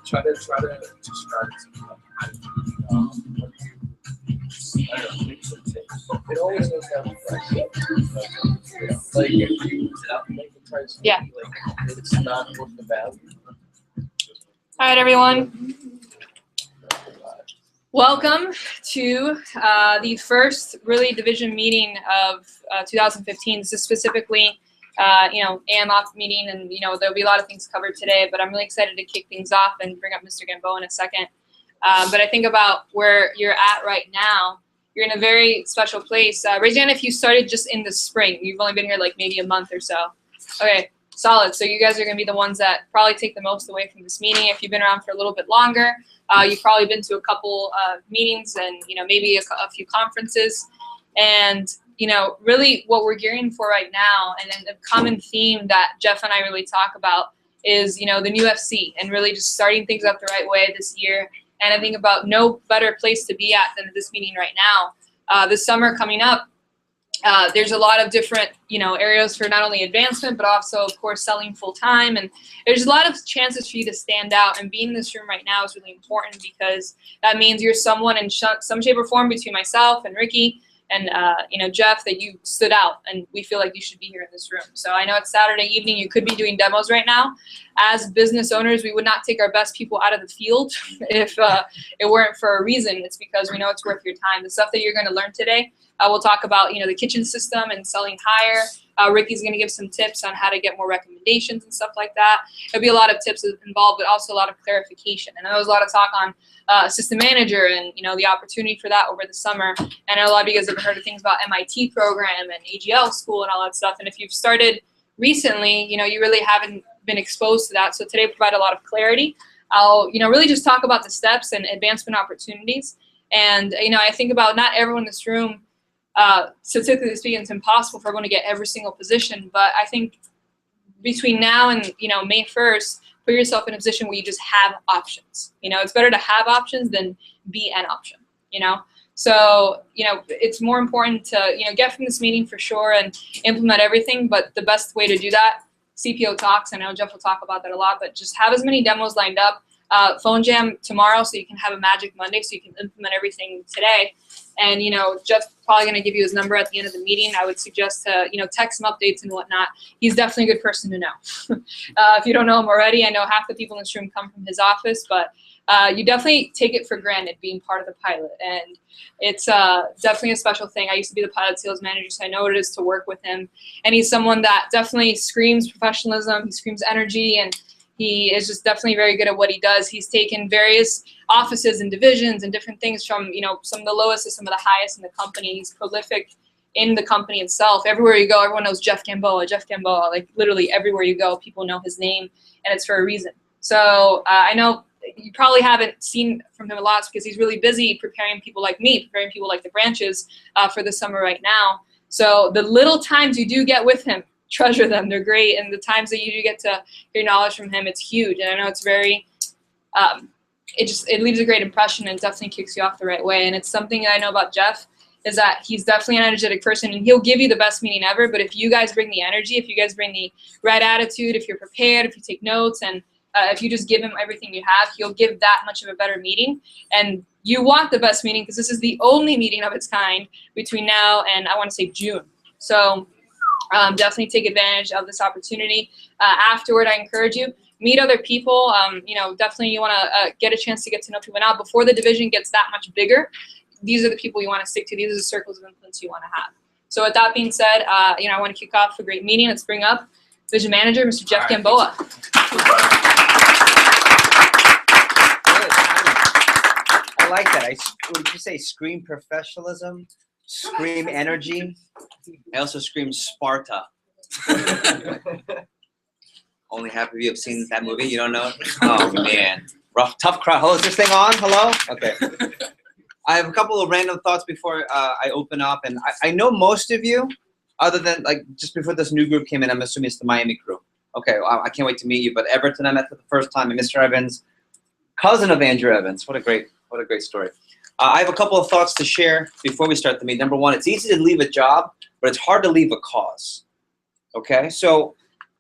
try to describe it to me. It always looks like like if you make the price, yeah. Like it's not worth the value. All right, everyone. Welcome to the first really division meeting of 2015. This is specifically, Opp Meeting, and there'll be a lot of things covered today. But I'm really excited to kick things off and bring up Mr. Gamboa in a second. But I think about where you're at right now. You're in a very special place. Raise your hand if you started just in the spring. You've only been here like maybe a month or so. Okay, solid. So you guys are going to be the ones that probably take the most away from this meeting. If you've been around for a little bit longer, you've probably been to a couple meetings and maybe a few conferences. And really what we're gearing for right now, and a common theme that Jeff and I really talk about is the new FC and really just starting things up the right way this year. And I think about no better place to be at than this meeting right now. This summer coming up, there's a lot of different, areas for not only advancement, but also, of course, selling full time. And there's a lot of chances for you to stand out. And being in this room right now is really important because that means you're someone in some shape or form between myself and Ricky and, Jeff, that you stood out. And we feel like you should be here in this room. So I know it's Saturday evening. You could be doing demos right now. As business owners, we would not take our best people out of the field if it weren't for a reason. It's because we know it's worth your time. The stuff that you're going to learn today, we'll talk about, the kitchen system and selling higher. Ricky's going to give some tips on how to get more recommendations and stuff like that. There'll be a lot of tips involved, but also a lot of clarification. And there was a lot of talk on assistant manager and, the opportunity for that over the summer. And I know a lot of you guys have heard of things about MIT program and AGL school and all that stuff. And if you've started recently, you really haven't been exposed to that. So today will provide a lot of clarity. I'll, really just talk about the steps and advancement opportunities. And, I think about not everyone in this room, statistically speaking, it's impossible for everyone to get every single position. But I think between now and, May 1st, put yourself in a position where you just have options. It's better to have options than be an option, So, it's more important to, get from this meeting for sure and implement everything. But the best way to do that, CPO talks, I know Jeff will talk about that a lot, but just have as many demos lined up. Phone jam tomorrow so you can have a magic Monday so you can implement everything today. And, Jeff's probably going to give you his number at the end of the meeting. I would suggest to, text him updates and whatnot. He's definitely a good person to know. If you don't know him already, I know half the people in this room come from his office, but you definitely take it for granted being part of the pilot. And it's definitely a special thing. I used to be the pilot sales manager, so I know what it is to work with him. And he's someone that definitely screams professionalism. He screams energy, and he is just definitely very good at what he does. He's taken various offices and divisions and different things from, some of the lowest to some of the highest in the company. He's prolific in the company itself. Everywhere you go, everyone knows Jeff Gamboa, Jeff Gamboa. Like literally everywhere you go, people know his name, and it's for a reason. So I know you probably haven't seen from him a lot because he's really busy preparing people like me, preparing people like the branches for the summer right now. So the little times you do get with him, treasure them. They're great. And the times that you do get to hear knowledge from him, it's huge. And I know it's very, it leaves a great impression and definitely kicks you off the right way. And it's something that I know about Jeff is that he's definitely an energetic person, and he'll give you the best meeting ever. But if you guys bring the energy, if you guys bring the right attitude, if you're prepared, if you take notes, and if you just give him everything you have, he'll give that much of a better meeting. And you want the best meeting because this is the only meeting of its kind between now and I want to say June. So definitely take advantage of this opportunity. Afterward, I encourage you, meet other people. Definitely you want to get a chance to get to know people now before the division gets that much bigger. These are the people you want to stick to. These are the circles of influence you want to have. So with that being said, I want to kick off a great meeting. Let's bring up Vision Manager, Mr. Jeff Gamboa. I like that. What did you say? Scream professionalism, scream energy. I also scream Sparta. Only half of you have seen that movie. You don't know it? Oh man, rough, tough crowd. Hello, is this thing on? Hello. Okay. I have a couple of random thoughts before I open up, and I know most of you, other than like just before this new group came in. I'm assuming it's the Miami crew. Okay, well, I can't wait to meet you. But Everton, I met for the first time, and Mr. Evans, cousin of Andrew Evans. What a great story. I have a couple of thoughts to share before we start the meeting. Number one, it's easy to leave a job, but it's hard to leave a cause. Okay, so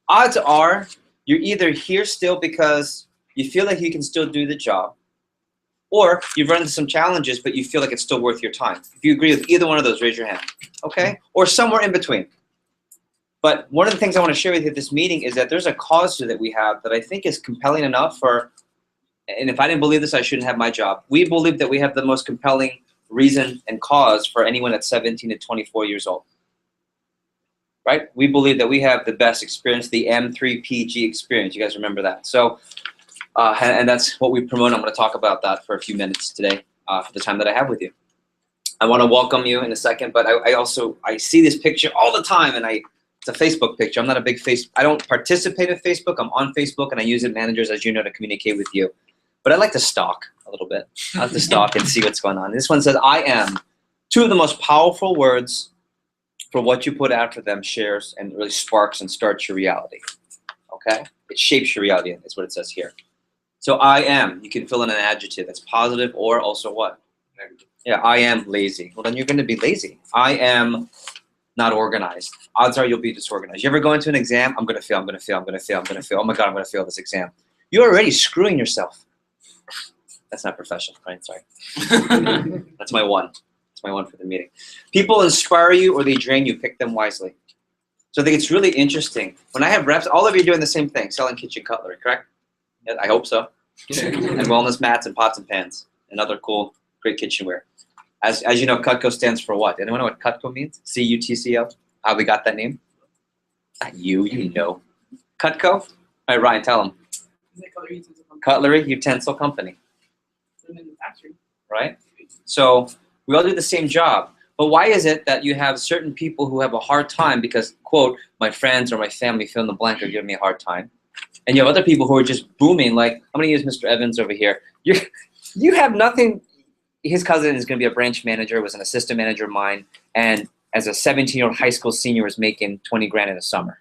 odds are you're either here still because you feel like you can still do the job, or you've run into some challenges, but you feel like it's still worth your time. If you agree with either one of those, raise your hand, okay? Or somewhere in between. But one of the things I want to share with you at this meeting is that there's a cause that we have that I think is compelling enough for, and if I didn't believe this, I shouldn't have my job. We believe that we have the most compelling reason and cause for anyone at 17 to 24 years old. Right? We believe that we have the best experience, the M3PG experience. You guys remember that? So, and that's what we promote. I'm going to talk about that for a few minutes today for the time that I have with you. I want to welcome you in a second, but I see this picture all the time, and it's a Facebook picture. I'm not a big I don't participate in Facebook. I'm on Facebook, and I use it, managers, as you know, to communicate with you. But I like to stalk a little bit. I like to stalk and see what's going on. This one says, I am. Two of the most powerful words for what you put after them shares and really sparks and starts your reality. Okay? It shapes your reality, is what it says here. So I am. You can fill in an adjective that's positive or also what? Negative. Yeah, I am lazy. Well, then you're going to be lazy. I am not organized. Odds are you'll be disorganized. You ever go into an exam? I'm going to fail, I'm going to fail, I'm going to fail, I'm going to fail. Oh my God, I'm going to fail this exam. You're already screwing yourself. That's not professional, right? Sorry. That's my one. That's my one for the meeting. People inspire you or they drain you. Pick them wisely. So I think it's really interesting. When I have reps, all of you are doing the same thing, selling kitchen cutlery, correct? Yeah, I hope so. And wellness mats and pots and pans and other cool, great kitchenware. As you know, Cutco stands for what? Anyone know what Cutco means? C-U-T-C-O? How we got that name? Not you, you know. Cutco? All right, Ryan, tell them. Cutlery Utensil Company. Right? So we all do the same job. But why is it that you have certain people who have a hard time because, quote, my friends or my family, fill in the blank, are giving me a hard time? And you have other people who are just booming, like, I'm going to use Mr. Evans over here. You have nothing. His cousin is going to be a branch manager, was an assistant manager of mine, and as a 17-year-old high school senior was making 20 grand in the summer.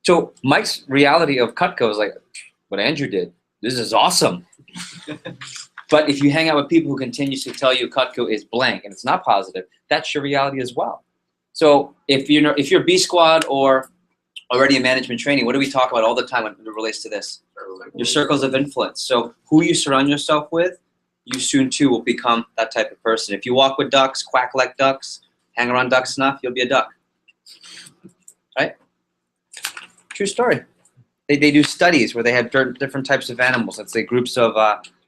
So Mike's reality of Cutco is like, what Andrew did, this is awesome. But if you hang out with people who continuously tell you Cutco is blank and it's not positive, that's your reality as well. So if you're B Squad or already in management training, what do we talk about all the time when it relates to this? Your circles of influence. So who you surround yourself with, you soon too will become that type of person. If you walk with ducks, quack like ducks, hang around ducks enough, you'll be a duck. Right? True story. They do studies where they have different types of animals. Let's say groups of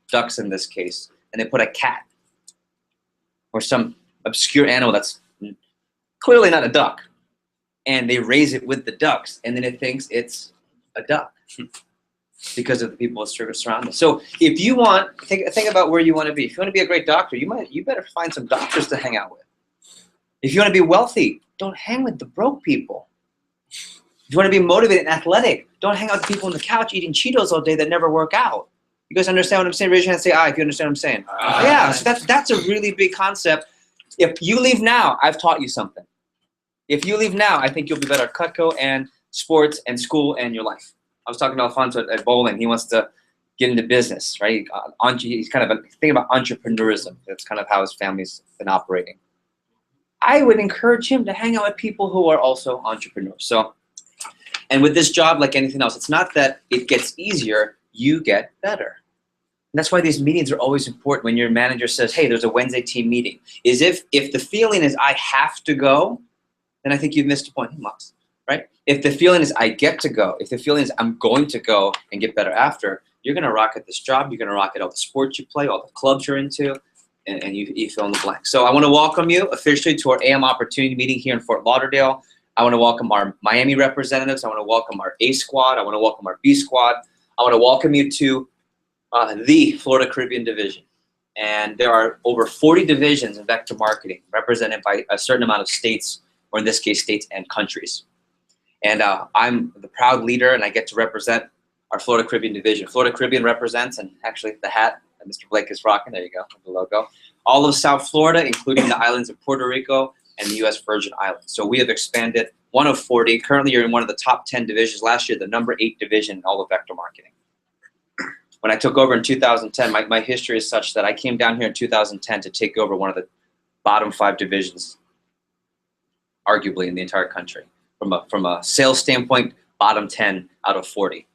ducks in this case. And they put a cat or some obscure animal that's clearly not a duck. And they raise it with the ducks. And then it thinks it's a duck because of the people surrounding it. So if you want, think about where you want to be. If you want to be a great doctor, you better find some doctors to hang out with. If you want to be wealthy, don't hang with the broke people. If you want to be motivated and athletic, don't hang out with people on the couch eating Cheetos all day that never work out. You guys understand what I'm saying? Raise your hand and say aye if you understand what I'm saying. Yeah, so that's a really big concept. If you leave now, I've taught you something. If you leave now, I think you'll be better at Cutco and sports and school and your life. I was talking to Alfonso at bowling. He wants to get into business, right? He's kind of thinking about entrepreneurism. That's kind of how his family's been operating. I would encourage him to hang out with people who are also entrepreneurs. So, and with this job, like anything else, it's not that it gets easier, you get better. And that's why these meetings are always important when your manager says, hey, there's a Wednesday team meeting. Is if the feeling is I have to go, then I think you've missed a point. Hey, Mox, right? If the feeling is I get to go, if the feeling is I'm going to go and get better after, you're going to rock at this job. You're going to rock at all the sports you play, all the clubs you're into, and you fill in the blank. So I want to welcome you officially to our AM Opportunity meeting here in Fort Lauderdale. I want to welcome our Miami representatives. I want to welcome our A squad. I want to welcome our B squad. I want to welcome you to the Florida Caribbean Division. And there are over 40 divisions in vector marketing represented by a certain amount of states, or in this case, states and countries. And I'm the proud leader, and I get to represent our Florida Caribbean Division. Florida Caribbean represents, and actually the hat that Mr. Blake is rocking, there you go, the logo, all of South Florida, including the islands of Puerto Rico and the U.S. Virgin Islands. So we have expanded one of 40. Currently, you're in one of the top 10 divisions. Last year, the number 8 division in all of vector marketing. When I took over in 2010, my history is such that I came down here in 2010 to take over one of the bottom 5 divisions, arguably in the entire country. From a sales standpoint, bottom 10 out of 40.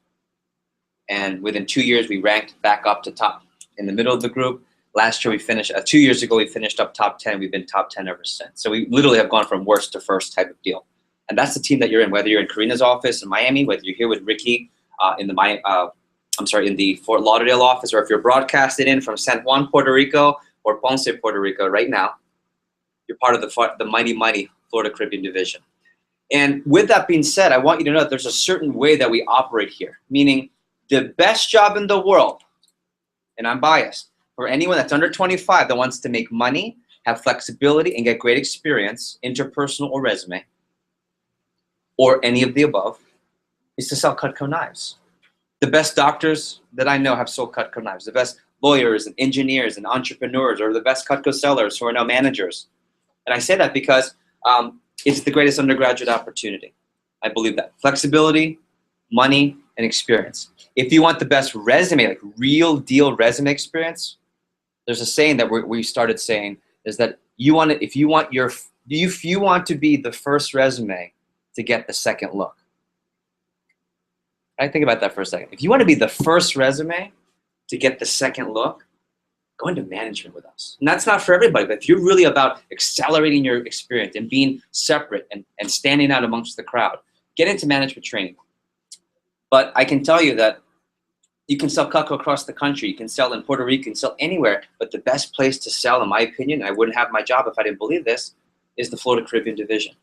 And within 2 years, we ranked back up to top in the middle of the group. Last year, we finished, 2 years ago, we finished up top 10. We've been top 10 ever since. So we literally have gone from worst to first type of deal. And that's the team that you're in, whether you're in Karina's office in Miami, whether you're here with Ricky in the Fort Lauderdale office, or if you're broadcasted in from San Juan, Puerto Rico, or Ponce, Puerto Rico right now, you're part of the mighty, mighty Florida Caribbean division. And with that being said, I want you to know that there's a certain way that we operate here, meaning the best job in the world, and I'm biased, for anyone that's under 25 that wants to make money, have flexibility, and get great experience, interpersonal or resume, or any of the above, is to sell Cutco knives. The best doctors that I know have sold Cutco knives. The best lawyers and engineers and entrepreneurs are the best Cutco sellers who are now managers. And I say that because it's the greatest undergraduate opportunity. I believe that. Flexibility, money, and experience. If you want the best resume, like real deal resume experience, there's a saying that we started saying is that if you want to be the first resume to get the second look. I think about that for a second. If you want to be the first resume to get the second look, go into management with us. And that's not for everybody, but if you're really about accelerating your experience and being separate and standing out amongst the crowd, get into management training. But I can tell you that you can sell Cutco across the country. You can sell in Puerto Rico, you can sell anywhere. But the best place to sell, in my opinion, and I wouldn't have my job if I didn't believe this, is the Florida Caribbean division.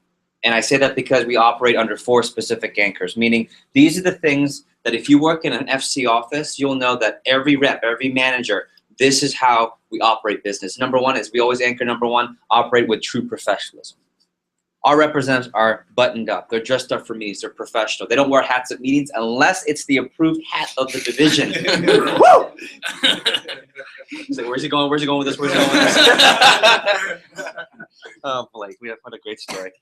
And I say that because we operate under 4 specific anchors, meaning these are the things that if you work in an FC office, you'll know that every rep, every manager, this is how we operate business. Number 1 is we always anchor number 1, operate with true professionalism. Our representatives are buttoned up. They're dressed up for meetings. They're professional. They don't wear hats at meetings unless it's the approved hat of the division. Woo! So where's he going? Where's he going with this? Where's he going with this? Oh, Blake, we have what a great story.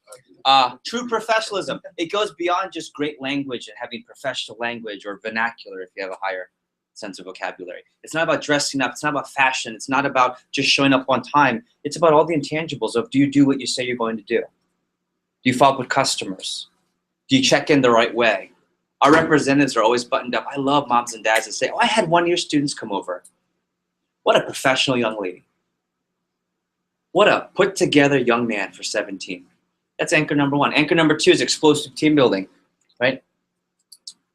True professionalism. It goes beyond just great language and having professional language or vernacular if you have a higher sense of vocabulary. It's not about dressing up. It's not about fashion. It's not about just showing up on time. It's about all the intangibles of, do you do what you say you're going to do? Do you follow up with customers? Do you check in the right way? Our representatives are always buttoned up. I love moms and dads that say, oh, I had one-year students come over. What a professional young lady. What a put-together young man for 17. That's anchor number 1. Anchor number 2 is explosive team building, right?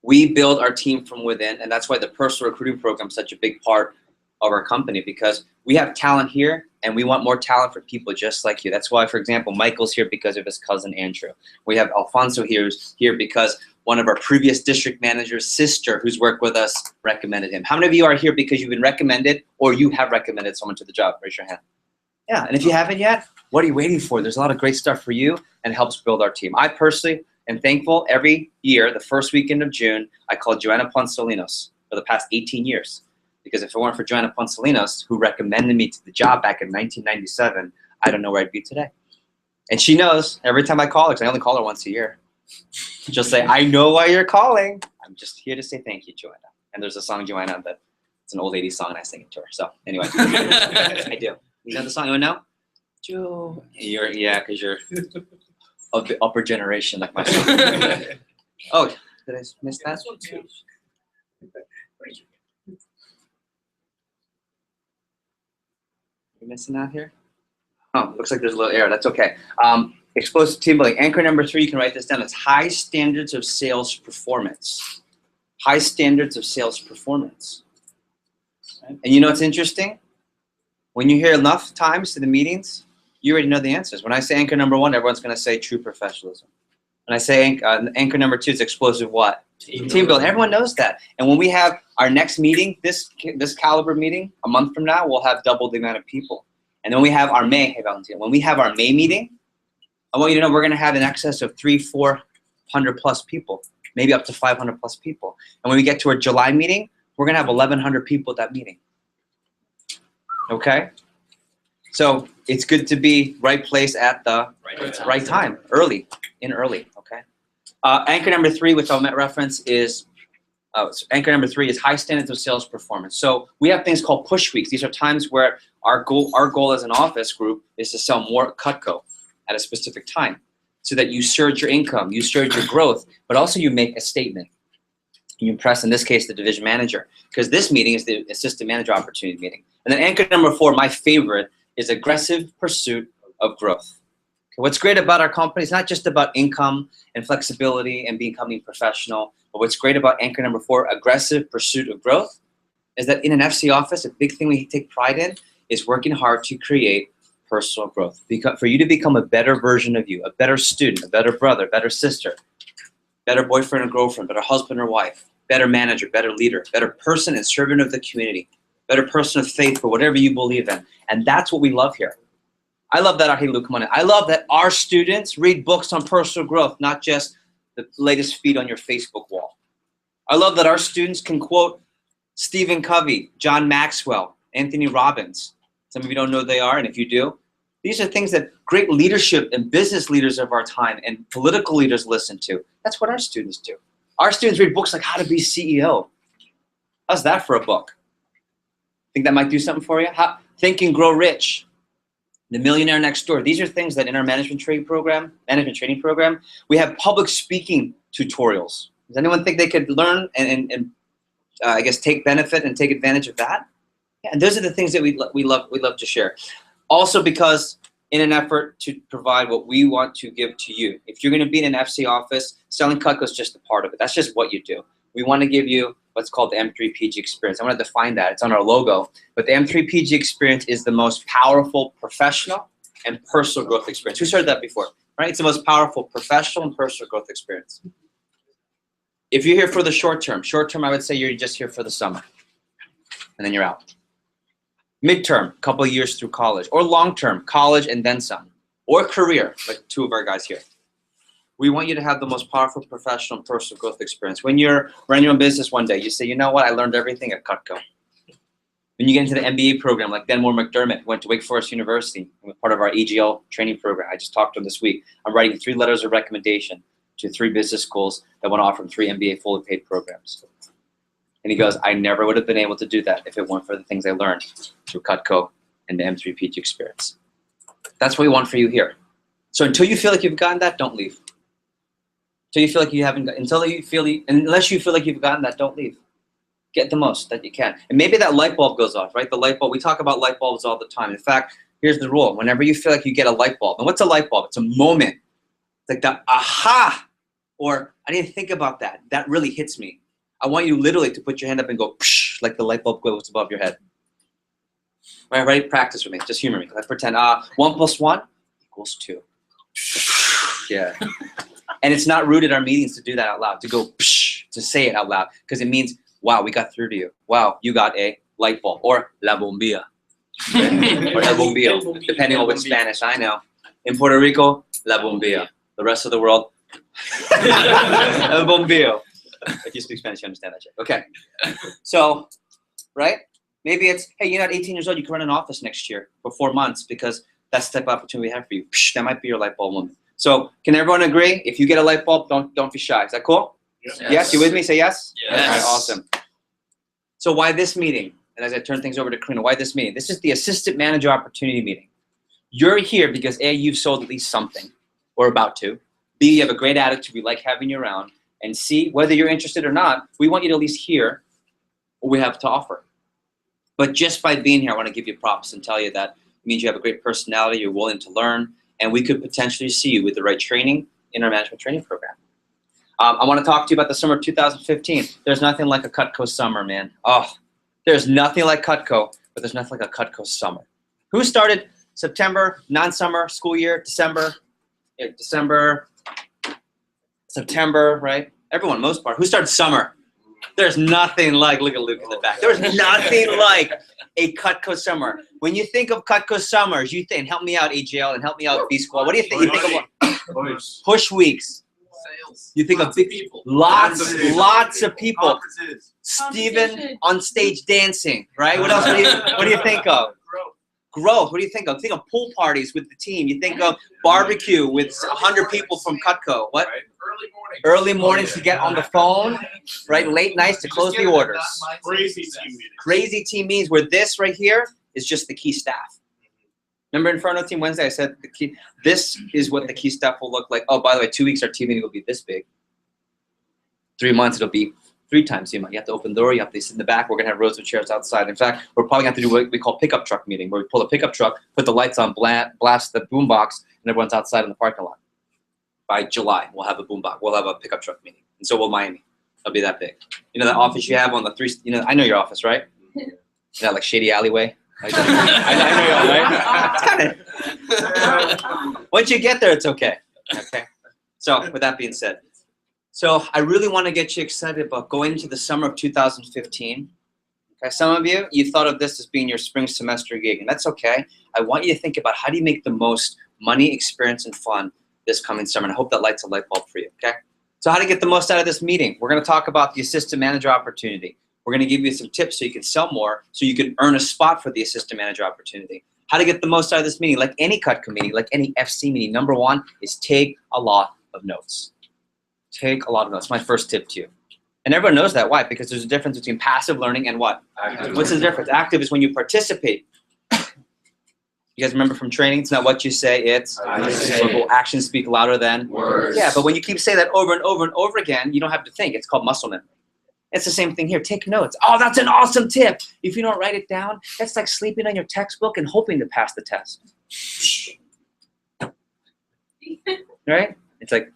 We build our team from within, and that's why the personal recruiting program is such a big part of our company, because we have talent here, and we want more talent for people just like you. That's why, for example, Michael's here because of his cousin Andrew. We have Alfonso who's here because one of our previous district managers' sister who's worked with us recommended him. How many of you are here because you've been recommended or you have recommended someone to the job? Raise your hand. Yeah, and if you haven't yet, what are you waiting for? There's a lot of great stuff for you and helps build our team. I personally am thankful every year, the first weekend of June, I call Joanna Poncelinos for the past 18 years. Because if it weren't for Joanna Poncelinos, who recommended me to the job back in 1997, I don't know where I'd be today. And she knows every time I call her, because I only call her once a year, she'll say, I know why you're calling. I'm just here to say thank you, Joanna. And there's a song, Joanna, that it's an old 80s song, and I sing it to her. So anyway, I do. You know the song? You want to know? Joe. Yeah, because you're of the upper generation like myself. Oh, did I miss that? You missing out here? Oh, looks like there's a little error. That's okay. Explosive team building. Anchor number 3, you can write this down. It's high standards of sales performance. High standards of sales performance. Right? And you know what's interesting? When you hear enough times to the meetings, you already know the answers. When I say anchor number 1, everyone's going to say true professionalism. When I say anchor number 2 is explosive what? Team building. Everyone knows that. And when we have our next meeting, this caliber meeting, a month from now, we'll have double the amount of people. And then we have our May, hey Valentina, when we have our May meeting, I want you to know we're going to have in excess of 300-400 plus people, maybe up to 500 plus people. And when we get to our July meeting, we're going to have 1,100 people at that meeting. Okay? So it's good to be right place at the right time, early, okay? Anchor number 3, which I'll reference, is anchor number 3 is high standards of sales performance. So we have things called push weeks. These are times where our goal as an office group is to sell more Cutco at a specific time so that you surge your income, you surge your growth, but also you make a statement. You impress, in this case, the division manager, because this meeting is the assistant manager opportunity meeting. And then anchor number 4, my favorite, is aggressive pursuit of growth. What's great about our company is not just about income and flexibility and becoming professional, but what's great about anchor number 4, aggressive pursuit of growth, is that in an FC office, a big thing we take pride in is working hard to create personal growth. For you to become a better version of you, a better student, a better brother, better sister, better boyfriend or girlfriend, better husband or wife, better manager, better leader, better person and servant of the community, better person of faith for whatever you believe in. And that's what we love here. I love that. I love that our students read books on personal growth, not just the latest feed on your Facebook wall. I love that our students can quote Stephen Covey, John Maxwell, Anthony Robbins. Some of you don't know who they are, and if you do, these are things that great leadership and business leaders of our time and political leaders listen to. That's what our students do. Our students read books like How to Be CEO. How's that for a book? Think that might do something for you? Think and Grow Rich. The Millionaire Next Door. These are things that in our management training program, we have public speaking tutorials. Does anyone think they could learn and I guess take benefit and take advantage of that? Yeah, and those are the things that we love to share. Also, because in an effort to provide what we want to give to you. If you're going to be in an FC office, selling Cutco is just a part of it. That's just what you do. We want to give you what's called the M3PG experience. I want to define that. It's on our logo. But the M3PG experience is the most powerful professional and personal growth experience. Who's heard that before? Right? It's the most powerful professional and personal growth experience. If you're here for the short term, I would say you're just here for the summer. And then you're out. Midterm, a couple of years through college. Or long term, college and then some. Or career, like 2 of our guys here. We want you to have the most powerful professional and personal growth experience. When you're running your own business one day, you say, you know what, I learned everything at Cutco. When you get into the MBA program, like Denmore McDermott, went to Wake Forest University, and was part of our AGL training program. I just talked to him this week. I'm writing 3 letters of recommendation to 3 business schools that want to offer 3 MBA fully paid programs. And he goes, I never would have been able to do that if it weren't for the things I learned through Cutco and the M3PG experience. That's what we want for you here. So until you feel like you've gotten that, don't leave. Until you feel like you haven't, unless you feel like you've gotten that, don't leave. Get the most that you can. And maybe that light bulb goes off, right? The light bulb, we talk about light bulbs all the time. In fact, here's the rule. Whenever you feel like you get a light bulb, and what's a light bulb? It's a moment. It's like the aha, or I didn't think about that. That really hits me. I want you literally to put your hand up and go, psh, like the light bulb goes above your head. All right, ready? Practice with me. Just humor me. Let's pretend 1 + 1 = 2. Yeah. And it's not rude at our meetings to do that out loud, to go psh, to say it out loud, because it means, wow, we got through to you. Wow, you got a light bulb, or la bombilla, or el bombillo, depending on which Spanish I know. In Puerto Rico, la bombilla. The rest of the world, el bombillo. If you speak Spanish, you understand that shit. Okay. So, right? Maybe it's, hey, you're not 18 years old, you can run an office next year for 4 months because that's the type of opportunity we have for you. Psh, that might be your light bulb moment. So, can everyone agree? If you get a light bulb, don't be shy. Is that cool? Yes. Yes? You with me? Say yes? Yes. All right, awesome. So, why this meeting? And as I turn things over to Karina, why this meeting? This is the assistant manager opportunity meeting. You're here because A, you've sold at least something, or about to. B, you have a great attitude, we like having you around. And C, whether you're interested or not, we want you to at least hear what we have to offer. But just by being here, I want to give you props and tell you that it means you have a great personality, you're willing to learn, and we could potentially see you with the right training in our management training program. I want to talk to you about the summer of 2015. There's nothing like a Cutco summer, man. Oh, there's nothing like Cutco, but there's nothing like a Cutco summer. Who started September, non-summer, school year, December, September, right? Everyone, most part. Who started summer? There's nothing like, look at Luke in the back. There's nothing like a Cutco summer. When you think of Cutco summers, you think, help me out, AGL, and help me out, B Squad. What do you think? You think of push weeks. Sales. You think of big people. Lots of people. Steven on stage dancing, right? What else do you think of? Growth. What do you think of? Think of pool parties with the team. You think of barbecue with 100 people from Cutco. What? Early mornings to get on the phone, right? Late nights to close the orders. Crazy team meetings. Crazy team meetings where this right here is just the key staff. Remember Inferno Team Wednesday? I said the key. This is what the key staff will look like. Oh, by the way, 2 weeks our team meeting will be this big. 3 months it'll be 3 times the amount. You have to open the door, you have to sit in the back. We're gonna have rows of chairs outside. In fact, we're probably gonna have to do what we call pickup truck meeting, where we pull a pickup truck, put the lights on, blast the boombox, and everyone's outside in the parking lot. By July, we'll have a boombox. We'll have a pickup truck meeting, and so will Miami. It'll be that big. You know that office you have on the 3. You know, I know your office, right? That like shady alleyway. I know you all, right? It's kind of. Once you get there, it's okay. Okay. So with that being said, so I really want to get you excited about going into the summer of 2015. Okay. Some of you thought of this as being your spring semester gig, and that's okay. I want you to think about how do you make the most money, experience, and fun this coming summer. And I hope that lights a light bulb for you. Okay. So how to get the most out of this meeting? We're going to talk about the assistant manager opportunity. We're going to give you some tips so you can sell more, so you can earn a spot for the assistant manager opportunity. How to get the most out of this meeting? Like any Cutco meeting, like any FC meeting, number 1 is take a lot of notes. Take a lot of notes. My first tip to you. And everyone knows that. Why? Because there's a difference between passive learning and what? Active. What's the difference? Active is when you participate. You guys remember from training? It's not what you say, it's actions speak louder than words. Yeah, but when you keep saying that over and over and over again, you don't have to think. It's called muscle memory. It's the same thing here. Take notes. Oh, that's an awesome tip. If you don't write it down, that's like sleeping on your textbook and hoping to pass the test. Right? It's like,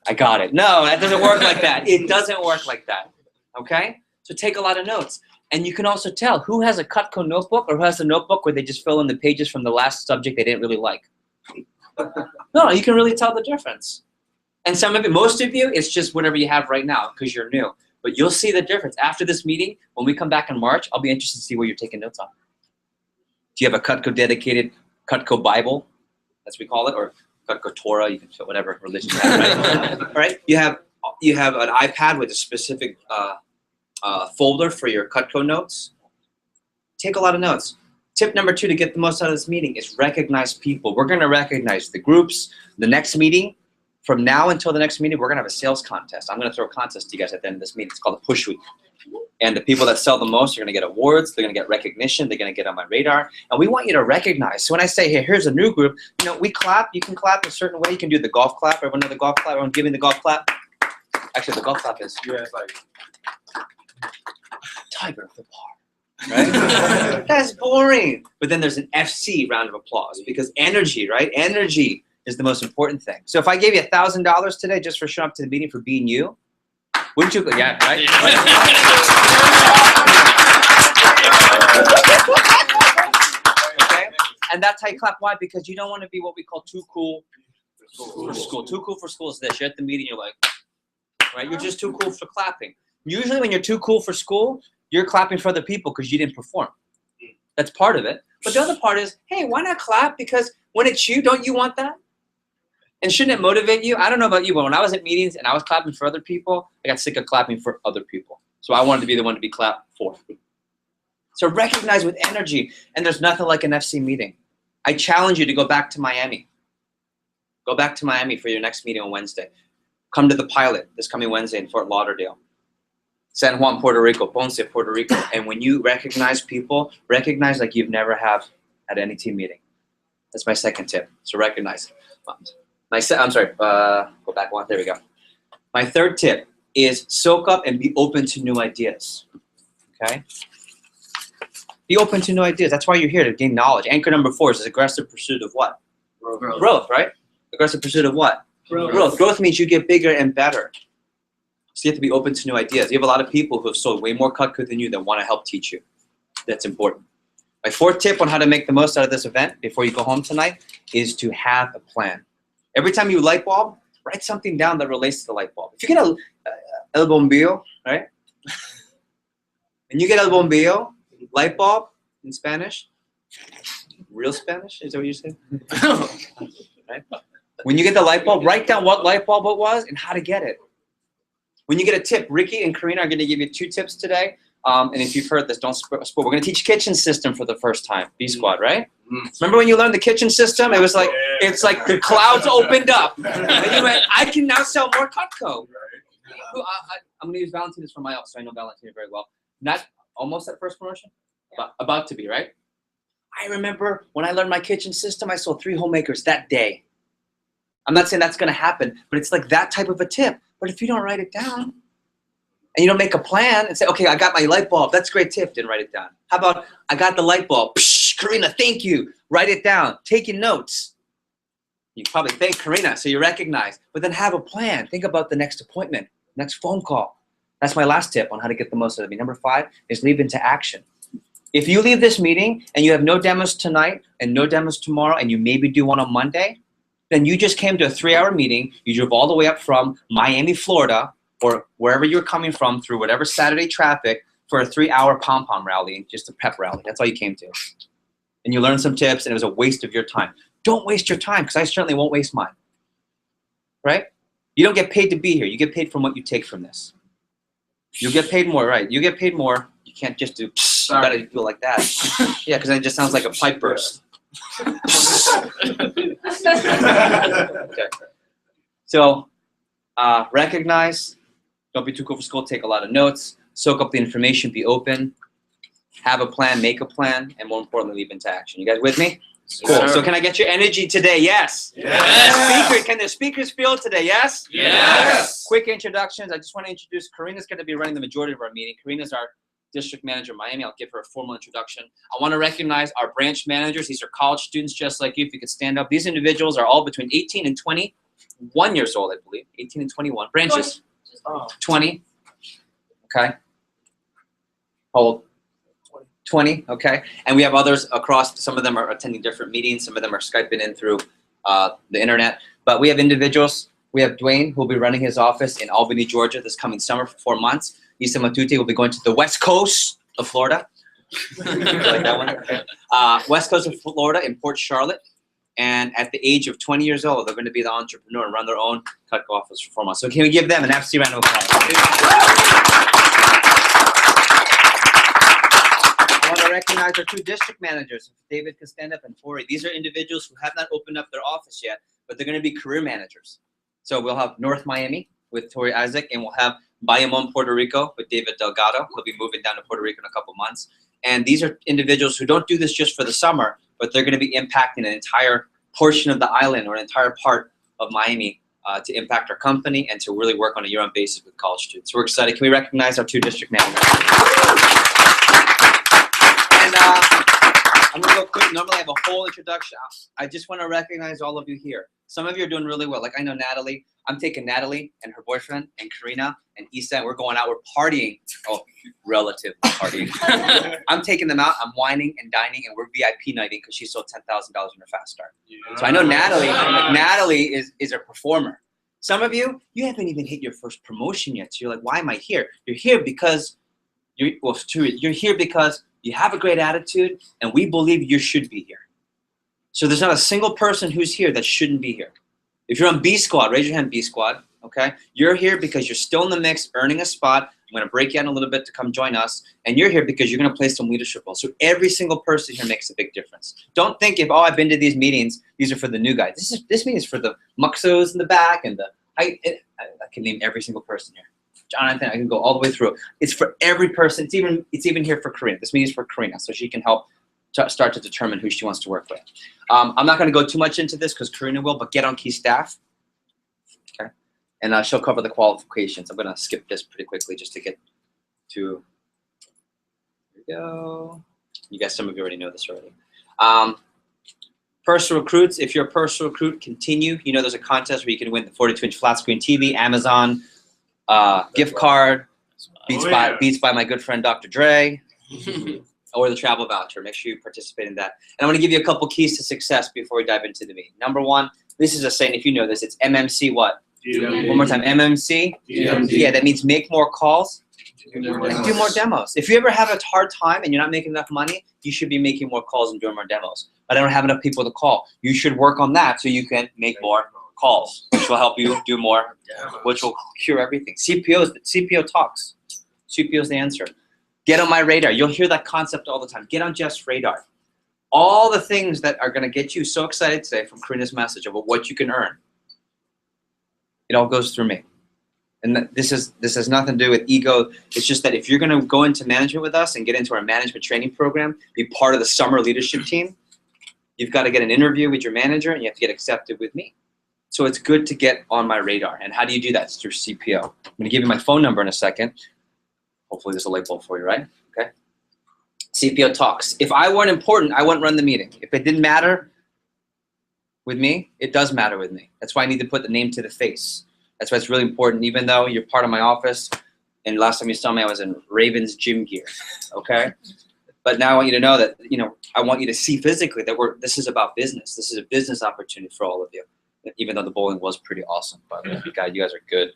I got it. No, that doesn't work like that. It doesn't work like that. Okay? So take a lot of notes. And you can also tell who has a Cutco notebook or who has a notebook where they just fill in the pages from the last subject they didn't really like. No, you can really tell the difference. And some of it, most of you, it's just whatever you have right now because you're new. But you'll see the difference. After this meeting, when we come back in March, I'll be interested to see what you're taking notes on. Do you have a Cutco dedicated Cutco Bible, as we call it, or Cutco Torah? You can put whatever religion you have, right? Right? You have an iPad with a specific folder for your Cutco notes. Take a lot of notes. Tip number 2 to get the most out of this meeting is recognize people. We're going to recognize the groups. The next meeting. From now until the next meeting, we're going to have a sales contest. I'm going to throw a contest to you guys at the end of this meeting. It's called a push week. And the people that sell the most are going to get awards. They're going to get recognition. They're going to get on my radar. And we want you to recognize. So when I say, hey, here's a new group, you know, we clap. You can clap a certain way. You can do the golf clap. Everyone know the golf clap? Everyone give me the golf clap? Actually, the golf clap is like tiger of the par. Right? That's boring. But then there's an FC round of applause because energy, right? Energy is the most important thing. So if I gave you $1,000 today just for showing up to the meeting for being you, wouldn't you? Yeah, right? Okay? And that's how you clap. Why? Because you don't want to be what we call too cool for school. Too cool for school is this. You're at the meeting, you're like, right? You're just too cool for clapping. Usually when you're too cool for school, you're clapping for other people because you didn't perform. That's part of it. But the other part is, hey, why not clap? Because when it's you, don't you want that? And shouldn't it motivate you? I don't know about you, but when I was at meetings and I was clapping for other people, I got sick of clapping for other people. So I wanted to be the one to be clapped for. So recognize with energy. And there's nothing like an FC meeting. I challenge you to go back to Miami. Go back to Miami for your next meeting on Wednesday. Come to the pilot this coming Wednesday in Fort Lauderdale. San Juan, Puerto Rico, Ponce, Puerto Rico. And when you recognize people, recognize like you've never have at any team meeting. That's my second tip. So recognize it. Go back one. There we go. My third tip is soak up and be open to new ideas. Okay? Be open to new ideas. That's why you're here, to gain knowledge. Anchor number 4 is aggressive pursuit of what? Growth, right? Aggressive pursuit of what? Growth. Growth means you get bigger and better. So you have to be open to new ideas. You have a lot of people who have sold way more Cutco than you that want to help teach you. That's important. My 4th tip on how to make the most out of this event before you go home tonight is to have a plan. Every time you light bulb, write something down that relates to the light bulb. If you get el bombillo, right? And you get el bombillo, light bulb in Spanish, real Spanish, is that what you say? Right? When you get the light bulb, write down what light bulb it was and how to get it. When you get a tip, Ricky and Karina are going to give you 2 tips today. And if you've heard this, don't spoil. We're going to teach kitchen system for the first time. B Squad, right? Remember when you learned the kitchen system? It was like, it's like the clouds opened up. And you went, I can now sell more Cutco. I'm going to use Valentina's for my office, so I know Valentina very well. Not almost at first promotion? About to be, right? I remember when I learned my kitchen system, I sold 3 homemakers that day. I'm not saying that's going to happen, but it's like that type of a tip. But if you don't write it down, And you don't make a plan and say, okay, I got my light bulb. That's a great tip. Didn't write it down. How about I got the light bulb. Psh, Karina, thank you. Write it down. Taking notes. You probably thank Karina, so you recognize. But then have a plan. Think about the next appointment, next phone call. That's my last tip on how to get the most out of me. Number 5 is leap into action. If you leave this meeting and you have no demos tonight and no demos tomorrow and you maybe do one on Monday, then you just came to a 3-hour meeting. You drove all the way up from Miami, Florida, or wherever you're coming from through whatever Saturday traffic for a 3-hour pom-pom rally, just a pep rally. That's all you came to. And you learned some tips and it was a waste of your time. Don't waste your time, because I certainly won't waste mine. Right? You don't get paid to be here. You get paid from what you take from this. You'll get paid more, right? You get paid more. You can't just do, you gotta do it like that. Yeah, because it just sounds like a pipe burst. Okay. So, recognize, don't be too cool for school, take a lot of notes, soak up the information, be open, have a plan, make a plan, and more importantly, leap into action. You guys with me? Cool. Yes, so can I get your energy today? Yes. Yes. Can the speakers feel today? Yes. Yes. Quick introductions. I just want to introduce Karina's going to be running the majority of our meeting. Karina's our district manager in Miami. I'll give her a formal introduction. I want to recognize our branch managers. These are college students just like you. If you could stand up. These individuals are all between 18 and 21 years old, I believe. 18 and 21. Branches? 20. Okay. How old? 20, okay. And we have others across. Some of them are attending different meetings. Some of them are Skyping in through the internet. But we have individuals. We have Dwayne, who will be running his office in Albany, Georgia this coming summer for 4 months. Issa Matute will be going to the west coast of Florida. Like that one? Okay. West coast of Florida in Port Charlotte. And at the age of 20 years old, they're going to be the entrepreneur and run their own Cutco office for 4 months. So can we give them an FC round of applause? I want to recognize our 2 district managers, David can stand up and Tori. These are individuals who have not opened up their office yet, but they're going to be career managers. So we'll have North Miami with Tori Isaac, and we'll have Bayamon, Puerto Rico with David Delgado. He'll be moving down to Puerto Rico in a couple months. And these are individuals who don't do this just for the summer, but they're going to be impacting an entire portion of the island or an entire part of Miami to impact our company and to really work on a year-round basis with college students. So we're excited. Can we recognize our 2 district managers? And I'm going to go quick. Normally I have a whole introduction. I just want to recognize all of you here. Some of you are doing really well. Like I know Natalie. I'm taking Natalie and her boyfriend and Karina and Issa. We're going out. We're partying. Oh, relative partying. I'm taking them out. I'm whining and dining, and we're VIP nighting because she sold $10,000 in her fast start. Yeah. So I know Natalie. Natalie is a performer. Some of you, you haven't even hit your first promotion yet. So you're like, why am I here? You're here because you're here because you have a great attitude, and we believe you should be here. So there's not a single person who's here that shouldn't be here. If you're on B Squad, raise your hand, B Squad, okay? You're here because you're still in the mix, earning a spot. I'm gonna break you in a little bit to come join us. And you're here because you're gonna play some leadership roles. So every single person here makes a big difference. Don't think if, oh, I've been to these meetings, these are for the new guys. This meeting is for the muxos in the back and I can name every single person here. Jonathan, I can go all the way through. It's for every person. It's even here for Karina. This meeting is for Karina, so she can help start to determine who she wants to work with. I'm not going to go too much into this because Karina will, but get on key staff. Okay, and she'll cover the qualifications. I'm going to skip this pretty quickly just to get to. Here we go. You guys, some of you already know this already. Personal recruits. If you're a personal recruit, continue. You know, there's a contest where you can win the 42-inch flat screen TV, Amazon gift card, Beats by my good friend Dr. Dre. Or the travel voucher. Make sure you participate in that. And I'm going to give you a couple keys to success before we dive into the meeting. Number 1, this is a saying, if you know this, it's MMC what? DMD. One more time, MMC? DMD. Yeah, that means make more calls, do more demos. If you ever have a hard time and you're not making enough money, you should be making more calls and doing more demos. But I don't have enough people to call. You should work on that so you can make more calls, which will help you do more, which will cure everything. CPO talks. CPO is the answer. Get on my radar. You'll hear that concept all the time. Get on Jeff's radar. All the things that are going to get you so excited today from Karina's message about what you can earn, it all goes through me. And this has nothing to do with ego. It's just that if you're going to go into management with us and get into our management training program, be part of the summer leadership team, you've got to get an interview with your manager and you have to get accepted with me. So it's good to get on my radar. And how do you do that? It's through CPO. I'm going to give you my phone number in a second. Hopefully there's a light bulb for you, right? Okay. CPO talks. If I weren't important, I wouldn't run the meeting. If it didn't matter with me, it does matter with me. That's why I need to put the name to the face. That's why it's really important, even though you're part of my office. And last time you saw me, I was in Ravens gym gear, okay? But now I want you to know that, I want you to see physically that this is about business. This is a business opportunity for all of you, even though the bowling was pretty awesome. But you guys are good,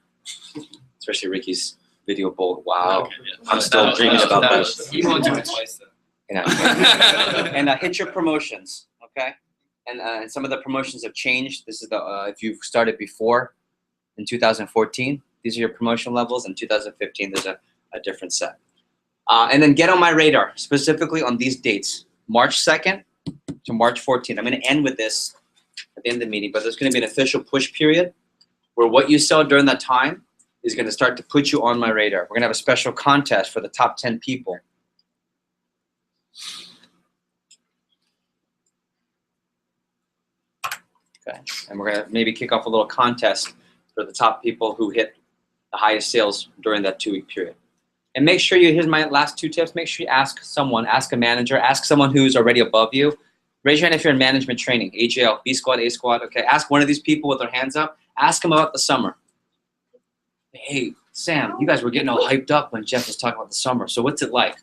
especially Ricky's video bowl. Wow, Okay, yeah. I'm still dreaming about that. You won't do it twice, though. And hit your promotions, okay? And some of the promotions have changed. This is if you've started before in 2014, these are your promotion levels. In 2015, there's a different set. And then get on my radar, specifically on these dates, March 2nd to March 14th. I'm going to end with this at the end of the meeting, but there's going to be an official push period where what you sell during that time is going to start to put you on my radar. We're going to have a special contest for the top 10 people. Okay, and we're going to maybe kick off a little contest for the top people who hit the highest sales during that 2-week period. And make sure here's my last 2 tips, make sure you ask someone, ask a manager, ask someone who's already above you. Raise your hand if you're in management training, AJL, B squad, A squad, okay? Ask one of these people with their hands up, ask them about the summer. Hey, Sam, you guys were getting all hyped up when Jeff was talking about the summer, so what's it like?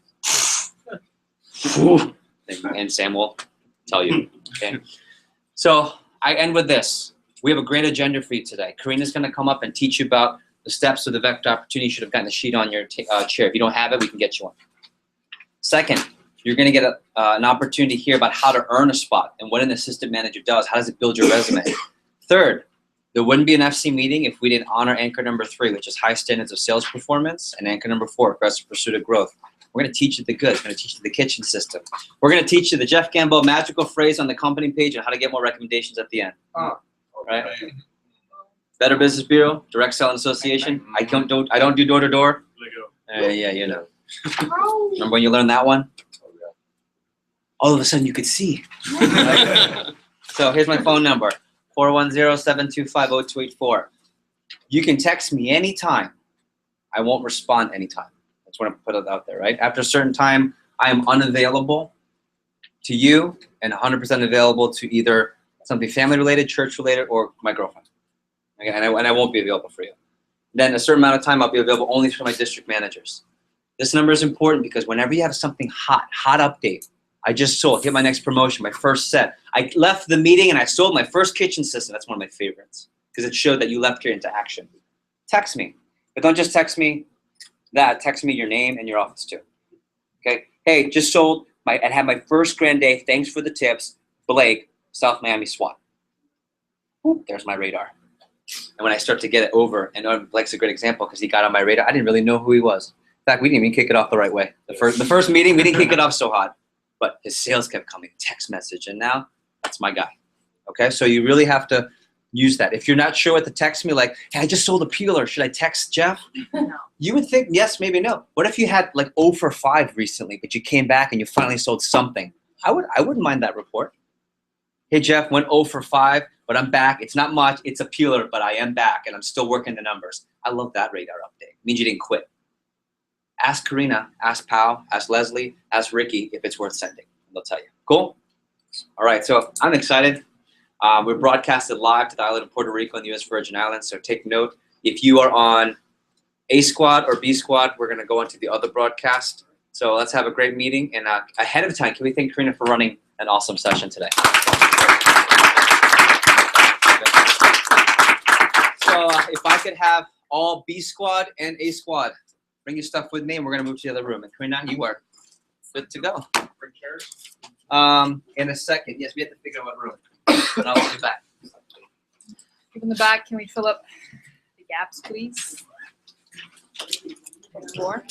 And Sam will tell you, okay? So I end with this. We have a great agenda for you today. Karina's gonna come up and teach you about the steps of the vector opportunity. You should have gotten the sheet on your chair. If you don't have it, we can get you one. Second, you're going to get an opportunity to hear about how to earn a spot and what an assistant manager does. How does it build your resume? Third, there wouldn't be an FC meeting if we didn't honor anchor number 3, which is high standards of sales performance, and anchor number 4, aggressive pursuit of growth. We're going to teach you the goods. We're going to teach you the kitchen system. We're going to teach you the Jeff Gamble magical phrase on the company page and how to get more recommendations at the end. Right? Better Business Bureau, Direct Selling Association. I don't do door to door. Yeah, you know. Remember when you learned that one? All of a sudden you could see. So here's my phone number, 410-725-0284. You can text me anytime. I won't respond anytime. I just want to put it out there, right? After a certain time, I am unavailable to you and 100% available to either something family related, church related, or my girlfriend. Okay, and I won't be available for you. Then a certain amount of time I'll be available only for my district managers. This number is important because whenever you have something hot update, I just sold, hit my next promotion, my first set. I left the meeting and I sold my first kitchen system. That's one of my favorites because it showed that you left here into action. Text me, but don't just text me that. Text me your name and your office too. Okay. Hey, just sold and had my first grand day. Thanks for the tips, Blake, South Miami SWAT. Whoop, there's my radar. And when I start to get it over, and Blake's a great example because he got on my radar, I didn't really know who he was. In fact, we didn't even kick it off the right way. The first meeting, we didn't kick it off so hot, but his sales kept coming, text message, and now that's my guy. Okay, so you really have to use that. If you're not sure what to text me, like, hey, I just sold a peeler. Should I text Jeff? No. You would think yes, maybe no. What if you had like 0 for 5 recently, but you came back and you finally sold something? I wouldn't mind that report. Hey, Jeff, went 0 for 5, but I'm back. It's not much. It's a peeler, but I am back, and I'm still working the numbers. I love that radar update. It means you didn't quit. Ask Karina, ask Pal, ask Leslie, ask Ricky if it's worth sending. They'll tell you. Cool? All right, so I'm excited. We're broadcasted live to the island of Puerto Rico and the U.S. Virgin Islands, so take note. If you are on A squad or B squad, we're going to go into the other broadcast. So let's have a great meeting. And ahead of time, can we thank Karina for running an awesome session today? So if I could have all B squad and A squad, bring your stuff with me, and we're going to move to the other room. And Karina, you are good to go. Bring chairs? In a second. Yes, we have to figure out what room. But I'll be back. In the back, can we fill up the gaps, please? 4.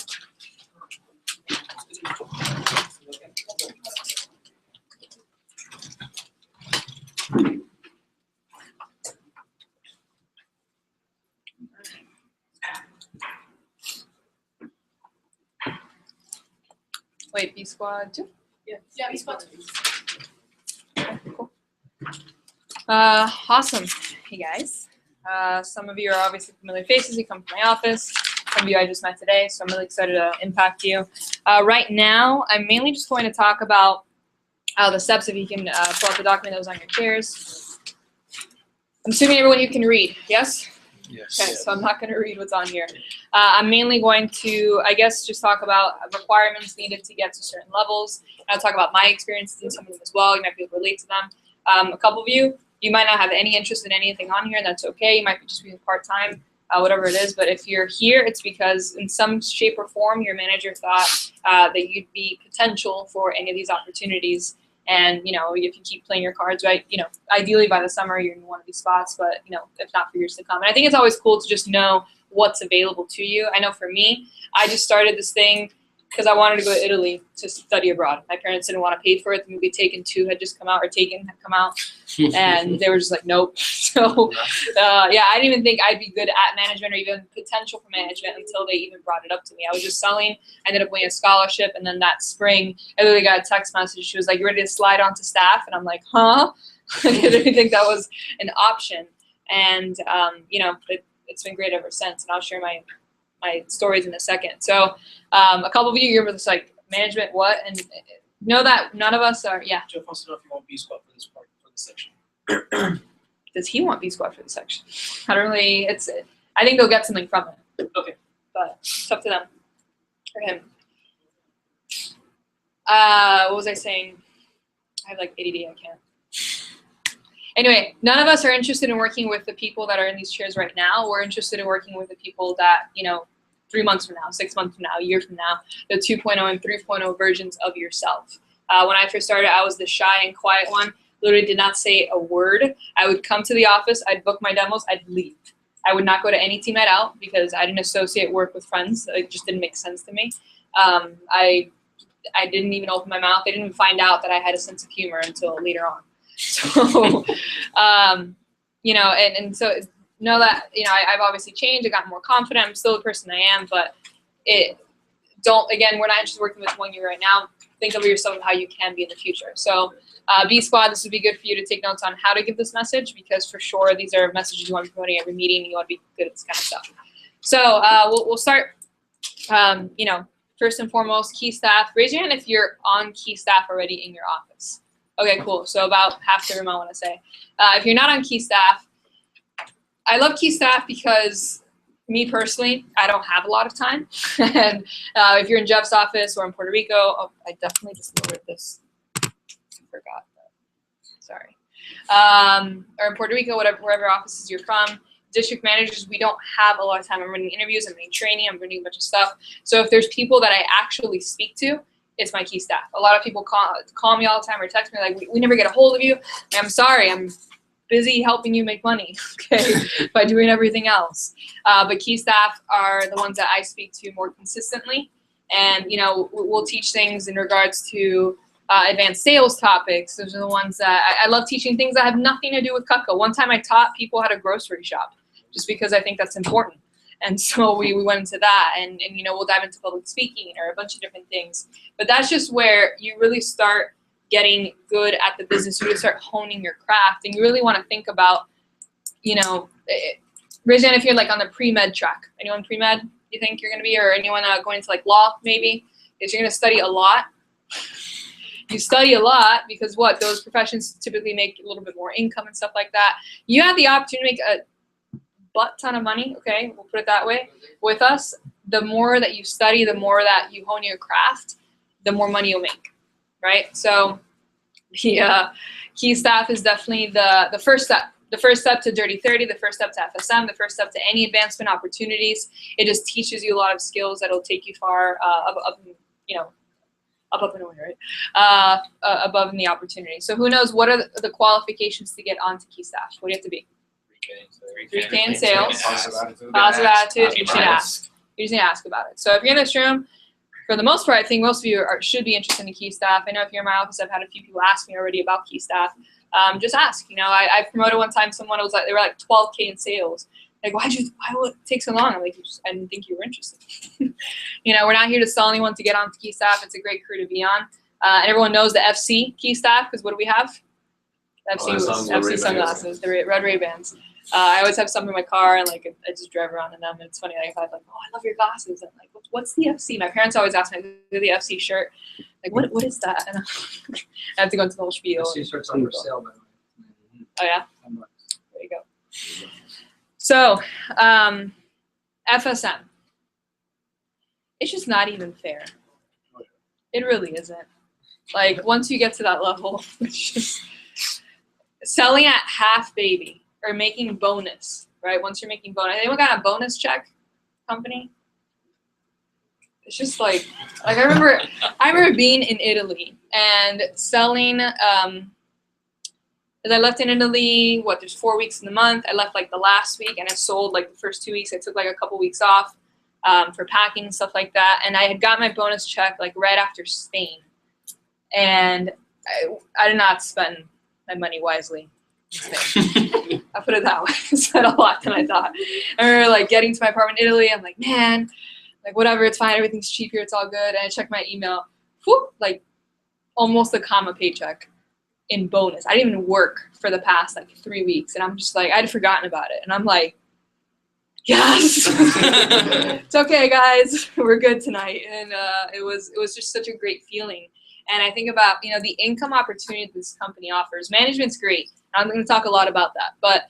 Wait, B squad 2? Yeah, B squad 2. Okay, cool. Awesome. Hey guys. Some of you are obviously familiar faces. You come to my office. Some of you I just met today, so I'm really excited to impact you. Right now, I'm mainly just going to talk about the steps. If you can pull out the document that was on your chairs. I'm assuming everyone you can read, yes? Yes. Okay, so I'm not going to read what's on here. I'm mainly going to, I guess, just talk about requirements needed to get to certain levels. I'll talk about my experiences and some of them as well. You might be able to relate to them. A couple of you might not have any interest in anything on here, and that's okay. You might just be part-time, whatever it is. But if you're here, it's because in some shape or form, your manager thought that you'd be potential for any of these opportunities. And, if you keep playing your cards right, ideally by the summer you're in one of these spots, but, if not for years to come. And I think it's always cool to just know what's available to you. I know for me, I just started this thing because I wanted to go to Italy to study abroad. My parents didn't want to pay for it. The movie Taken 2 had just come out, or Taken had come out, and they were just like, nope. So, I didn't even think I'd be good at management or even potential for management until they even brought it up to me. I was just selling. I ended up winning a scholarship, and then that spring, I literally got a text message. She was like, "You ready to slide onto staff?" And I'm like, huh? I didn't think that was an option. And, it's been great ever since, and I'll share my stories in a second. So a couple of you're just like, management what? And know that none of us are, yeah. Jeff wants to know if you want B squad for this part, for this section. Does he want B squad for the section? I don't really, I think they'll get something from it. Okay. But it's up to them, or him. What was I saying? I have like ADD, I can't. Anyway, none of us are interested in working with the people that are in these chairs right now. We're interested in working with the people that, 3 months from now, 6 months from now, a year from now, the 2.0 and 3.0 versions of yourself. When I first started, I was the shy and quiet one, literally did not say a word. I would come to the office, I'd book my demos, I'd leave. I would not go to any team night out because I didn't associate work with friends. It just didn't make sense to me. I didn't even open my mouth. They didn't even find out that I had a sense of humor until later on. So, and so know that, I've obviously changed. I got more confident. I'm still the person I am, but again, we're not interested in working with one year right now. Think of yourself how you can be in the future. So B Squad, this would be good for you to take notes on how to give this message, because for sure these are messages you want to be promoting every meeting. You want to be good at this kind of stuff. So we'll start, first and foremost, key staff. Raise your hand if you're on key staff already in your office. Okay, cool. So about half the room, I want to say. If you're not on key staff, I love key staff because me personally, I don't have a lot of time. And if you're in Jeff's office or in Puerto Rico, I definitely just lowered this. I forgot that. Sorry. Or in Puerto Rico, wherever offices you're from, district managers, we don't have a lot of time. I'm running interviews, I'm running training, I'm running a bunch of stuff. So if there's people that I actually speak to, it's my key staff. A lot of people call me all the time or text me like, we never get a hold of you. And I'm sorry, I'm busy helping you make money, okay, by doing everything else. But key staff are the ones that I speak to more consistently. And, we'll teach things in regards to advanced sales topics. Those are the ones that I love teaching things that have nothing to do with Cutco. One time I taught people how to grocery shop just because I think that's important. And so we went into that, and we'll dive into public speaking or a bunch of different things. But that's just where you really start getting good at the business. You really start honing your craft, and you really want to think about, raise your hand if you're like on the pre-med track. Anyone pre-med you think you're going to be, or anyone going into like law maybe? Is you're going to study a lot. You study a lot because what? Those professions typically make a little bit more income and stuff like that. You have the opportunity to make a butt ton of money, okay, we'll put it that way, with us. The more that you study, the more that you hone your craft, the more money you'll make, right? So the key staff is definitely the first step. The first step to Dirty 30, the first step to FSM, the first step to any advancement opportunities. It just teaches you a lot of skills that'll take you far up and away, right? Above in the opportunity. So who knows, what are the qualifications to get onto key staff? What do you have to be? 3K in sales, positive attitude, you should ask. You just need to ask about it. So if you're in this room, for the most part, I think most of you should be interested in key staff. I know if you're in my office, I've had a few people ask me already about key staff. Just ask. I promoted one time someone, they were like 12K in sales. Like, why would it take so long? I'm like, I didn't think you were interested. We're not here to sell anyone to get onto key staff. It's a great crew to be on. And everyone knows the FC key staff, because what do we have? FC sunglasses, the red Ray-Bans. I always have some in my car, and like I just drive around in them. And it's funny, like I'm like, oh, I love your glasses. And like, what's the FC? My parents always ask me, the FC shirt. Like, what is that? And I have to go into the whole spiel. FC shirts on for sale, by the way. Oh yeah, $10. there you go. So, FSM. It's just not even fair. It really isn't. Like, once you get to that level, it's just selling at half baby or making bonus, right? Once you're making bonus, anyone got a bonus check company? It's just like I remember being in Italy and selling, as I left in Italy, there's 4 weeks in the month. I left like the last week and I sold like the first 2 weeks. I took like a couple weeks off for packing and stuff like that. And I had got my bonus check like right after Spain. And I did not spend my money wisely in Spain. I put it that way. I spent a lot than I thought. I remember like getting to my apartment in Italy. I'm like, man, like whatever, it's fine. Everything's cheap here. It's all good. And I checked my email. Whoop, like almost a comma paycheck in bonus. I didn't even work for the past like 3 weeks. And I'm just like, I'd forgotten about it. And I'm like, yes, it's okay, guys. We're good tonight. And it was just such a great feeling. And I think about, the income opportunity this company offers. Management's great. I'm going to talk a lot about that. But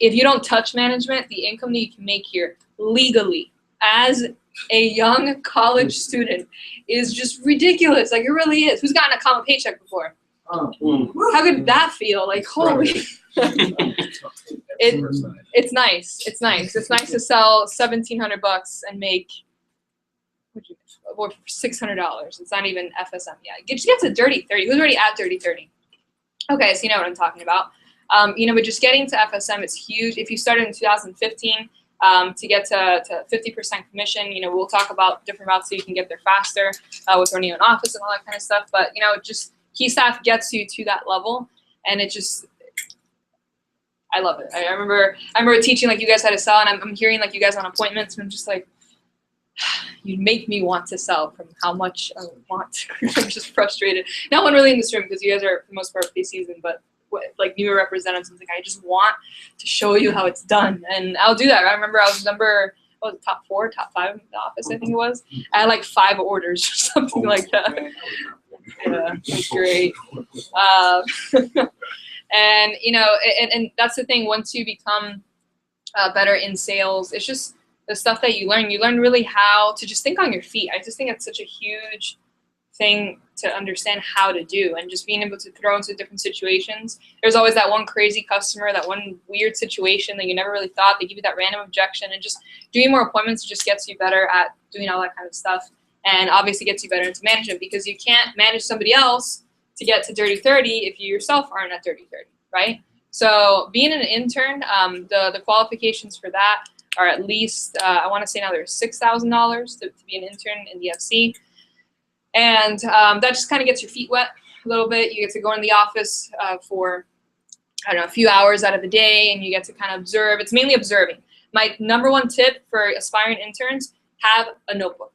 if you don't touch management, the income that you can make here legally as a young college student is just ridiculous. Like, it really is. Who's gotten a common paycheck before? How good did that feel? Like, holy. It's nice. It's nice. It's nice to sell $1,700 and make or $600. It's not even FSM yet. It just gets to dirty 30. Who's already at dirty 30? Okay, so you know what I'm talking about. But just getting to FSM is huge. If you started in 2015, to get to 50% commission, we'll talk about different routes so you can get there faster with running an office and all that kind of stuff. But just key staff gets you to that level, and it just, I love it. I remember teaching like you guys how to sell, and I'm hearing like you guys on appointments, and I'm just like, you make me want to sell from how much I want. I'm just frustrated. No one really in this room because you guys are for the most part pre-seasoned, but like newer representatives, like I just want to show you how it's done, and I'll do that. I remember I was top 4, top 5 in the office, I think it was. I had like 5 orders or something like that. Yeah, it was great. And and that's the thing. Once you become better in sales, it's just the stuff that you learn really how to just think on your feet. I just think it's such a huge thing to understand how to do, and just being able to throw into different situations. There's always that one crazy customer, that one weird situation that you never really thought. They give you that random objection, and just doing more appointments just gets you better at doing all that kind of stuff, and obviously gets you better into management, because you can't manage somebody else to get to dirty 30 if you yourself aren't at dirty 30, right? So being an intern, the qualifications for that are at least, I want to say now there's $6,000 to be an intern in the FC. And that just kind of gets your feet wet a little bit. You get to go in the office for, I don't know, a few hours out of the day, and you get to kind of observe. It's mainly observing. My number one tip for aspiring interns, have a notebook.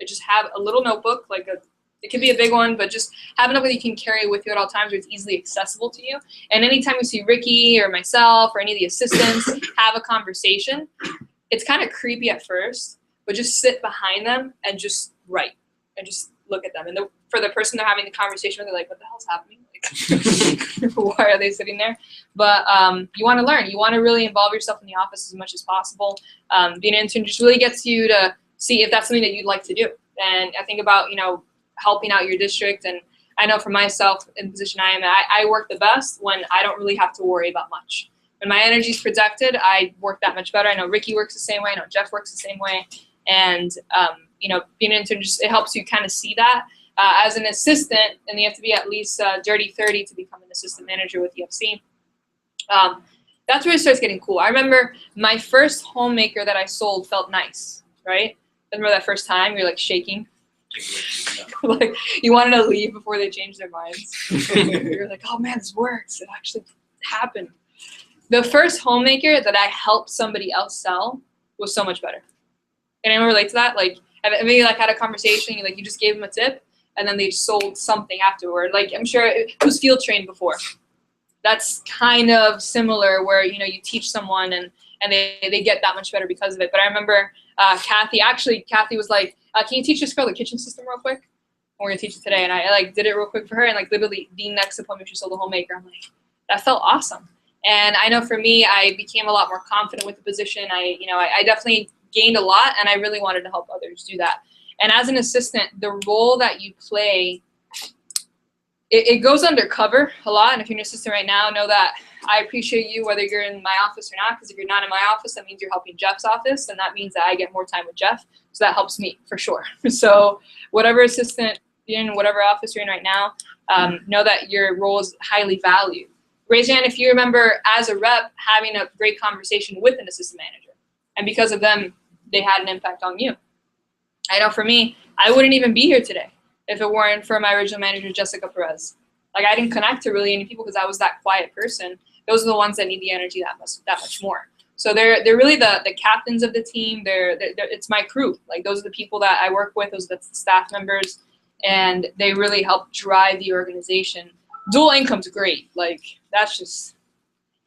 Just have a little notebook, it could be a big one, but just have a notebook that you can carry with you at all times where it's easily accessible to you. And anytime you see Ricky or myself or any of the assistants have a conversation, it's kind of creepy at first, but just sit behind them and just write and just look at them. And for the person they're having the conversation with, they're like, what the hell's happening? Like, why are they sitting there? But you want to learn. You want to really involve yourself in the office as much as possible. Being an intern just really gets you to see if that's something that you'd like to do. And I think about, helping out your district. And I know for myself, in the position I am at, I work the best when I don't really have to worry about much. When my energy is protected, I work that much better. I know Ricky works the same way. I know Jeff works the same way. And, being an intern, it helps you kind of see that. As an assistant, and you have to be at least dirty 30 to become an assistant manager with EFC. That's where it starts getting cool. I remember my first homemaker that I sold felt nice, right? Remember that first time? You're like shaking. Like you wanted to leave before they changed their minds. You're like, oh man, this works. It actually happened. The first homemaker that I helped somebody else sell was so much better. Can anyone relate to that? Like maybe had a conversation, you just gave them a tip, and then they sold something afterward. Like I'm sure who's field trained before. that's kind of similar where, you know, you teach someone and they get that much better because of it. But I remember Kathy was like, can you teach this girl the kitchen system real quick? And we're gonna teach it today. And I like did it real quick for her, and like literally the next appointment she sold a homemaker. I'm like, that felt awesome. And I know for me, I became a lot more confident with the position. I definitely gained a lot, and I really wanted to help others do that. And as an assistant, the role that you play, it goes undercover a lot. And if you're an assistant right now, know that I appreciate you whether you're in my office or not, because if you're not in my office, that means you're helping Jeff's office, and that means that I get more time with Jeff. So that helps me for sure. So whatever assistant you're in, whatever office you're in right now, know that your role is highly valued. Raise your hand if you remember as a rep having a great conversation with an assistant manager, and because of them, they had an impact on you. I know for me, I wouldn't even be here today if it weren't for my original manager, Jessica Perez. Like, I didn't connect to really any people because I was that quiet person. Those are the ones that need the energy that much more. So they're really the captains of the team. It's my crew. Like, those are the people that I work with. Those are the staff members, and they really help drive the organization. Dual income's great. Like, that's just,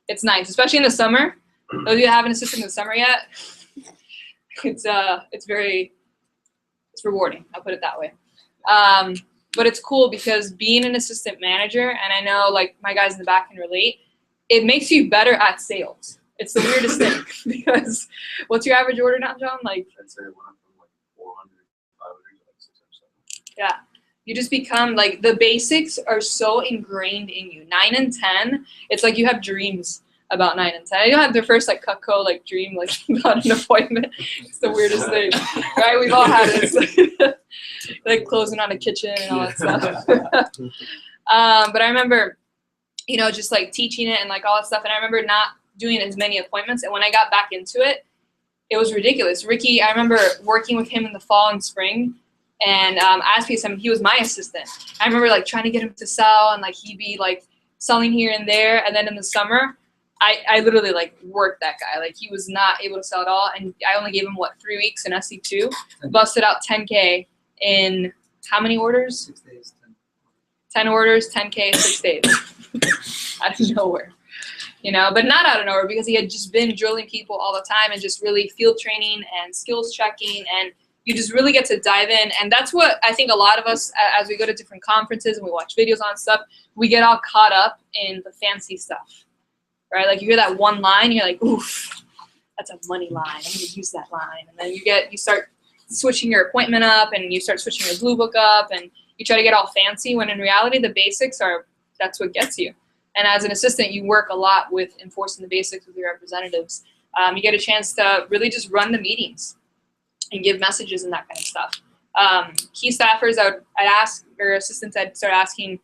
it's nice, especially in the summer. Those of you that haven't assisted in the summer yet, it's rewarding. I'll put it that way. But it's cool because being an assistant manager, and I know like my guys in the back can relate, it makes you better at sales. It's the weirdest thing because what's your average order now, John? Like, I'd say it went up from like 400, 500 to like 600. yeah. You just become like, the basics are so ingrained in you. 9 and 10, it's like you have dreams about 9 and 10. I don't have the first like Cutco like dream like about an appointment. It's the weirdest thing, right? We've all had it. It's like closing on a kitchen and all that stuff. But I remember, you know, just like teaching it and like all that stuff. And I remember not doing as many appointments. And when I got back into it, it was ridiculous. Ricky, I remember working with him in the fall and spring. And as PSM, he was my assistant. I remember like trying to get him to sell, and like he'd be like selling here and there. And then in the summer, I literally like worked that guy. Like, he was not able to sell at all. And I only gave him 3 weeks in SC2, busted out 10K in how many orders? 6 days. 10 orders, 10K, 6 days. Out of nowhere. You know, but not out of nowhere, because he had just been drilling people all the time and just really field training and skills checking, and you just really get to dive in. And that's what I think a lot of us, as we go to different conferences and we watch videos on stuff, we get all caught up in the fancy stuff, right? Like, you hear that one line, you're like, oof, that's a money line. I'm going to use that line. And then you start switching your appointment up, and you start switching your blue book up, and you try to get all fancy, when in reality, the basics that's what gets you. And as an assistant, you work a lot with enforcing the basics with your representatives. You get a chance to really just run the meetings and give messages and that kind of stuff. Key staffers, I'd ask, or assistants, I'd start asking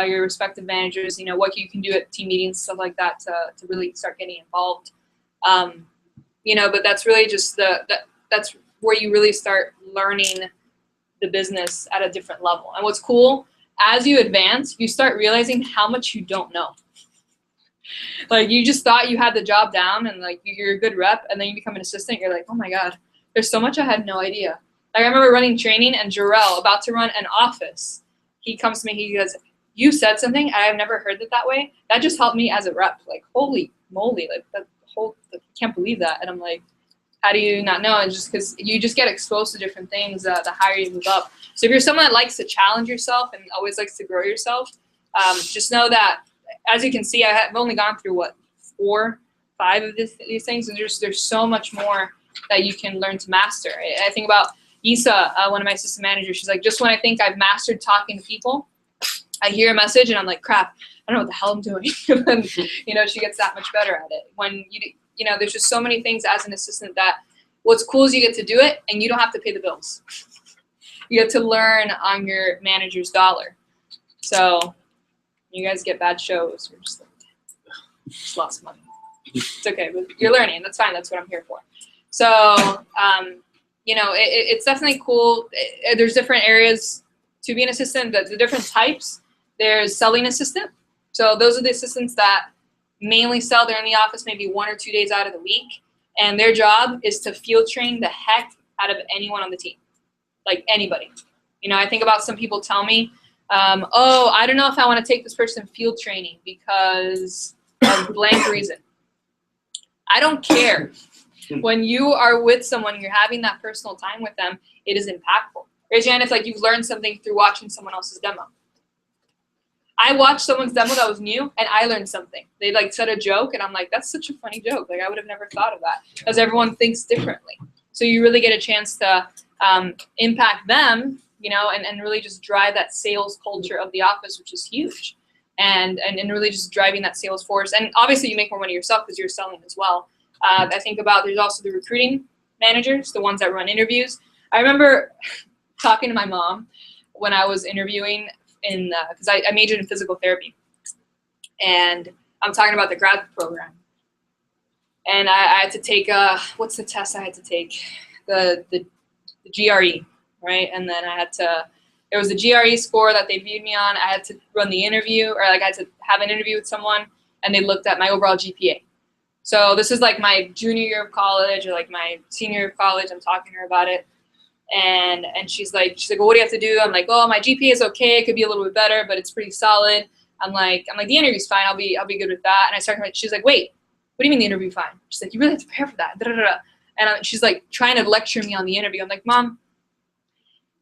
your respective managers, you know, what you can do at team meetings, stuff like that, to really start getting involved. You know, but that's really just that's where you really start learning the business at a different level. And what's cool, as you advance, you start realizing how much you don't know. Like, you just thought you had the job down, and like you're a good rep, and then you become an assistant, you're like, oh my God, there's so much I had no idea. Like, I remember running training, and Jarrell, about to run an office, he comes to me, he goes, you said something, I've never heard it that way. That just helped me as a rep. Like, holy moly, like I can't believe that. And I'm like, how do you not know? And just because you just get exposed to different things the higher you move up. So if you're someone that likes to challenge yourself and always likes to grow yourself, just know that, as you can see, I've only gone through 4, 5 of these things, and there's so much more that you can learn to master. I think about Isa, one of my assistant managers. She's like, just when I think I've mastered talking to people, I hear a message and I'm like, crap, I don't know what the hell I'm doing. And then, you know, she gets that much better at it. When you know, there's just so many things as an assistant that what's cool is you get to do it and you don't have to pay the bills. You get to learn on your manager's dollar. So you guys get bad shows. We're just like, just lost money. It's okay, but you're learning. That's fine. That's what I'm here for. So, you know, it's definitely cool. There's different areas to be an assistant. The different types. There's selling assistant. So those are the assistants that mainly sell. They're in the office maybe 1 or 2 days out of the week. And their job is to field train the heck out of anyone on the team. Like, anybody. You know, I think about some people tell me, Oh, I don't know if I want to take this person field training because of blank reason. I don't care. When you are with someone, you're having that personal time with them, it is impactful. Raise your hand if like you've learned something through watching someone else's demo. I watched someone's demo that was new, and I learned something. They like said a joke, and I'm like, that's such a funny joke. Like I would have never thought of that, because everyone thinks differently. So you really get a chance to impact them, you know, and really just drive that sales culture of the office, which is huge, and really just driving that sales force. And obviously, you make more money yourself because you're selling as well. I think about there's also the recruiting managers, the ones that run interviews. I remember talking to my mom when I was interviewing because I majored in physical therapy, and I'm talking about the grad program. And I had to take what's the test I had to take? The GRE, right? And then there was a GRE score that they viewed me on. I had to run the interview, or like I had to have an interview with someone, and they looked at my overall GPA. So this is like my junior year of college or like my senior year of college. I'm talking to her about it. And she's like, well, what do you have to do? I'm like, oh, my GPA is okay. It could be a little bit better, but it's pretty solid. I'm like, the interview's fine. I'll be good with that. And I started. She's like, wait, what do you mean the interview fine? She's like, you really have to prepare for that. Da, da, da. And she's like trying to lecture me on the interview. I'm like, Mom,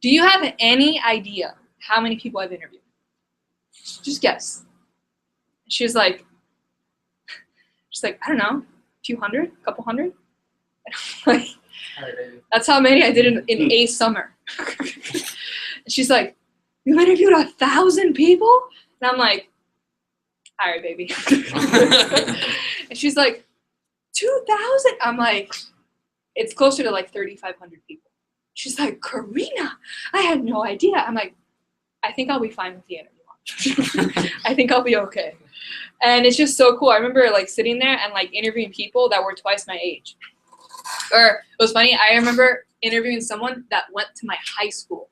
do you have any idea how many people I've interviewed? Just guess. She's like, I don't know, a few hundred, a couple hundred. And I'm like, that's how many I did in a summer. She's like, you interviewed 1,000 people? And I'm like, all right, baby. And she's like, 2,000? I'm like, it's closer to like 3,500 people. She's like, Karina, I had no idea. I'm like, I think I'll be fine with the interview. I think I'll be okay. And it's just so cool. I remember like sitting there and like interviewing people that were twice my age. Or it was funny, I remember interviewing someone that went to my high school,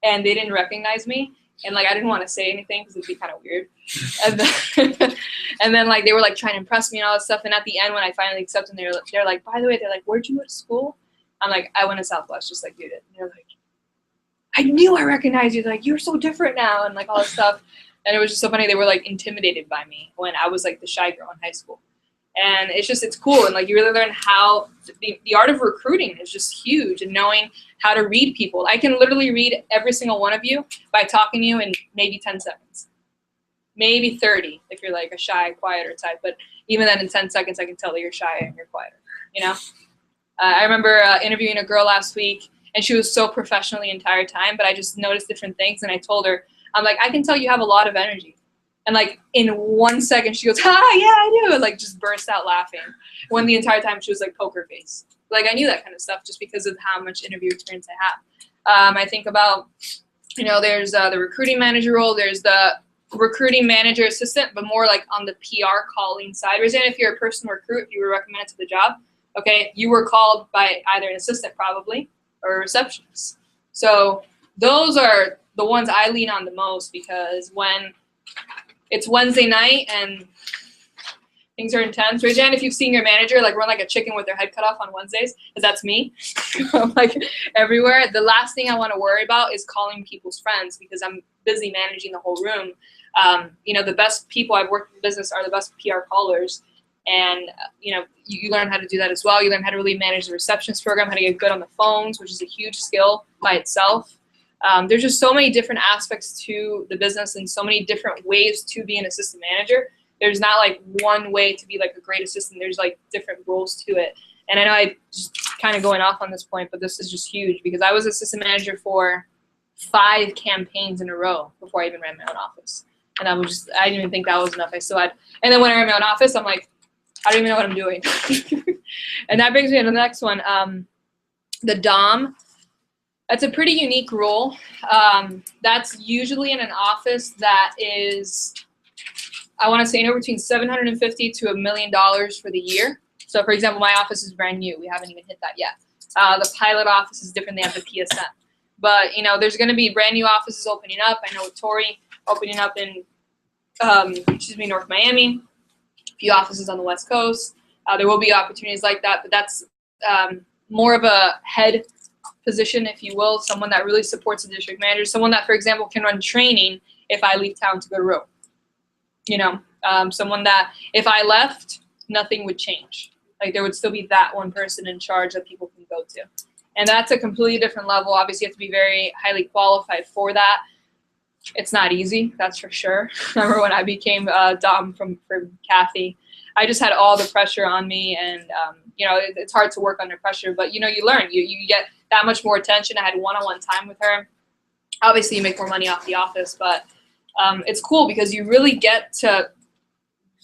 and they didn't recognize me, and like I didn't want to say anything because it'd be kind of weird. And then like they were like trying to impress me and all that stuff. And at the end, when I finally accepted them, they're like, by the way, they're like, where'd you go to school? I'm like, I went to Southwest, just like you did. And they're like, I knew I recognized you. They're like, you're so different now, and like all this stuff. And it was just so funny. They were like intimidated by me when I was like the shy girl in high school. And it's cool. And like you really learn how the art of recruiting is just huge, and knowing how to read people. I can literally read every single one of you by talking to you in maybe 10 seconds, maybe 30 if you're like a shy, quieter type. But even then in 10 seconds, I can tell that you're shy and you're quieter, you know? I remember interviewing a girl last week, and she was so professional the entire time, but I just noticed different things. And I told her, I'm like, I can tell you have a lot of energy. And like in 1 second, she goes, yeah, I do. And like just burst out laughing. When the entire time she was like poker face. Like I knew that kind of stuff just because of how much interview experience I have. I think about, you know, there's the recruiting manager role. There's the recruiting manager assistant, but more like on the PR calling side. Reason if you're a personal recruit, you were recommended to the job. Okay, you were called by either an assistant probably or a receptionist. So those are the ones I lean on the most, because when it's Wednesday night and things are intense. Raise your hand if you've seen your manager like run like a chicken with their head cut off on Wednesdays, because that's me. I'm like everywhere. The last thing I want to worry about is calling people's friends, because I'm busy managing the whole room. You know, the best people I've worked in business are the best PR callers. And, you know, you learn how to do that as well. You learn how to really manage the receptionist program, how to get good on the phones, which is a huge skill by itself. There's just so many different aspects to the business and so many different ways to be an assistant manager. There's not like one way to be like a great assistant. There's like different roles to it. And I know I just kind of going off on this point, but this is just huge, because I was assistant manager for 5 campaigns in a row before I even ran my own office. And I didn't even think that was enough. I still had, and then when I ran my own office, I'm like, I don't even know what I'm doing. And that brings me to the next one. The DOM. That's a pretty unique role. That's usually in an office that is, I want to say, anywhere between $750,000 to $1 million for the year. So, for example, my office is brand new. We haven't even hit that yet. The pilot office is different. They have the PSM. But, you know, there's going to be brand new offices opening up. I know with Tori opening up in, North Miami. A few offices on the West Coast. There will be opportunities like that, but that's more of a head position, if you will, someone that really supports the district manager, someone that, for example, can run training if I leave town to go to Rome. You know, someone that if I left, nothing would change. Like there would still be that one person in charge that people can go to. And that's a completely different level. Obviously, you have to be very highly qualified for that. It's not easy, that's for sure. Remember when I became Dom from Kathy, I just had all the pressure on me, and you know, it's hard to work under pressure, but you know, you learn. You get that much more attention. I had one-on-one time with her. Obviously, you make more money off the office, but it's cool because you really get to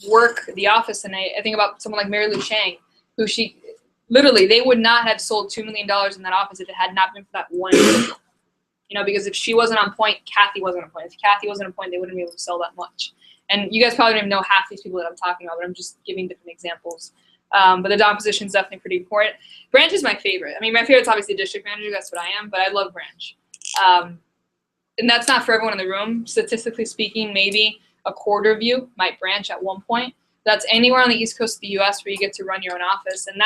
work the office. And I think about someone like Mary Lou Chang, who she literally, they would not have sold $2 million in that office if it had not been for that one deal. You know, because if she wasn't on point, Kathy wasn't on point. If Kathy wasn't on point, they wouldn't be able to sell that much. And you guys probably don't even know half these people that I'm talking about, but I'm just giving different examples. But the Dom position is definitely pretty important. Branch is my favorite. I mean, my favorite is obviously district manager. That's what I am, but I love branch. And that's not for everyone in the room. Statistically speaking, maybe a quarter of you might branch at one point. That's anywhere on the East Coast of the U.S. where you get to run your own office. And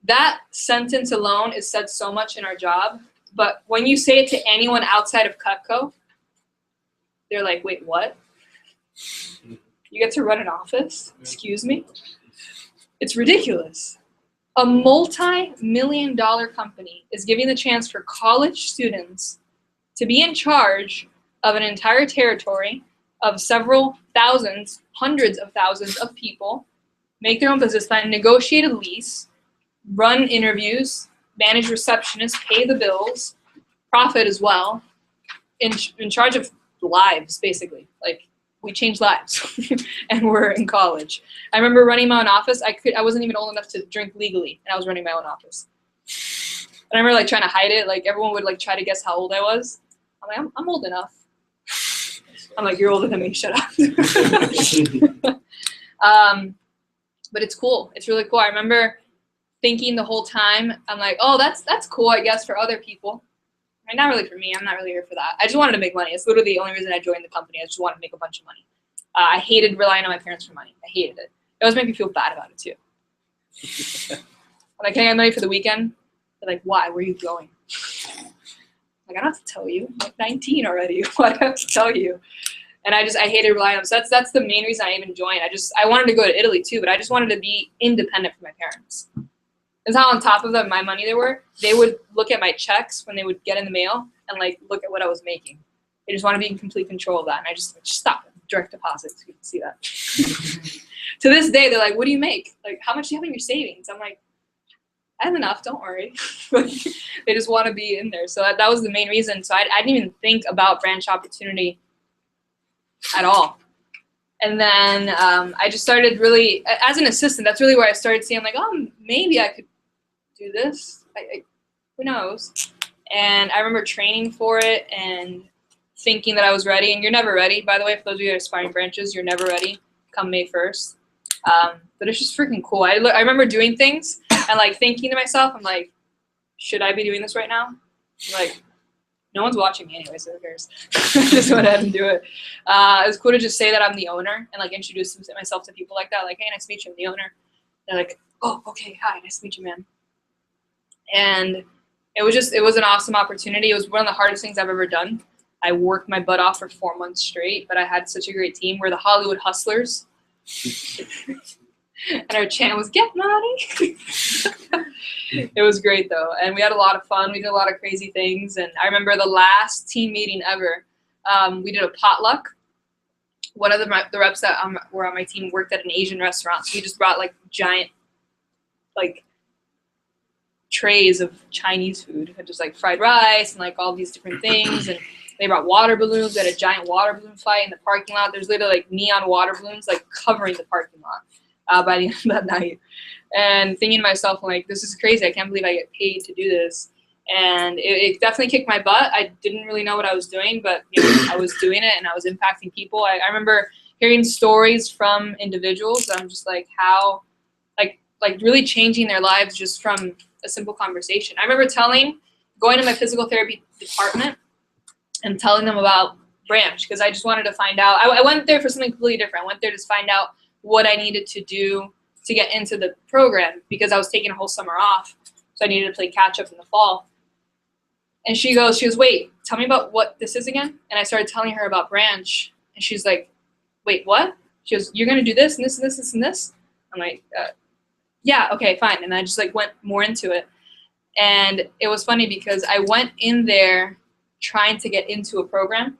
that sentence alone is said so much in our job. But when you say it to anyone outside of Cutco, they're like, wait, what? You get to run an office? Excuse me? It's ridiculous. A multi-million-dollar company is giving the chance for college students to be in charge of an entire territory of several thousands, hundreds of thousands of people, make their own business plan, negotiate a lease, run interviews, manage receptionists, pay the bills, profit as well, in charge of lives, basically. Like, we change lives, and we're in college. I remember running my own office. I wasn't even old enough to drink legally, and I was running my own office. And I remember like trying to hide it. Like everyone would like try to guess how old I was. I'm like, I'm old enough. I'm like, you're older than me. Shut up. But it's cool. It's really cool. I remember thinking the whole time, I'm like, oh, that's cool, I guess, for other people. I mean, not really for me. I'm not really here for that. I just wanted to make money. It's literally the only reason I joined the company. I just wanted to make a bunch of money. I hated relying on my parents for money. I hated it. It always made me feel bad about it, too. I'm like, can I get money for the weekend? They're like, why? Where are you going? Like, I don't have to tell you. I'm like 19 already. Why do I have to tell you? And I hated relying on them. So that's the main reason I even joined. I wanted to go to Italy, too, but I just wanted to be independent from my parents. That's how on top of my money they would look at my checks when they would get in the mail and like look at what I was making. They just want to be in complete control of that. And I just stop it. Direct deposits. You can see that. To this day, they're like, what do you make? Like, how much do you have in your savings? I'm like, I have enough. Don't worry. They just want to be in there. So that was the main reason. So I didn't even think about branch opportunity at all. And then I just started really, as an assistant, that's really where I started seeing like, oh, maybe I could do this. Who knows? And I remember training for it and thinking that I was ready. And you're never ready, by the way, for those of you that are aspiring branches, you're never ready come May 1st. But it's just freaking cool. I remember doing things and like thinking to myself, I'm like, should I be doing this right now? I'm like, no one's watching me anyway, so who cares? I just went ahead and do it. It was cool to just say that I'm the owner and like introduce myself to people like that. Like, hey, nice to meet you, I'm the owner. They're like, oh, okay, hi, nice to meet you, man. And it was an awesome opportunity. It was one of the hardest things I've ever done. I worked my butt off for 4 months straight, but I had such a great team. We're the Hollywood Hustlers. And our chant was, get money. It was great, though. And we had a lot of fun. We did a lot of crazy things. And I remember the last team meeting ever, we did a potluck. One of the reps that were on my team worked at an Asian restaurant. So we just brought, like, giant, like, trays of Chinese food. Just, like, fried rice and, like, all these different things. And they brought water balloons. We had a giant water balloon fight in the parking lot. There's literally, like, neon water balloons, like, covering the parking lot. By the end of that night, and thinking to myself, like, this is crazy. I can't believe I get paid to do this. And it definitely kicked my butt. I didn't really know what I was doing, but you know, I was doing it and I was impacting people. I remember hearing stories from individuals. I'm just like, how, like really changing their lives just from a simple conversation. I remember going to my physical therapy department and telling them about branch because I just wanted to find out. I went there for something completely different. I went there to find out what I needed to do to get into the program because I was taking a whole summer off. So I needed to play catch up in the fall. And she goes, wait, tell me about what this is again. And I started telling her about branch. And she's like, wait, what? She goes, you're going to do this and this and this, this and this? I'm like, yeah, okay, fine. And I just like went more into it. And it was funny because I went in there trying to get into a program.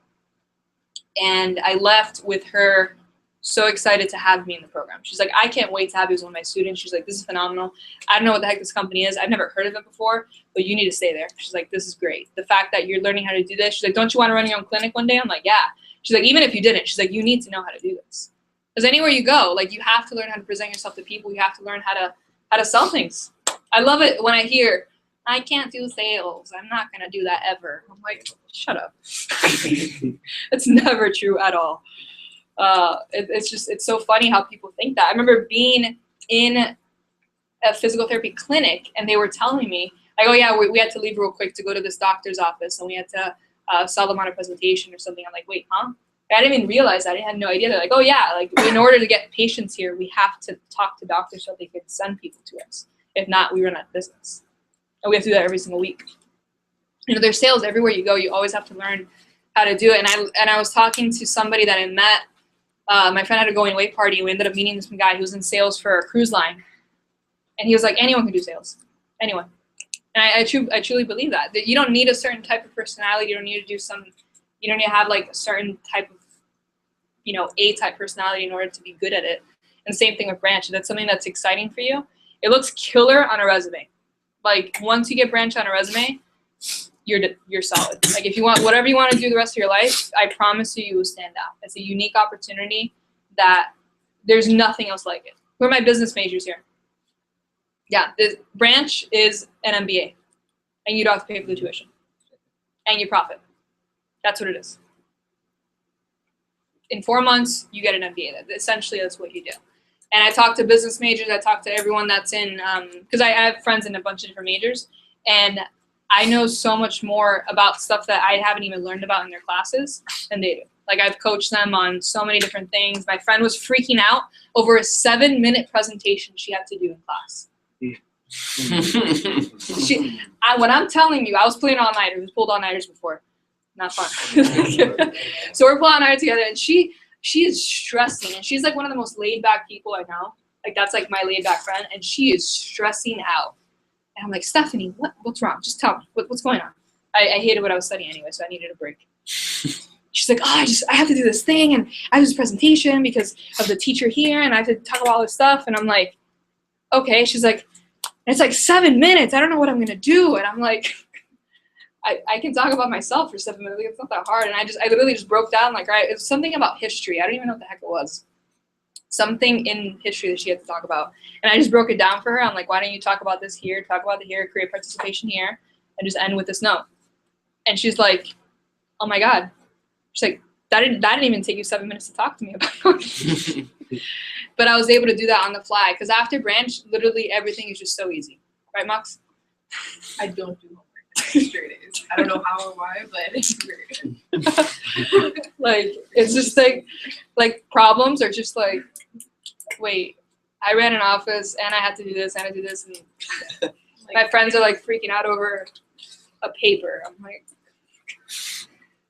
And I left with her so excited to have me in the program. She's like, I can't wait to have you as one of my students. She's like, this is phenomenal. I don't know what the heck this company is. I've never heard of it before, but you need to stay there. She's like, this is great. The fact that you're learning how to do this. She's like, don't you want to run your own clinic one day? I'm like, yeah. She's like, even if you didn't, she's like, you need to know how to do this. Because anywhere you go, like you have to learn how to present yourself to people. You have to learn how to sell things. I love it when I hear, I can't do sales. I'm not going to do that ever. I'm like, shut up. It's never true at all. It's so funny how people think that. I remember being in a physical therapy clinic and they were telling me, like, oh yeah, we had to leave real quick to go to this doctor's office and we had to sell them on a presentation or something. I'm like, wait, huh? I didn't even realize that. I had no idea. They're like, oh yeah, like in order to get patients here, we have to talk to doctors so they can send people to us. If not, we run out of business. And we have to do that every single week. You know, there's sales everywhere you go. You always have to learn how to do it. And I was talking to somebody that I met. My friend had a going away party. And we ended up meeting this guy who was in sales for a cruise line. And he was like, anyone can do sales. Anyone. And I truly believe that you don't need a certain type of personality. You don't need to do you don't need to have like a certain type of, A-type personality in order to be good at it. And same thing with branch. If that's something that's exciting for you, it looks killer on a resume. Like once you get branch on a resume, you're solid. Like if you want whatever you want to do the rest of your life, I promise you will stand out. It's a unique opportunity that there's nothing else like it. Who are my business majors here? Yeah, this branch is an MBA, and you don't have to pay for the tuition, and you profit. That's what it is. In 4 months, you get an MBA. Essentially, that's what you do. And I talk to business majors. I talk to everyone that's in, because I have friends in a bunch of different majors, and I know so much more about stuff that I haven't even learned about in their classes than they do. Like I've coached them on so many different things. My friend was freaking out over a 7-minute presentation she had to do in class. When I'm telling you, I was pulling all-nighters. We've pulled all-nighters before. Not fun. So we're pulling all-nighters together, and she is stressing, and she's like one of the most laid-back people I know. Like that's like my laid-back friend, and she is stressing out. And I'm like, Stephanie, what's wrong? Just tell me. What's going on? I hated what I was studying anyway, so I needed a break. She's like, I have to do this thing, and I have this presentation because of the teacher here, and I have to talk about all this stuff. And I'm like, okay. She's like, it's like 7 minutes. I don't know what I'm going to do. And I'm like, I can talk about myself for 7 minutes. It's not that hard. And I literally just broke down like, right, it was something about history. I don't even know what the heck it was. Something in history that she had to talk about. And I just broke it down for her. I'm like, why don't you talk about this here, talk about it here, create participation here, and just end with this note. And she's like, oh my God. She's like, that didn't even take you 7 minutes to talk to me about. But I was able to do that on the fly. Because after branch, literally everything is just so easy. Right, Max? I don't do homework. Straight A's. I don't know how or why, but it's weird. Like, it's just like problems are just like, wait, I ran an office and I had to do this and I do this. And my friends are like freaking out over a paper. I'm like,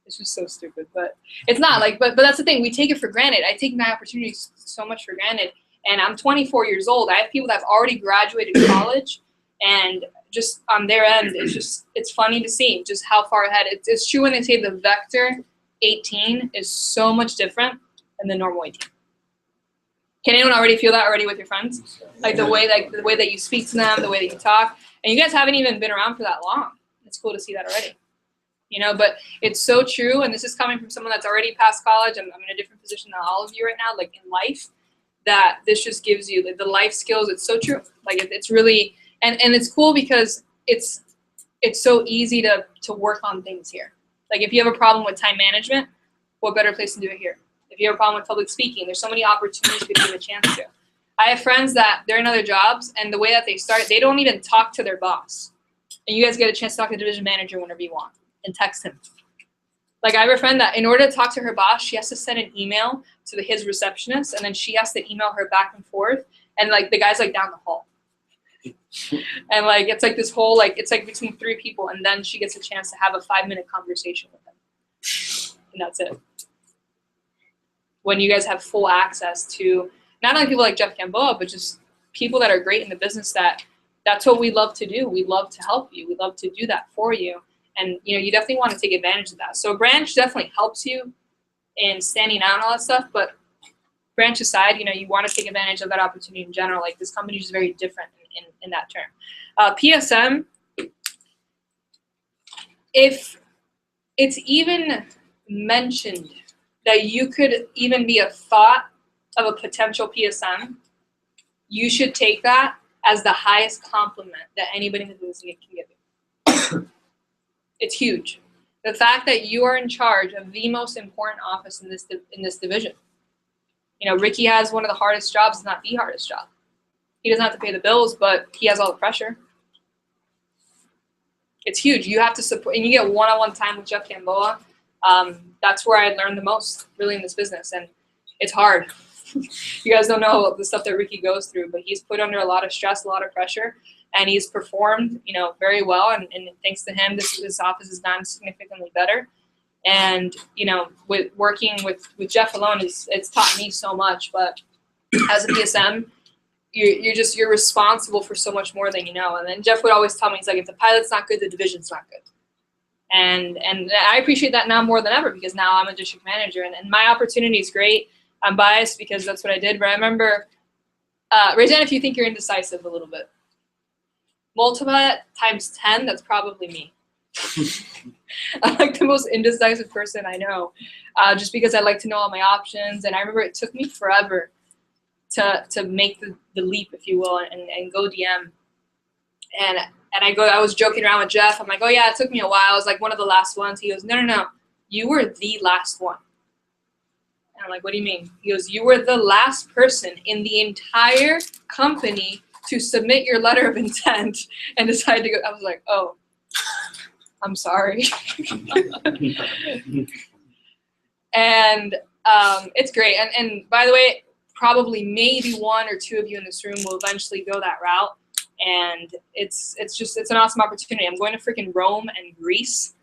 it's just so stupid, but it's not like, but that's the thing. We take it for granted. I take my opportunities so much for granted. And I'm 24 years old. I have people that have already graduated college, and just on their end, it's funny to see just how far ahead. It's true when they say the vector 18 is so much different than the normal 18. Can anyone already feel that already with your friends? Like the way that you speak to them, the way that you talk, and you guys haven't even been around for that long. It's cool to see that already. But it's so true, and this is coming from someone that's already past college. I'm in a different position than all of you right now, like in life, that this just gives you the life skills. It's so true. Like it's really, and it's cool because it's so easy to work on things here. Like if you have a problem with time management, what better place to do it here? If you have a problem with public speaking, there's so many opportunities to give you a chance to. I have friends that they're in other jobs, and the way that they start, they don't even talk to their boss. And you guys get a chance to talk to the division manager whenever you want. And text him. Like I have a friend that in order to talk to her boss, she has to send an email to his receptionist, and then she has to email her back and forth. And like the guy's like down the hall. And like, it's like this whole, like, it's like between 3 people, and then she gets a chance to have a 5-minute conversation with them. And that's it. When you guys have full access to not only people like Jeff Gamboa, but just people that are great in the business, that's what we love to do. We love to help you. We love to do that for you. And, you know, you definitely want to take advantage of that. So a branch definitely helps you in standing out and all that stuff, but branch aside, you know, you want to take advantage of that opportunity in general. Like, this company is very different in that term. PSM, if it's even mentioned that you could even be a thought of a potential PSM, you should take that as the highest compliment that anybody in the business can give you. It's huge. The fact that you are in charge of the most important office in this division. You know, Ricky has one of the hardest jobs, if not the hardest job. He doesn't have to pay the bills, but he has all the pressure. It's huge. You have to support, and you get one-on-one time with Jeff Gamboa. That's where I learned the most, really, in this business, and it's hard. You guys don't know the stuff that Ricky goes through, but he's put under a lot of stress, a lot of pressure, and he's performed, you know, very well. And thanks to him, this office has gotten significantly better. And, you know, with working with Jeff alone, it's taught me so much. But as a PSM, you're responsible for so much more than you know. And then Jeff would always tell me, he's like, if the pilot's not good, the division's not good. And I appreciate that now more than ever, because now I'm a district manager, and my opportunity is great. I'm biased because that's what I did, but I remember, raise your hand if you think you're indecisive a little bit. Multiply that times 10, that's probably me. I'm like the most indecisive person I know, just because I like to know all my options. And I remember it took me forever to make the leap, if you will, and go DM. And I was joking around with Jeff. I'm like, oh yeah, it took me a while. I was like one of the last ones. He goes, no, you were the last one. And I'm like, what do you mean? He goes, you were the last person in the entire company to submit your letter of intent and decide to go. I was like, oh, I'm sorry. And it's great. And by the way, probably maybe 1 or 2 of you in this room will eventually go that route. And it's an awesome opportunity. I'm going to freaking Rome and Greece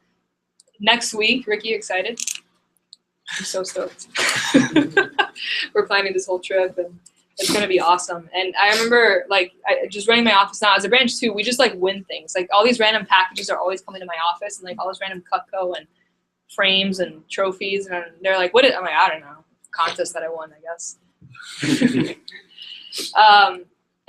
next week. Ricky, you excited? I'm so stoked. We're planning this whole trip, and it's going to be awesome. And I remember, like, just running my office now as a branch too, we just like win things. Like, all these random packages are always coming to my office, and like all this random Cutco and frames and trophies, and they're like, what is, I'm like, I don't know, contest that I won, I guess.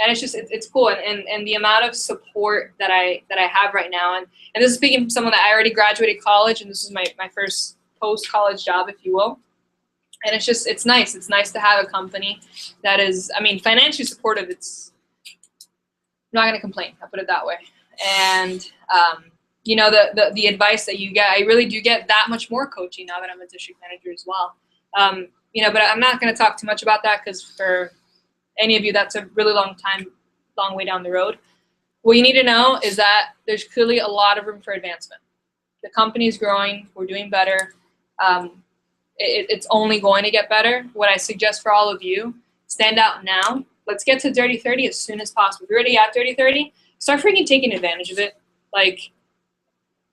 And it's just, it's cool. And the amount of support that I have right now, and this is speaking from someone that I already graduated college, and this is my first post-college job, if you will. And it's just, it's nice. It's nice to have a company that is, I mean, financially supportive. I'm not going to complain. I'll put it that way. And, you know, the advice that you get, I really do get that much more coaching now that I'm a district manager as well. You know, but I'm not going to talk too much about that, because for any of you, that's a really long way down the road. What you need to know is that there's clearly a lot of room for advancement. The company is growing. We're doing better. It's only going to get better. What I suggest for all of you, stand out now. Let's get to Dirty 30 as soon as possible. If you're already at Dirty 30, start freaking taking advantage of it. Like,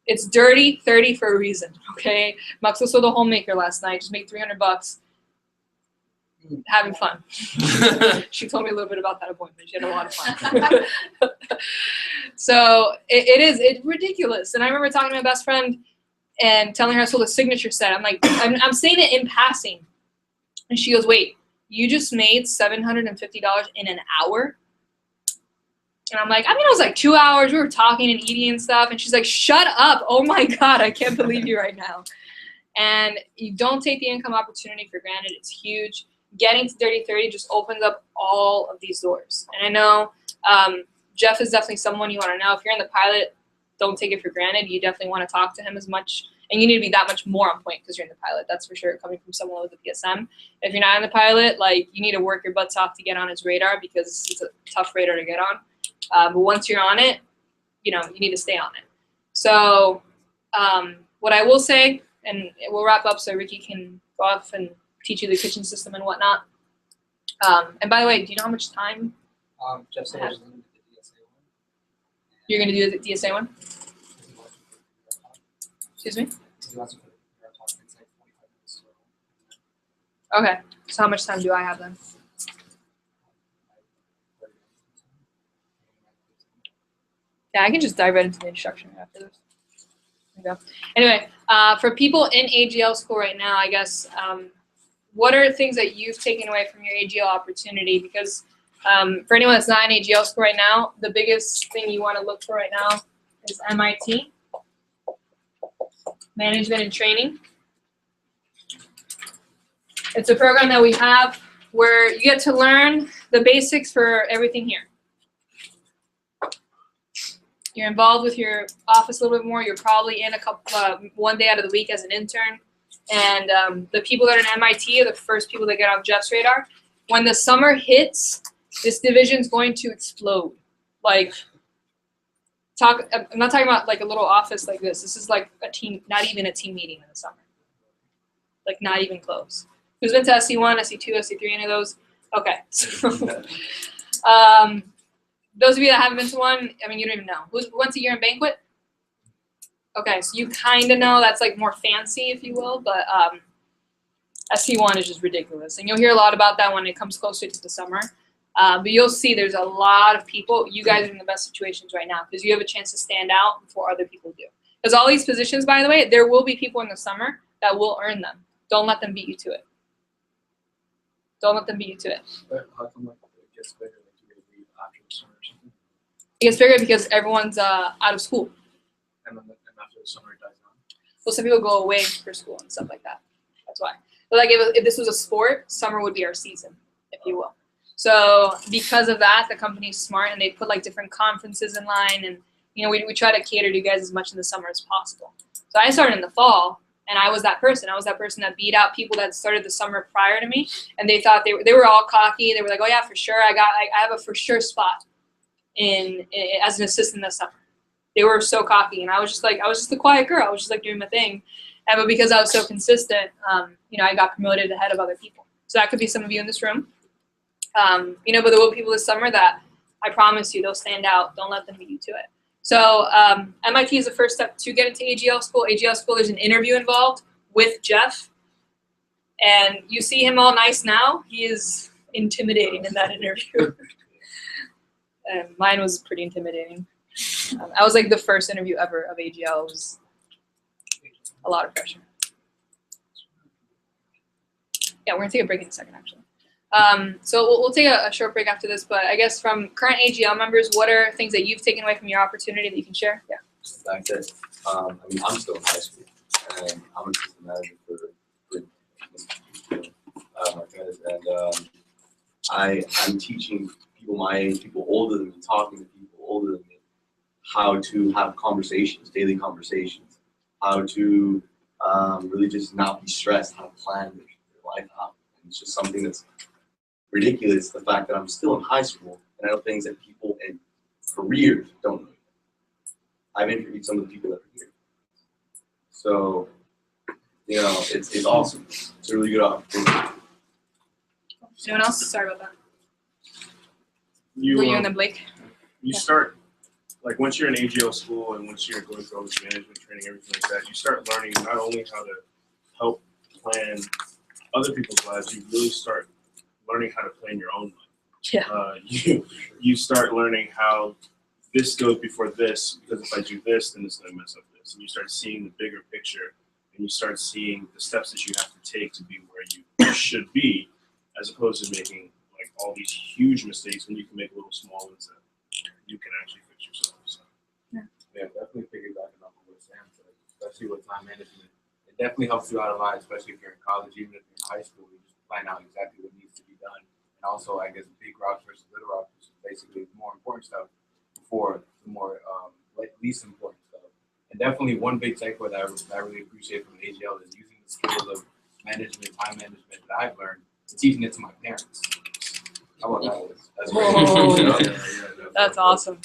it's Dirty 30 for a reason, okay? Max was the homemaker last night. Just made $300. Having fun. She told me a little bit about that appointment. She had a lot of fun. So it's ridiculous. And I remember talking to my best friend and telling her I sold a signature set. I'm like, I'm saying it in passing. And she goes, wait, you just made $750 in an hour? And I'm like, I mean, it was like 2 hours. We were talking and eating and stuff. And she's like, shut up. Oh my God, I can't believe you right now. And you don't take the income opportunity for granted. It's huge. Getting to Dirty 30 just opens up all of these doors. And I know Jeff is definitely someone you want to know. If you're in the pilot, don't take it for granted. You definitely want to talk to him as much. And you need to be that much more on point because you're in the pilot. That's for sure, coming from someone with a PSM. If you're not in the pilot, like, you need to work your butts off to get on his radar, because it's a tough radar to get on. But once you're on it, you know, you need to stay on it. So what I will say, and we'll wrap up so Ricky can go off and teach you the kitchen system and whatnot. And by the way, do you know how much time? Jeff said there's a limited DSA one. You're gonna do the DSA one? Excuse me? Okay. So how much time do I have then? Yeah, I can just dive right into the introduction after this. There we go. Anyway, for people in AGL school right now, I guess, what are things that you've taken away from your AGL opportunity? Because for anyone that's not in AGL school right now, the biggest thing you want to look for right now is MIT, Management and Training. It's a program that we have where you get to learn the basics for everything here. You're involved with your office a little bit more. You're probably in a couple, one day out of the week as an intern. And the people that are in MIT are the first people that get on Jeff's radar. When the summer hits, this division is going to explode. Like, I'm not talking about like a little office like this. This is like a team, not even a team meeting in the summer. Like, not even close. Who's been to SC1, SC2, SC3, any of those? Okay. Those of you that haven't been to one, I mean, you don't even know. Who's once a year in banquet? Okay, so you kind of know that's like more fancy, if you will, but SC1 is just ridiculous. And you'll hear a lot about that when it comes closer to the summer. But you'll see there's a lot of people. You guys are in the best situations right now because you have a chance to stand out before other people do. Because all these positions, by the way, there will be people in the summer that will earn them. Don't let them beat you to it. Don't let them beat you to it. But how come like it gets bigger, like you gotta leave after the summer or something? It gets bigger because everyone's out of school. And then after the summer it dies down. Well, some people go away for school and stuff like that. That's why. But like if this was a sport, summer would be our season, if you will. So because of that, the company's smart and they put like different conferences in line, and you know we try to cater to you guys as much in the summer as possible. So I started in the fall, and I was that person. I was that person that beat out people that started the summer prior to me, and they thought they were all cocky. They were like, oh yeah, for sure, I have a for sure spot in as an assistant this summer. They were so cocky, and I was just the quiet girl. I was just like doing my thing, but because I was so consistent, you know, I got promoted ahead of other people. So that could be some of you in this room. You know, but there will be people this summer that I promise you they'll stand out. Don't let them beat you to it. So MIT is the first step to get into AGL school. AGL school, there's an interview involved with Jeff, and you see him all nice now. He is intimidating in that interview. And mine was pretty intimidating. I was like the first interview ever of AGL. It was a lot of pressure. Yeah, we're gonna take a break in a second, actually. So we'll take a short break after this, but I guess from current AGL members, what are things that you've taken away from your opportunity that you can share? Yeah. Like that, I mean, I'm still in high school, and I'm assistant manager for Marquez, and I'm teaching people my age, people older than me, talking to people older than me, how to have conversations, daily conversations, how to really just not be stressed, how to plan their life out. And it's just something that's ridiculous, the fact that I'm still in high school and I know things that people in careers don't know. I've interviewed some of the people that are here. So, you know, it's awesome. It's a really good opportunity. Anyone else? Sorry about that. You, Were you and then Blake? you start, like once you're in AGL school and once you're going through all this management training, everything like that, you start learning not only how to help plan other people's lives, you really start learning how to plan your own life. Yeah. You start learning how this goes before this, because if I do this, then it's going to mess up this. And you start seeing the bigger picture, and you start seeing the steps that you have to take to be where you should be, as opposed to making like all these huge mistakes when you can make little small ones that you can actually fix yourself. So. Yeah, definitely piggybacking off of what Sam said, especially with time management. It definitely helps you out a lot, especially if you're in college, even if you're in high school, you just find out exactly what needs to be done. And also, I guess, big rocks versus little rocks, which is basically the more important stuff before the more least important stuff. And definitely one big takeaway that I really appreciate from AGL is using the skills of management, time management that I've learned, and teaching it to my parents. How about that? That's Whoa. That's awesome.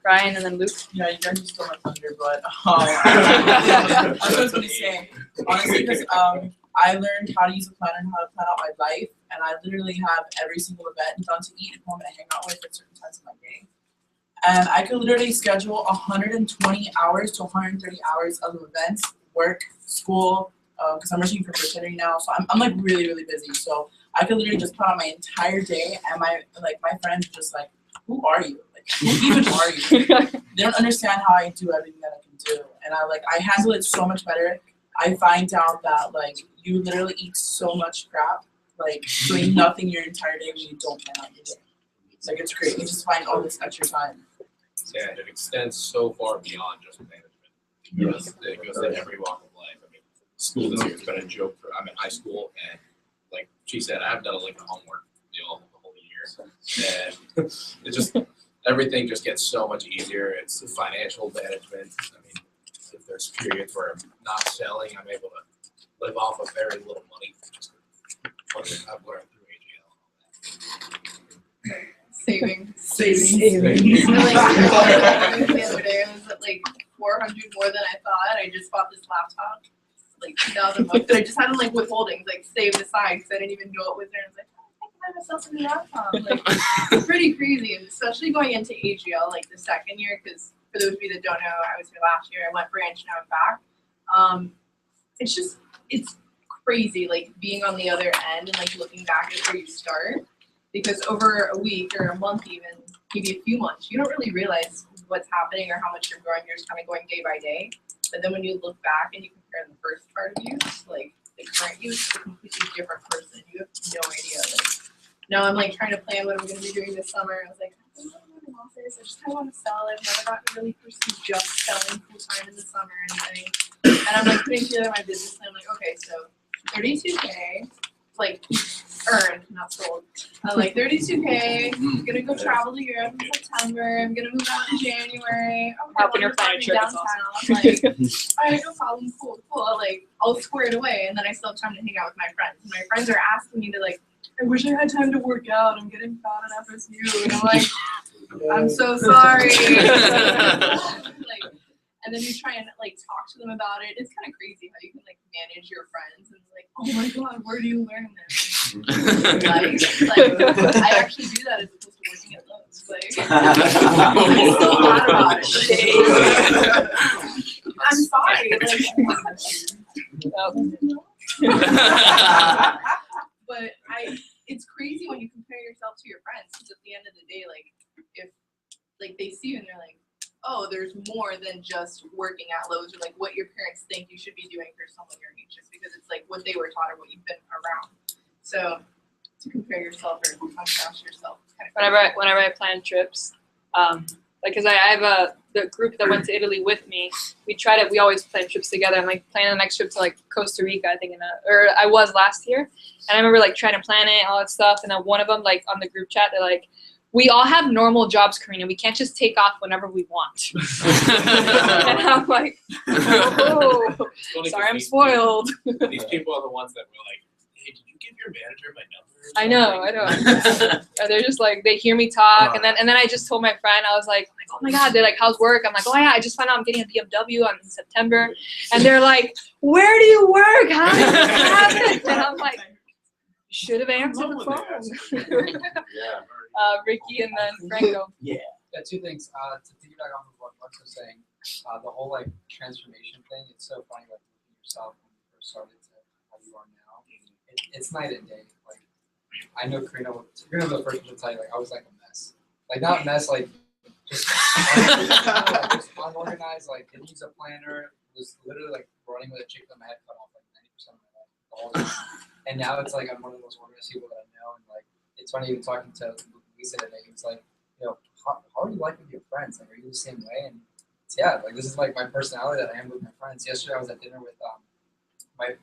Ryan and then Luke. Yeah, you guys just stole my thunder, but I was going to say, honestly, because I learned how to use a planner and how to plan out my life, and I literally have every single event down to eat and who I'm going to hang out with at certain times of my day. And I could literally schedule 120 hours to 130 hours of events, work, school, because I'm working for fraternity now, so I'm like really, really busy. So I could literally just put on my entire day, and my friends are just like, who are you? Like, who even are you? They don't understand how I do everything that I can do, and I handle it so much better. I find out that like you literally eat so much crap, like doing nothing your entire day when you don't plan out your day. It's like it's great. You just find all this extra time. Yeah, and it extends so far beyond just management. Yes. It goes to every walk of life. I mean, school this year has been a joke. I'm in high school, and like she said, I haven't done like a homework deal the whole year, and it just everything just gets so much easier. It's the financial management. I mean, if there's periods where I'm not selling, I'm able to live off of very little money. Just what I've learned through AGL. Saving. Saving. Like, the other day, I was at like 400 more than I thought. I just bought this laptop, like 2,000 bucks. And I just had to like withholdings, like saved aside because I didn't even know it was there. I was like, oh, I can buy myself a new laptop. Like, it's pretty crazy, and especially going into AGL like the second year. Because for those of you that don't know, I was here last year. I went branch, now I'm back. It's crazy, like being on the other end and like looking back at where you start. Because over a week or a month even, maybe a few months, you don't really realize what's happening or how much you're growing. You're just kind of going day by day. But then when you look back and you compare the first part of you, like the current you, it's a completely different person. You have no idea. Like now I'm like trying to plan what I'm going to be doing this summer. I was like, I don't know what an office. I just kind of want to sell. I've never got to really pursue just selling full time in the summer or anything. And I'm like putting together my business plan. I'm like, okay, so 32K, like earned, not sold. I'm like 32K. I'm gonna go travel to Europe in September. I'm gonna move out in January. I'm Helping your planet trip is downtown. Like, all right, no problem. Cool. Like, I'll square it away, and then I still have time to hang out with my friends. And my friends are asking me to like, I wish I had time to work out. I'm getting fat at FSU, and I'm like, I'm so sorry. Like, and then you try and like talk to them about it. It's kind of crazy how you can like manage your friends and like, oh my god, where do you learn this? Like I actually do that as opposed to working at Lowe's. Like I'm so mad about it. I'm sorry. But it's crazy when you compare yourself to your friends because at the end of the day, like if like they see you and they're like, oh, there's more than just working at Lowe's or like what your parents think you should be doing for someone your age, just because it's like what they were taught or what you've been around. So to compare yourself or contrast yourself, it's kind of Whenever I plan trips, like because I have the group that went to Italy with me. We always plan trips together. I'm like planning the next trip to like Costa Rica, I think, or I was last year, and I remember like trying to plan it, all that stuff, and then one of them like on the group chat, they're like, we all have normal jobs, Karina. We can't just take off whenever we want. And I'm like, oh, sorry, I'm spoiled. These people are the ones that were like, hey, did you give your manager my number? I know. And they're just like, they hear me talk, and then I just told my friend, I was like, oh my god, they're like, how's work? I'm like, oh yeah, I just found out I'm getting a BMW in September, and they're like, where do you work? How did this happen? And I'm like, should have answered the phone. Yeah. Ricky and then Franco. Yeah, two things. To piggyback on what Lex was saying, the whole like transformation thing. It's so funny, like looking at yourself when you first started to how you are now. It's night and day. Like I know Karina was the first one to tell you, like I was like a mess. Like not a mess, like just unorganized. Like didn't use a planner. Was literally like running with a chicken with my head cut off like 90% of my life. All the time. And now it's like I'm one of the most organized people that I know, and like it's funny even talking to Lisa today. It's like, you know, how are you like with your friends? Like, are you the same way? And yeah, like this is like my personality that I am with my friends. Yesterday I was at dinner with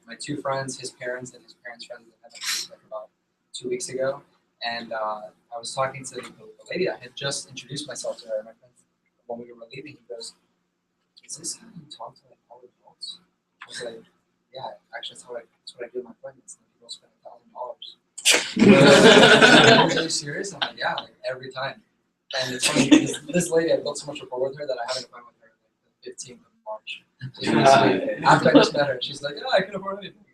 my two friends, his parents and his parents' friends that I met like about 2 weeks ago, and I was talking to the lady. I had just introduced myself to her. And my friend, when we were leaving, he goes, "Is this how you talk to like all adults?" I was like, "Yeah, actually, that's what I do with my friends. And people spend $1,000." Are you serious? I'm like, yeah, like every time. And it's funny because this lady, I built so much rapport with her that I have an appointment with her like the 15th of March. She's really sweet. After I just met her, she's like, oh, I can afford anything.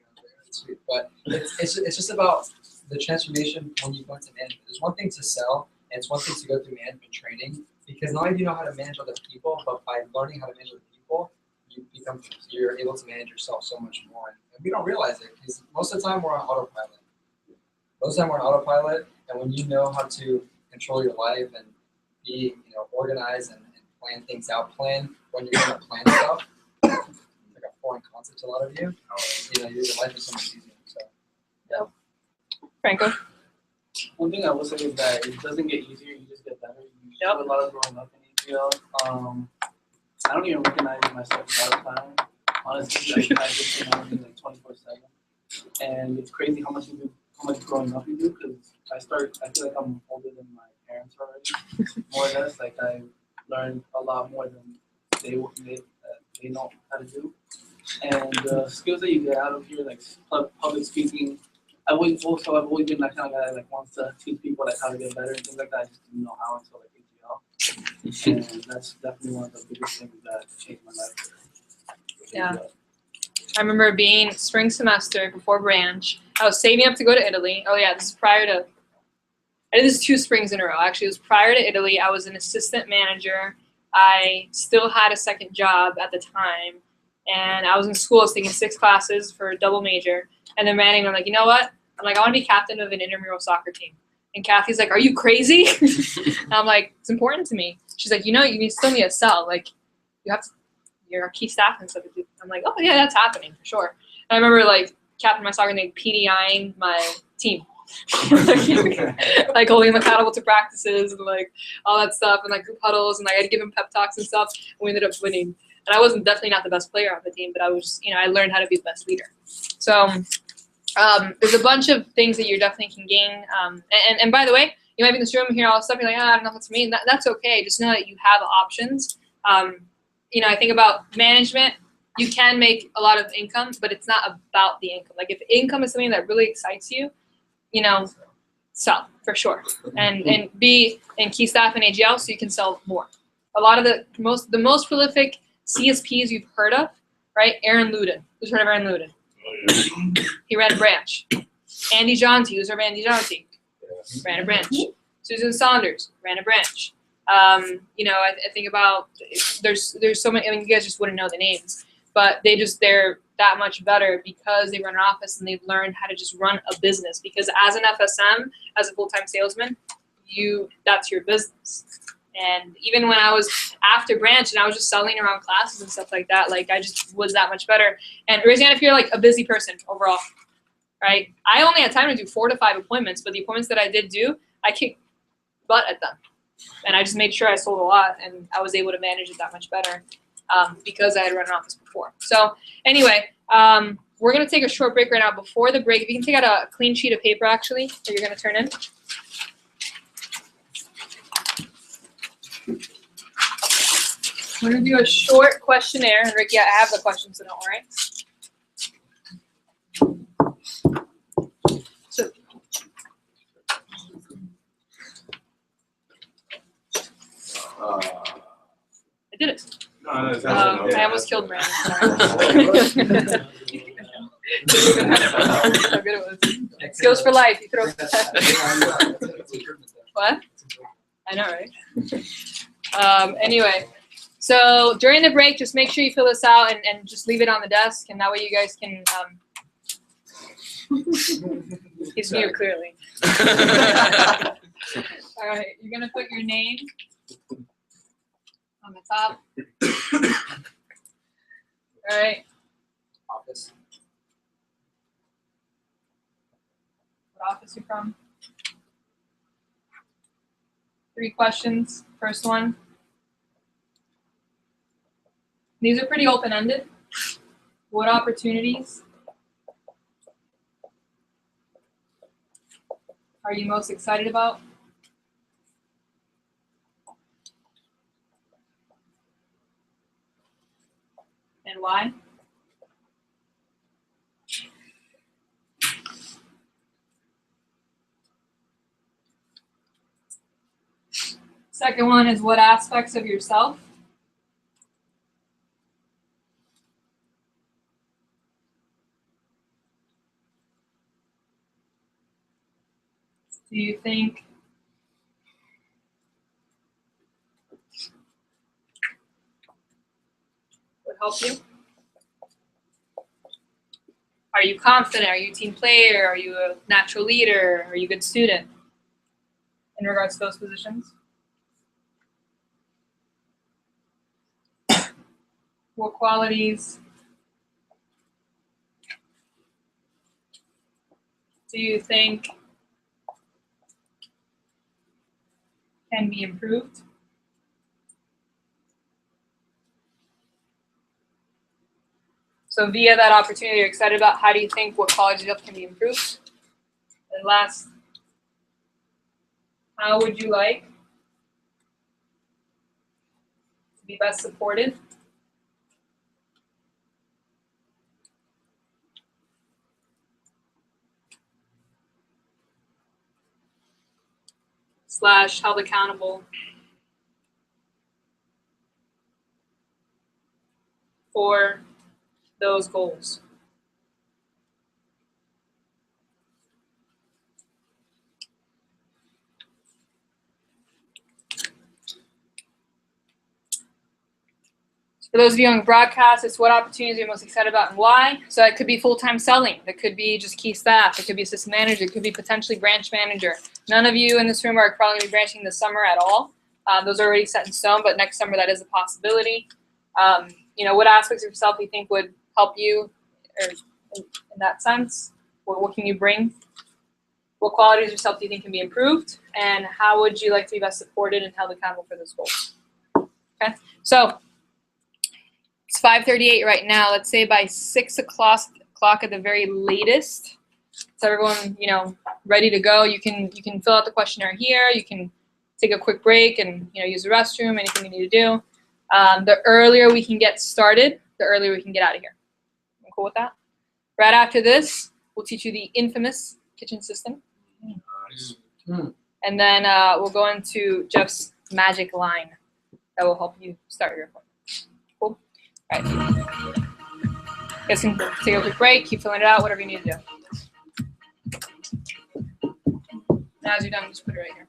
It's sweet. But it's just about the transformation when you go into management. There's one thing to sell, and it's one thing to go through management training, Because not only do you know how to manage other people, but by learning how to manage other people, you're able to manage yourself so much more. And we don't realize it because most of the time we're on autopilot. Most of the time we're on autopilot, and when you know how to control your life and be, organized and plan things out, plan when you're gonna plan stuff. It's like a foreign concept to a lot of you. Your life is so much easier. So. Franco. One thing I will say is that it doesn't get easier, you just get better. You do a lot of growing up in AGL. I don't even recognize myself without a time. Honestly, I just came out like 24/7. And it's crazy how much growing up you do, because I feel like I'm older than my parents already, more or less. Like I learned a lot more than they know how to do. And the skills that you get out of here, like public speaking, I've always been that kind of guy that like wants to teach people like how to get better and things like that. I just didn't know how until like AGL, and that's definitely one of the biggest things that changed my life. Yeah. I remember being spring semester before branch. I was saving up to go to Italy. Oh yeah, this is prior to. I did this 2 springs in a row. Actually, it was prior to Italy. I was an assistant manager. I still had a second job at the time, and I was in school. I was taking 6 classes for a double major. And then Manning, I'm like, you know what? I'm like, I want to be captain of an intramural soccer team. And Kathy's like, are you crazy? And I'm like, it's important to me. She's like, you still need a cell. Like, you have to. You're a key staff and stuff. I'm like, oh yeah, that's happening for sure. And I remember like captain my soccer team, PDIing my team, like holding them accountable to practices and like all that stuff and like group huddles and like I'd give them pep talks and stuff. And we ended up winning. And I wasn't definitely not the best player on the team, but I was, I learned how to be the best leader. So there's a bunch of things that you definitely can gain. And by the way, you might be in this room and hear all this stuff. You're like, I don't know if that's me. That's okay. Just know that you have options. I think about management, you can make a lot of income, but it's not about the income. Like if income is something that really excites you, sell for sure. And be in key staff in AGL so you can sell more. A lot of the most prolific CSPs you've heard of, right? Aaron Luden. Who's heard of Aaron Luden? Oh, yeah. He ran a branch. Andy Jonty. Who's heard of Andy Jonty? Ran a branch. Susan Saunders ran a branch. I think about there's so many. I mean, you guys just wouldn't know the names, but they're that much better because they run an office and they've learned how to just run a business. Because as an FSM, as a full-time salesman, that's your business. And even when I was after branch and I was just selling around classes and stuff like that, like I just was that much better. And raise your hand if you're like a busy person overall, right? I only had time to do 4 to 5 appointments, but the appointments that I did do, I kicked butt at them. And I just made sure I sold a lot, and I was able to manage it that much better because I had run an office before. So anyway, we're going to take a short break right now. Before the break, if you can take out a clean sheet of paper, actually, that you're going to turn in. We're going to do a short questionnaire. And Ricky, I have the questions, so don't worry. So, I did it. No, that's I almost killed Brandon. Sorry. How good it was. Skills for life. You throw. What? I know, right? Anyway, so during the break, just make sure you fill this out and just leave it on the desk, and that way you guys can. He's mute clearly. All right, you're gonna put your name on the top. All right. Office. What office you from? 3 questions. First one. These are pretty open-ended. What opportunities are you most excited about? And why? Second one is what aspects of yourself do you think help you? Are you confident? Are you a team player? Are you a natural leader? Are you a good student? In regards to those positions? What qualities do you think can be improved? So via that opportunity you're excited about, how do you think what qualities can be improved? And last, how would you like to be best supported? / held accountable for those goals. For those of you on broadcast, it's what opportunities you're most excited about and why. So it could be full-time selling. It could be just key staff. It could be assistant manager. It could be potentially branch manager. None of you in this room are probably going to be branching this summer at all. Those are already set in stone, but next summer that is a possibility. What aspects of yourself you think would help you or in that sense? What can you bring? What qualities of yourself do you think can be improved? And how would you like to be best supported and held accountable for those goals? Okay, so it's 5:38 right now. Let's say by 6 o'clock at the very latest. So everyone, ready to go. You can fill out the questionnaire here. You can take a quick break and use the restroom. Anything you need to do. The earlier we can get started, the earlier we can get out of here. You cool with that? Right after this, we'll teach you the infamous kitchen system. And then we'll go into Jeff's magic line that will help you start your appointment. Cool? All right. You guys can take a quick break, keep filling it out, whatever you need to do. Now as you're done, just put it right here.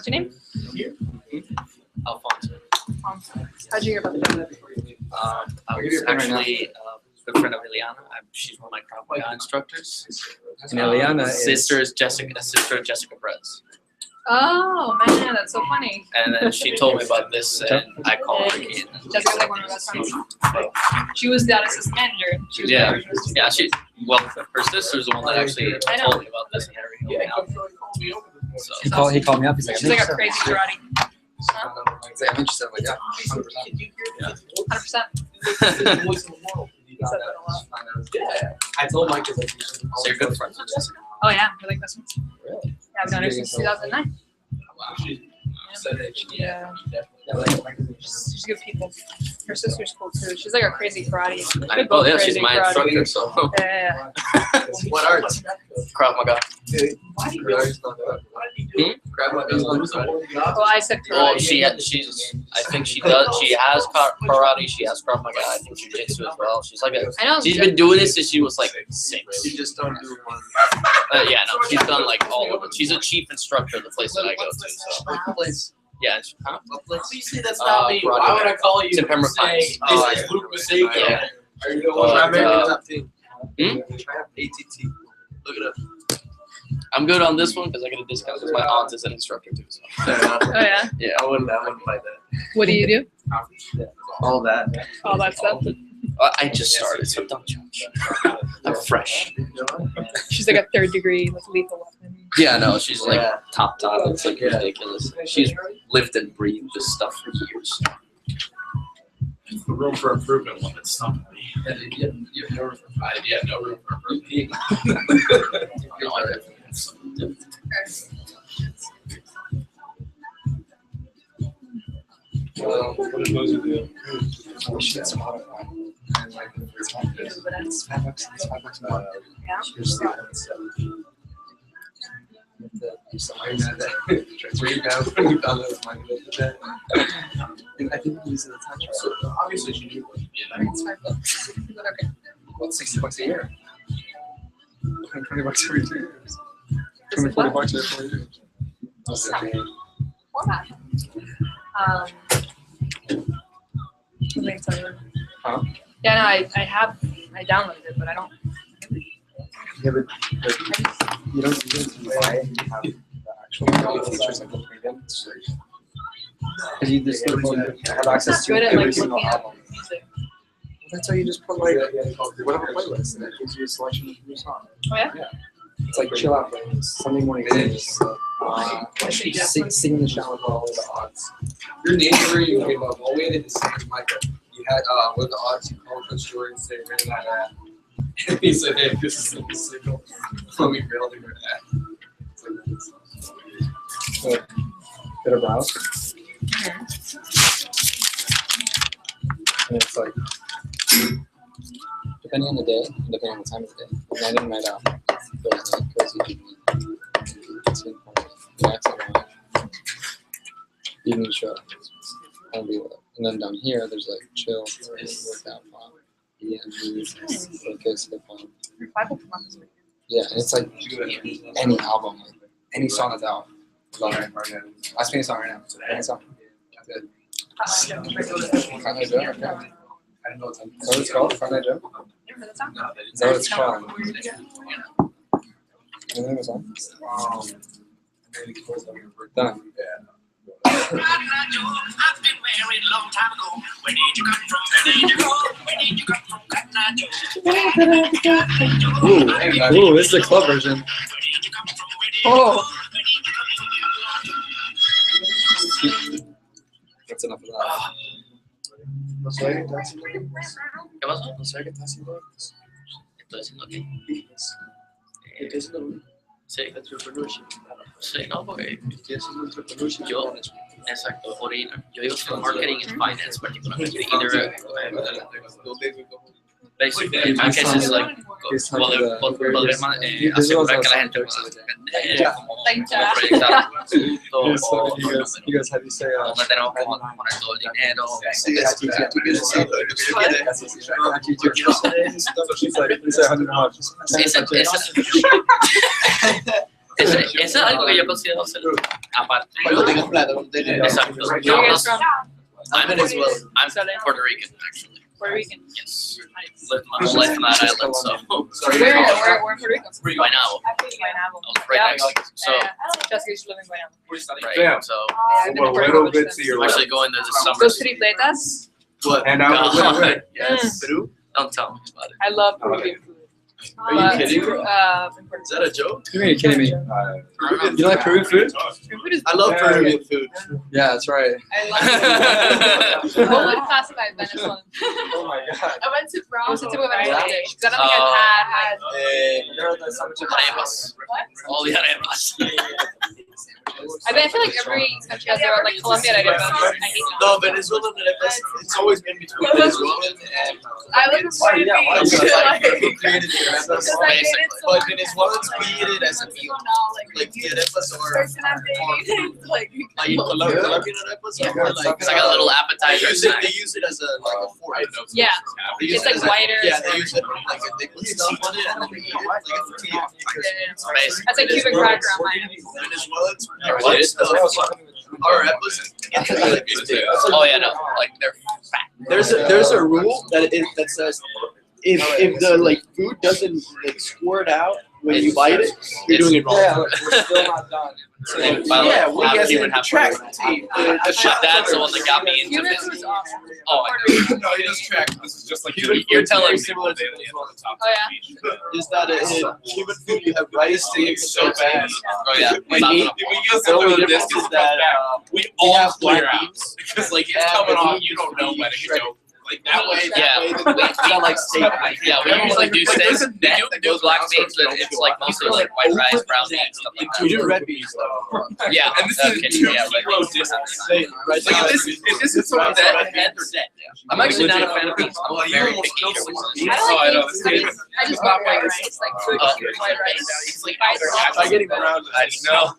What's your name? Alfonso. How'd you hear about the job? I was actually a good friend of Ileana. She's one of my Krav Maga instructors. And Ileana is- sister of Jessica Perez. Oh man, that's so funny. And then she told me about this, and I called her. Jessica's like one of our best friends. She was the assistant manager. She was Yeah. my original assistant. Yeah, her sister's the one that actually I know. told me about this and everything. So, He called me up. He's like, She's like a crazy karate. Huh? He's like, I'm interested. I'm like, yeah. 100%. I told Mike it's like. So you're good friends with Jessica? Oh yeah, we're like best friends. Really? Yeah, I've known her since 2009. Wow. Yeah. She's good people. Her sister's cool too. She's like a crazy karate. They're both Yeah, she's crazy my karate. instructor, so. Yeah. What arts? Krav Maga. Well, I said Well, karate. I think she has karate, she has Krav Maga, I think jiu-jitsu as well. She's like I know. she's been doing this since she was like 6. You just don't do one. Yeah, no, she's done like all of it. She's a chief instructor at the place that I go to, so. Yeah, huh? You see, that's not me. Why would I call you? It's in Pembroke Say, Pines. this is Luke Mistake. Yeah. Are you the But, one? Try ATT. Look it up. I'm good on this one because I get a discount because my aunt is an instructor too. So. Oh yeah. Yeah. I wouldn't fight that. What do you do? All that. All that stuff. I just started, so don't judge. I'm fresh. She's like a 3rd degree, like lethal weapon. Yeah, no, she's like top. It's like ridiculous. She's lived and breathed this stuff for years. The room for improvement one that's stopping me. You have no room for no room for improvement. No, I definitely have some. What did Moses do? We should get some auto fine. And like, it's $5. It's $5 a month. Yeah. Here's the other stuff. You have to do something like that. Transfer you guys when you found out it was mine. And I think we use it as a time trial. Obviously, she knew what you I think it's $5. But okay. Well, it's $60 a year. $120 every 2 years. Is it $140 what? every 4 years. That's Stop. okay. Format. Let me tell you. Huh? Yeah, no, I downloaded it, but I don't. Yeah, but you don't buy it. You have the actual features like the freedom. Because you just have access to Good at every like single looking album. at music. That's how you just put like whatever playlist, and it gives you a selection of new songs. Oh yeah. It's like chill out playlist. Sunday morning playlist. Sing in the shower with all the odds. Your neighbor you came up, all we had to say to Michael, you had, what are the odds you called the story and say, ran that ad. And he said, hey, this is the signal. Let me mail to your ad. So, bit of browse. And it's like, depending on the day, and depending on the time of the day, night in, night out, cozy, evening show, and then down here, there's like chill, workout, pop, EMGs, focus, hip hop. Your $5 a month is Yeah, and it's like any album, like any song that's out. Love it. Ask me a song right now. Any song. Good. Front Night Joe? Okay. Is that what it's called? Front Night Joe? You ever heard that song? Is that what it's called? Anything of the song? Done. Ooh, this is the club version. Oh. That's enough of that. ¿Qué pasó? No sé qué está haciendo. Estoy haciendo qué. Sí. Sí, no, porque yo, exacto, yo digo que marketing and finance particularmente, either, basically, I guess it's like, poder asegurar que la gente como proyectar You guys, how do you say, donde tenemos que poner todo el dinero. So she's like, you say 100 much. Eso es algo que yo considero ser aparte. Exacto. Where are you guys from? I'm Venezuela. I'm Puerto Rican, actually. Puerto Rican. Yes. Lived my whole life on that island, so. Where in Puerto Rico? Guaynabo. Guaynabo. I was right next. So, Jessica used to live in Guaynabo. right. So, I've been to Puerto Rico much then. I'm actually going there this summer. Those tripletas. What? And I was God. yes. Peru? Don't tell me about it. I love Peruvian food. Are you But, kidding? in Puerto Is that a joke? You mean you're kidding me? You like Peruvian food? Food is I love Peruvian food. Yeah, that's right. I love what would classify as Venezuelan? Oh my god. I went to What was the Bravo. typical Venezuelan dish? Because I don't think I've had Arepas. All the arepas. I feel like every country has their own, like Colombia had arepas. I hate them. No, Venezuelan arepas, it's always been between Venezuelan and I live in Puerto Rico. who created the arepas. Because I made it so But much Venezuelans fun. created it as a meal. Like the arepas The or person I'm dating, like like Colombian arepas Yeah. or like It's like a little appetizer snack. they use it as a like a fork. Yeah. They use It's it like as a- whiter. Yeah, they use it like they put stuff on it and then they eat it like a tortilla. Basically. That's like Cuban cracker on mine. Venezuelans What? stuff. Our arepas. Oh yeah, no, like they're fat. There's a rule that says if the like food doesn't like squirt out when you bite it, you're doing it wrong. Yeah, look, we're still not done. Yeah, we half guys human, in half track Puerto team. That's the one that got me into Cuban this. food is awesome. Oh, I know. No, he does track. This is just like You're telling me. similar to the top Oh, yeah? Is that in Cuban food you have rice, It's so bad. Oh yeah. We Stop eat- it. If we get The only something on this, difference is that we we all have clear black out beans. because like it's Yeah, coming but off. we You don't know when it's shred it. go. Like that way. Yeah. It's not like steak. Yeah, we usually do steaks. We do black beans, but it's like mostly like white rice, brown beans, stuff like We that. do red beans though. Yeah, And this okay, is two yeah, red zero beans. distance. Like, If this is something that I'm actually not a fan of beans. I'm very picky. I don't Oh, I like know. beans. I just love white rice, like cooked white rice. Try getting brown I rice. know.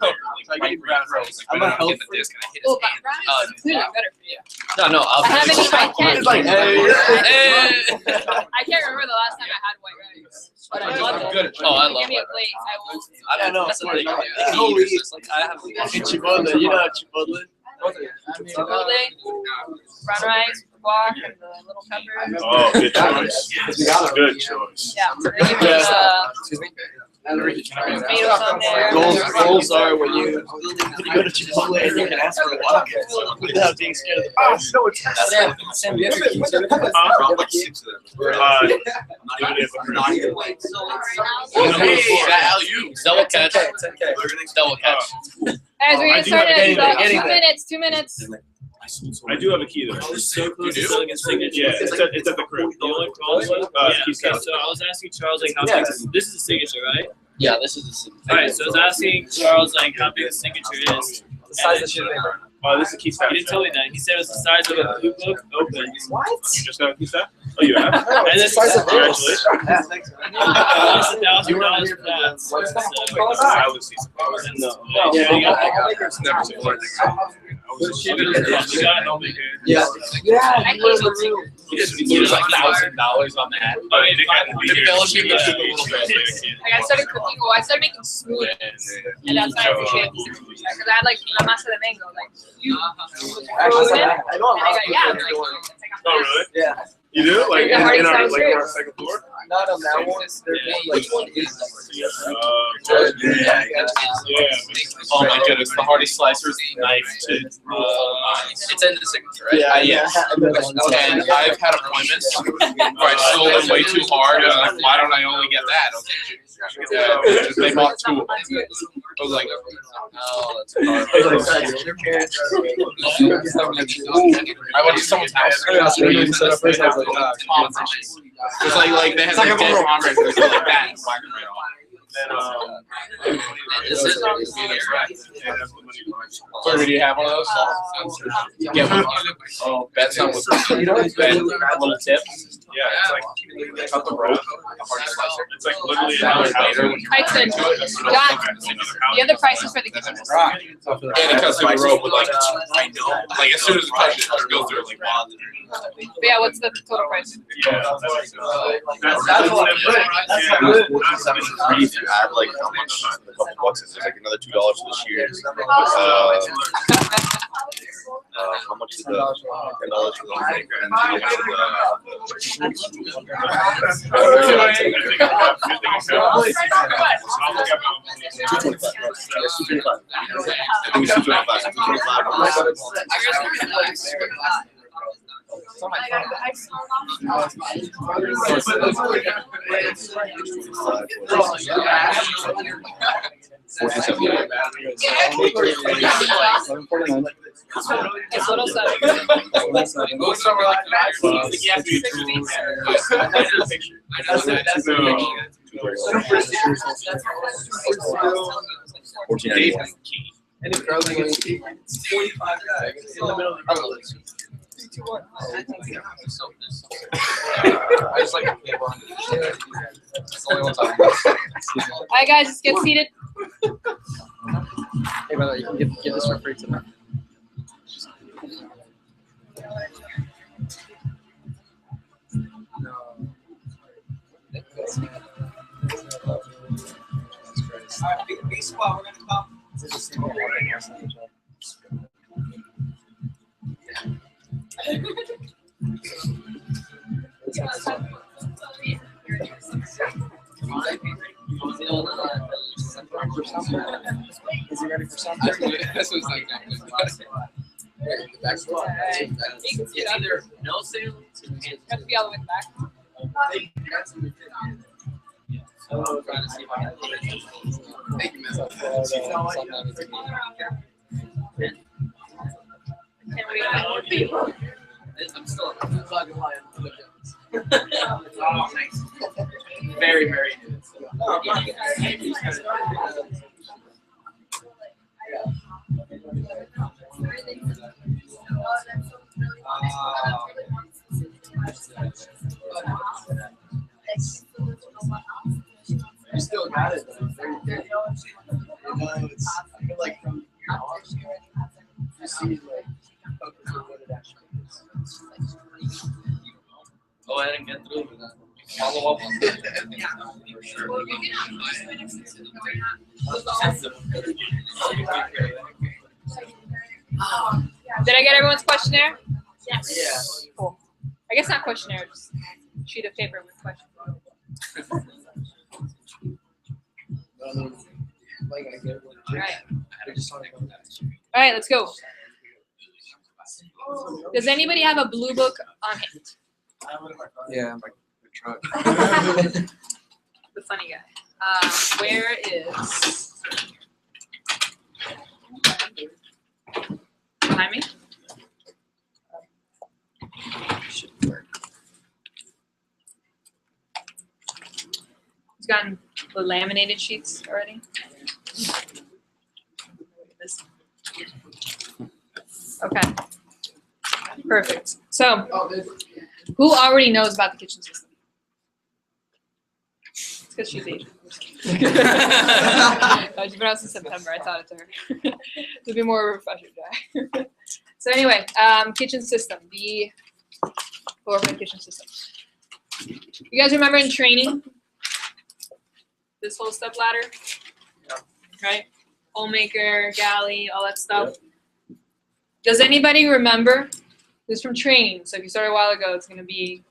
Try getting brown rice. I'm I'm a not health getting the disc and I hit his Oh, but hand. rice is clearly better for you. No, I'll I haven't eaten. I can't. It's like, hey. I can't remember the last time I had white rice, but I love it. Oh, I If you love give me a white plate, I will. I don't know. That's the thing. It's like I have Chipotle, you know Chipotle? Chipotle, brown rice, guac, and the little pepper. Oh, good choice. Good choice. Yeah, so they give me Excuse me? tomatoes on there. Goals are when you go to Chipotle and you can ask for a walk without being scared of the price. Sam, do you have your keys over there? Double catch. 10K. Double catch. Guys, we're I gonna do start have in a getting about there. 2 minutes. 2 minutes. I do have a key though. You do? Yeah, it's at the crib. Key So set. I was asking Charles like how Yeah. big this is a signature, right? Yeah, this is Alright, so I was asking Charles like how big the signature is. The size of your paper. Oh, this is a key set. He didn't tell me that. He said it was the size of a blue book open. What? You just got a key set? Oh, you have? And then the size of this. $1,000 for that. What's that? So, Call us I out. would see some. no. Yeah, you got It's never supported. you got it over here. Yeah. Yeah, I you live in hate the room. You just lose like $1,000 on that. I mean, it got to be Embellishing here. Like I started cooking, I started making smoothies, and that's when I appreciated the signature because I had like la masa de mango, like you frozen, and I know I got I'm like, it's like Oh, really? Yeah. You do? Like Yeah, in our already like sounds our second floor? Not on that one. There's one like Oh my goodness, the Hardy Slicers knife. it's in the signature, right? Yeah, Yes. And I've had appointments where I sold them way too hard. And I'm like, why don't I only get that? Okay, they bought two of them. I was like, Oh, that's I went to someone's house. It's like they had like dead comrades like that in black and red on. Then This is Where do you have one of those? Get one. Oh, that's not what's a little tip. Yeah, it's like cut the rope, the hard slicer. It's It's like literally an hour later. Alright, so John, the other prices for the kitchen. And it cuts through the road, but like, I know, like as soon as it cuts, it just goes through like wow. But yeah, what's the total price? Yeah. That's what I'm if you add like how much a couple bucks is like another $2 for this year. How much is the $10 for the homemaker and It's little stuff. Alright guys, just get seated. Hey, brother, you can give this for free tonight. Big spot. We're gonna come. Is he ready for something? This was like It's either no sale. You have to be all the way back. So I'm trying to see if I can. Thank you, man. Can't wait. I'm still. Oh, nice. Very, very good. You still got it. You know, it's, I feel like from your house, you see like what it actually is. Go ahead and get through with that. Follow up on that. Did I get everyone's questionnaire? Yes. Yeah. Cool. I guess not questionnaire, just sheet of paper with questions. Like I get what All right. I just want to go back. All right, let's go. Does anybody have a blue book on hand? Yeah, I'm like the truck. The funny guy. Where is? Behind me? Should work. He's gotten the laminated sheets already. This. Okay. Perfect. So, who already knows about the kitchen system? It's because she's Asian. She pronounced in September. I taught it to her. To be more of a refresher guy. So anyway, kitchen system. The overhead kitchen system. You guys remember in training? This whole step ladder? Right? Homemaker, galley, all that stuff. Does anybody remember? This is from training, so if you started a while ago, it's going to be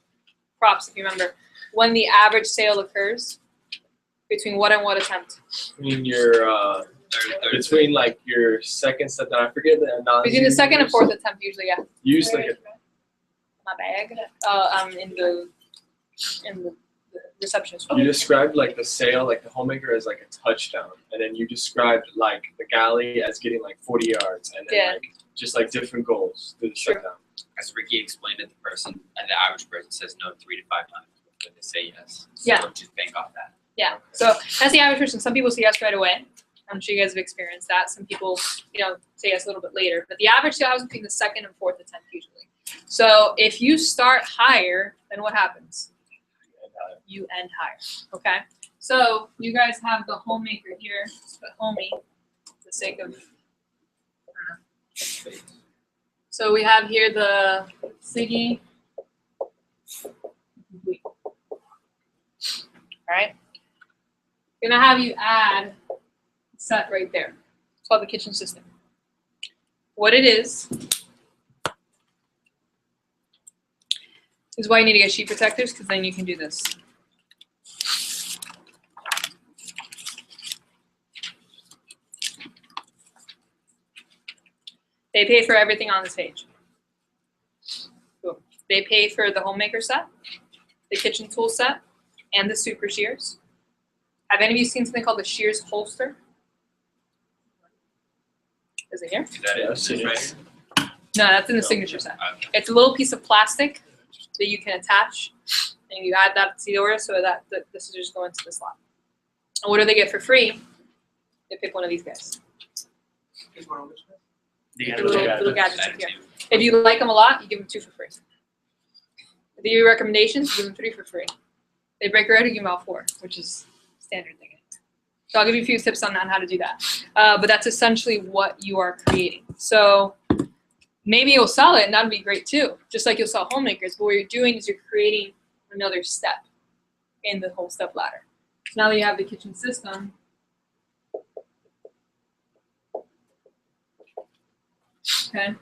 props if you remember. When the average sale occurs, between what and what attempt? Between your between like your second step, I forget the Between the second and fourth attempt, usually, yeah. Use like My bag. In the receptionist room. you described like the sale, like the homemaker as like a touchdown, and then you described like the galley as getting like 40 yards, and then like just like different goals to the touchdown. As Ricky explained it, the person and the average person says no 3 to 5 times, but they say yes. So Yeah. just bank off that. Yeah. So that's the average person. Some people say yes right away. I'm sure you guys have experienced that. Some people, say yes a little bit later. But the average sale is between the second and fourth attempt usually. So if you start higher, then what happens? You end higher. Okay. So you guys have the homemaker here, but homie, for the sake of, I don't know. So we have here the Siggy. Alright. Gonna have you add set right there. It's called the kitchen system. What it is why you need to get sheet protectors, because then you can do this. They pay for everything on this page. Cool. They pay for the homemaker set, the kitchen tool set, and the super shears. Have any of you seen something called the shears holster? Is it here? Is that it? Is this right here? No, that's in the signature set. It's a little piece of plastic that you can attach, and you add that to the order so that the scissors go into the slot. And what do they get for free? They pick one of these guys. Little gadgets up here. If you like them a lot, you give them 2 for free. If they give you recommendations, you give them 3 for free. They break your head, you give them all 4, which is standard thing. So I'll give you a few tips on how to do that. But that's essentially what you are creating. So maybe you'll sell it, and that'd be great too. Just like you'll sell homemakers. But what you're doing is you're creating another step in the whole step ladder. So now that you have the kitchen system, okay.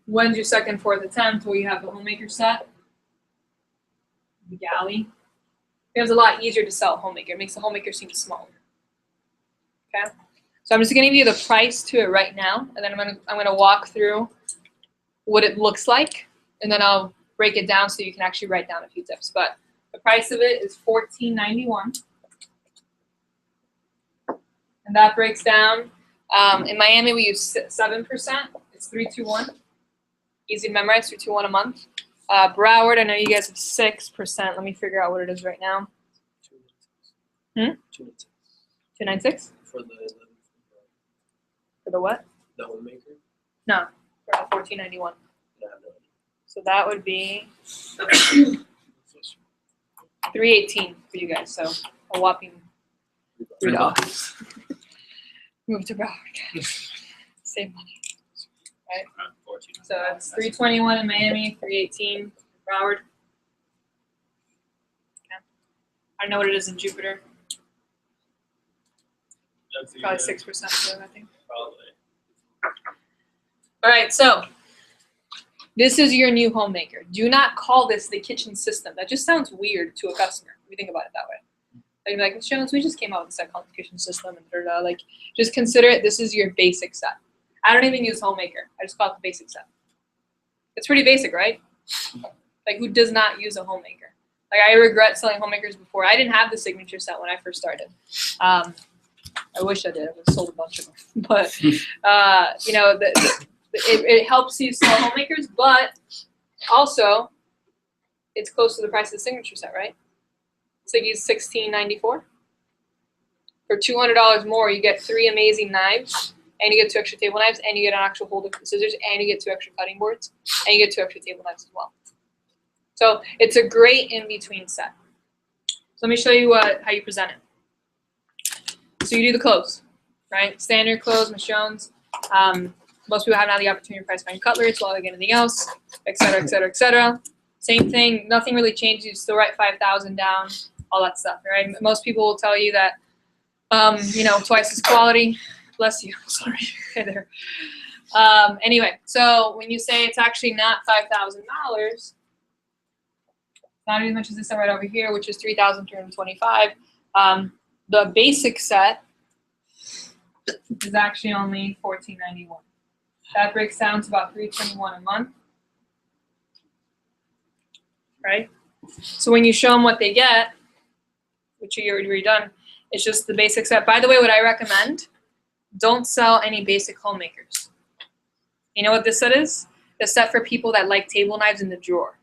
When's your second, fourth attempt where you have the homemaker set? The galley. It was a lot easier to sell a homemaker. It makes the homemaker seem smaller. Okay. So I'm just gonna give you the price to it right now, and then I'm gonna walk through what it looks like, and then I'll break it down so you can actually write down a few tips. But the price of it is $14.91, and that breaks down. In Miami, we use 7%. It's 321. Easy to memorize. 321 a month. Broward, I know you guys have 6%. Let me figure out what it is right now. 296. For the 11. For the what? The homemaker. No, for the 1491. Yeah, So that would be 318 for you guys. So a whopping $3. Move to Broward. Save money. Right? So it's 321 in Miami, 318 in Broward. Okay. I know what it is in Jupiter. Probably 6% too, I think. Probably. All right, so this is your new homemaker. Do not call this the kitchen system. That just sounds weird to a customer if you think about it that way. They'd be like, Jones, we just came out with a set called the kitchen system, and da-da-da. Like, just consider it. This is your basic set. I don't even use homemaker. I just call it the basic set. It's pretty basic, right? Like, who does not use a homemaker? Like, I regret selling homemakers before. I didn't have the signature set when I first started. I wish I did. I would have sold a bunch of them. But, you know, it helps you sell homemakers, but also it's close to the price of the signature set, right? Siggy's $16.94. For $200 more, you get 3 amazing knives, and you get 2 extra table knives, and you get an actual holder for the scissors, and you get 2 extra cutting boards, and you get 2 extra table knives as well. So it's a great in-between set. So let me show you how you present it. So you do the clothes, right? Standard clothes, Michonne's. Most people haven't had the opportunity to price find cutlery, well, like anything else, et cetera, et cetera, et cetera. Same thing, nothing really changes. You still write 5,000 down, all that stuff, right? Most people will tell you that, you know, twice as quality. Bless you, sorry. Okay, there. Anyway, so when you say it's actually not $5,000, not as much as this set right over here, which is $3,325. The basic set is actually only $14.91. That breaks down to about $321 a month, right? So when you show them what they get, which you already done, it's just the basic set. By the way, what I recommend, don't sell any basic homemakers. You know what this set is? The set for people that like table knives in the drawer.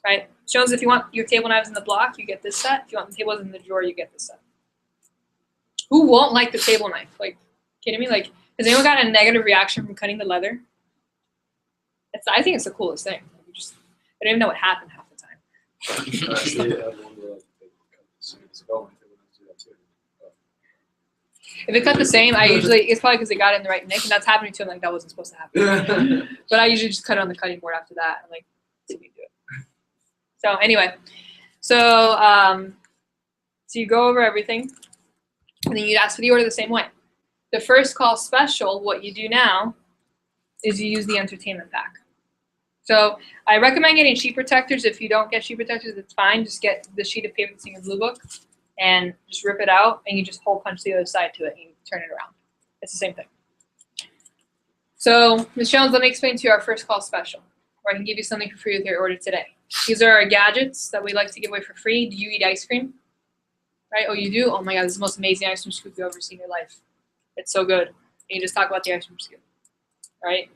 Right? Shows if you want your table knives in the block, you get this set. If you want the tables in the drawer, you get this set. Who won't like the table knife? Like, kidding me? Like, has anyone got a negative reaction from cutting the leather? I think it's the coolest thing. I don't even know what happened half the time. If it cut the same, I usually, it's probably because they got it in the right nick, and that's happening to them, like, that wasn't supposed to happen. But I usually just cut it on the cutting board after that, and, like, that's how you do it. So, anyway, so you go over everything, and then you ask for the order the same way. The first call special, what you do now is you use the entertainment pack. So I recommend getting sheet protectors. If you don't get sheet protectors, it's fine. Just get the sheet of paper that's in your blue book and just rip it out, and you just hole punch the other side to it and you turn it around. It's the same thing. So Ms. Jones, let me explain to you our first call special, where I can give you something for free with your order today. These are our gadgets that we like to give away for free. Do you eat ice cream? Right? Oh, you do? Oh my God, this is the most amazing ice cream scoop you've ever seen in your life. It's so good. And you just talk about the ice cream scoop, right?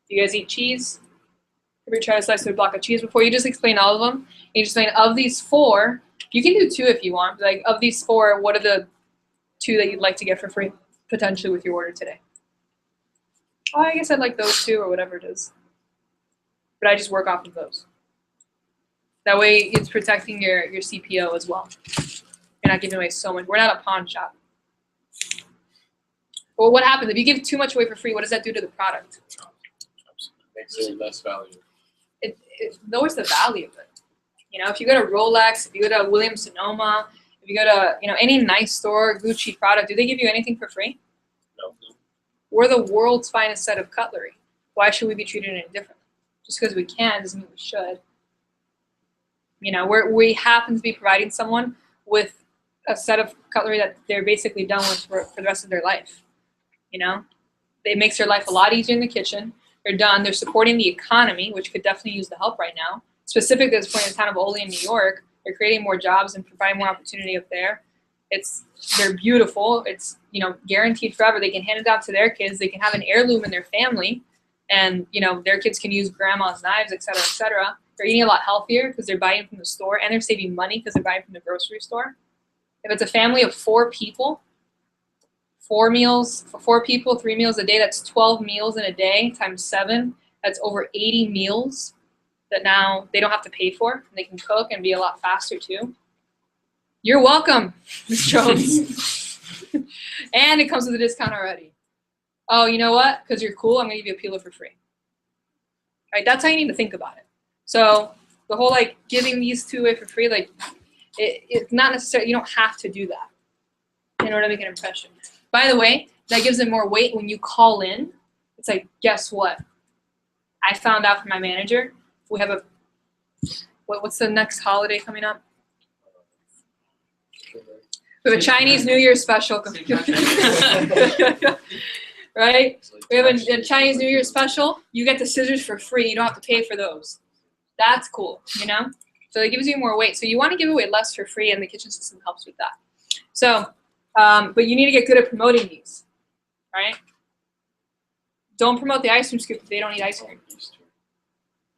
Do you guys eat cheese? Have you tried to slice through a block of cheese before? You just explain all of them. You just explain of these 4. You can do 2 if you want. Like, of these 4, what are the 2 that you'd like to get for free, potentially with your order today? Oh, I guess I'd like those 2 or whatever it is. But I just work off of those. That way it's protecting your CPO as well. You're not giving away so much. We're not a pawn shop. Well, what happens if you give too much away for free? What does that do to the product? Makes it less valuable. It lowers the value of it. You know, if you go to Rolex, if you go to Williams Sonoma, if you go to, you know, any nice store, Gucci product, do they give you anything for free? No. We're the world's finest set of cutlery. Why should we be treated any differently? Just because we can doesn't mean we should. You know, we happen to be providing someone with a set of cutlery that they're basically done with for the rest of their life. You know, it makes their life a lot easier in the kitchen. They're done. They're supporting the economy, which could definitely use the help right now. Specifically at this point in the town of Ole in New York, they're creating more jobs and providing more opportunity up there. They're beautiful. It's, you know, guaranteed forever. They can hand it down to their kids. They can have an heirloom in their family, and, you know, their kids can use grandma's knives, et cetera, et cetera. They're eating a lot healthier because they're buying from the store, and they're saving money because they're buying from the grocery store. If it's a family of 4 people, 4 meals for 4 people, 3 meals a day, that's 12 meals in a day times 7. That's over 80 meals that now they don't have to pay for. And they can cook and be a lot faster too. You're welcome, Ms. Jones. And it comes with a discount already. Oh, you know what? Because you're cool, I'm going to give you a peeler for free. All right, that's how you need to think about it. So the whole, like, giving these 2 away for free, like, it's not necessarily, you don't have to do that in order to make an impression. By the way, that gives them more weight when you call in. It's like, guess what? I found out from my manager, we have what's the next holiday coming up? We have a Chinese New Year special. Right? We have a Chinese New Year special. You get the scissors for free. You don't have to pay for those. That's cool, you know? So it gives you more weight. So you want to give away less for free, and the kitchen system helps with that. So, but you need to get good at promoting these, right? Don't promote the ice cream scoop if they don't eat ice cream.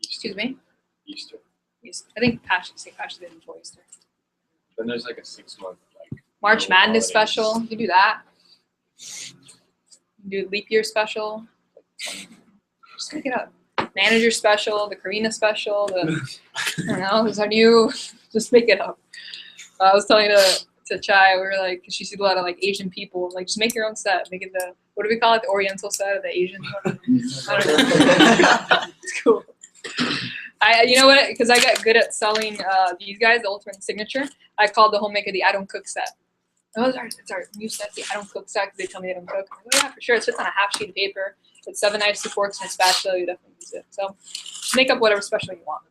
Excuse me? Easter. I think St. Patrick's Day before Easter. Then there's like a 6-month like March no Madness holidays. special. You can do that. You can do leap year special. Just make it up. Manager special, the Karina special, the I don't know, there's our new, just make it up. I was telling to Chai, we were like, 'cause she sees a lot of like Asian people, like just make your own set, make it the, what do we call it, the Oriental set or the Asian one? I don't know. It's cool. You know what, because I got good at selling these guys, the Ultimate Signature, I called the homemaker the I Don't Cook set. Oh, it's our new set, the I Don't Cook set, because they tell me they don't cook. I'm like, oh yeah, for sure, it sits on a half sheet of paper. It's 7 knives, 2 forks, and a spatula. You definitely use it. So just make up whatever special you want.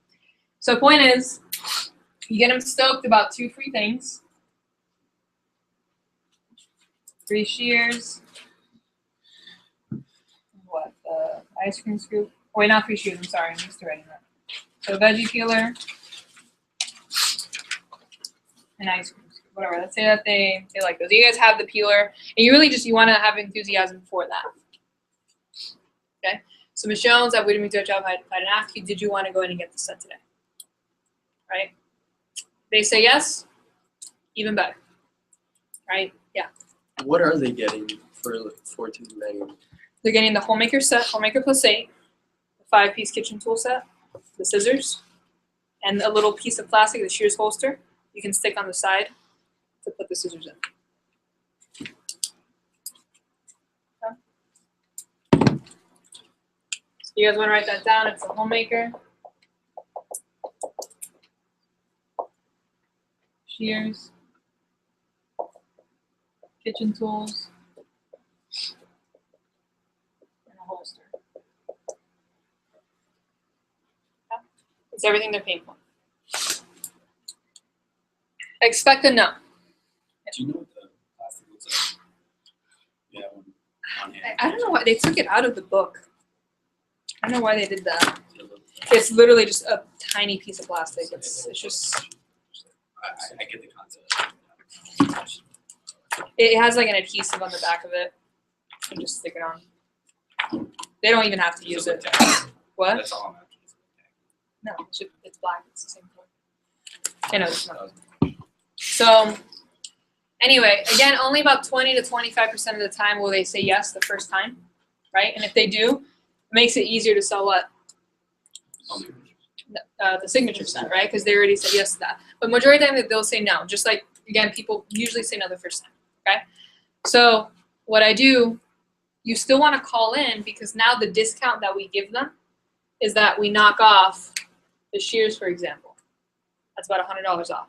So the point is, you get them stoked about 2 free things. Free shears. What? Ice cream scoop. Oh, wait, not free shears. I'm sorry. I'm used to writing that. So veggie peeler. And ice cream scoop. Whatever. Let's say that they like those. You guys have the peeler. And you really just, you want to have enthusiasm for that. Okay, so Ms. Jones, I wouldn't do a job if I didn't ask you, did you want to go in and get the set today? Right? They say yes, even better. Right? Yeah. What are they getting for today? They're getting the Homemaker set, Homemaker Plus 8, the 5-piece kitchen tool set, the scissors, and a little piece of plastic, the shears holster, you can stick on the side to put the scissors in. You guys want to write that down? It's a homemaker. Shears. Kitchen tools. And a holster. Okay. It's everything they're paying for. Expect a no. Do you know what the plastic looks like? Yeah, on hand. I don't know why they took it out of the book. I don't know why they did that. It's literally just a tiny piece of plastic. It's just. I get the concept. It has like an adhesive on the back of it. You just stick it on. They don't even have to use it. What? That's all I'm after. No, it's black. It's the same color. I know it's not. So, anyway, again, only about 20 to 25% of the time will they say yes the first time, right? And if they do, it makes it easier to sell what? The signature set, right? Because they already said yes to that. But majority of the time, they'll say no. Just like, again, people usually say no the first time, okay? So, what I do, you still want to call in because now the discount that we give them is that we knock off the shears, for example. That's about $100 off.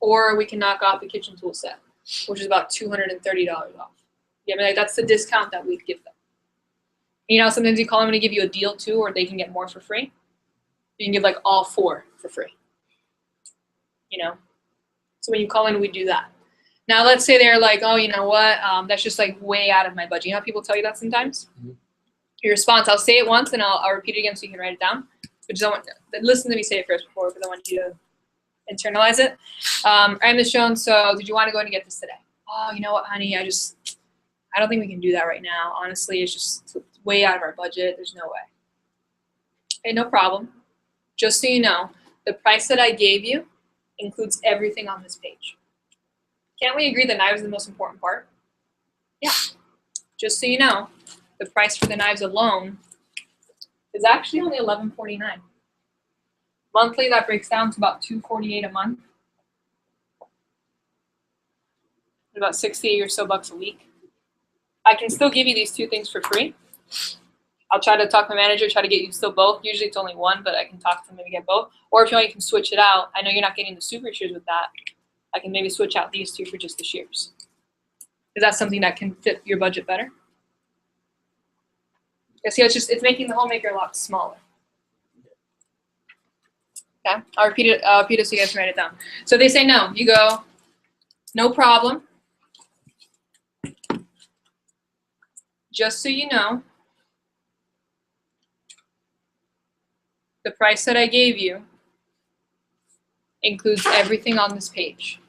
Or we can knock off the kitchen tool set, which is about $230 off. Yeah, but like that's the discount that we'd give them. You know, sometimes you call them to give you a deal too, or they can get more for free. You can give like all 4 for free. You know, so when you call in, we do that. Now, let's say they're like, oh, you know what? That's just like way out of my budget. You know how people tell you that sometimes? Mm-hmm. Your response, I'll say it once and I'll repeat it again so you can write it down. But just don't want, listen to me say it first before, because I want you to internalize it. All right, Ms. Jones, so did you want to go in and get this today? Oh, you know what, honey, I don't think we can do that right now. Honestly, it's just way out of our budget. There's no way. Okay, no problem. Just so you know, the price that I gave you includes everything on this page. Can't we agree the knives are the most important part? Yeah. Just so you know, the price for the knives alone is actually only $11.49. Monthly, that breaks down to about $248 a month. About 60 or so bucks a week. I can still give you these 2 things for free. I'll try to talk to my manager, try to get you still both. Usually it's only one, but I can talk to them maybe get both. Or if you want, you can switch it out. I know you're not getting the super shears with that. I can maybe switch out these 2 for just the shears. Is that something that can fit your budget better? Yeah, see, it's making the homemaker a lot smaller. Okay, I'll repeat it so you guys can write it down. So they say no. You go, no problem. Just so you know, the price that I gave you includes everything on this page.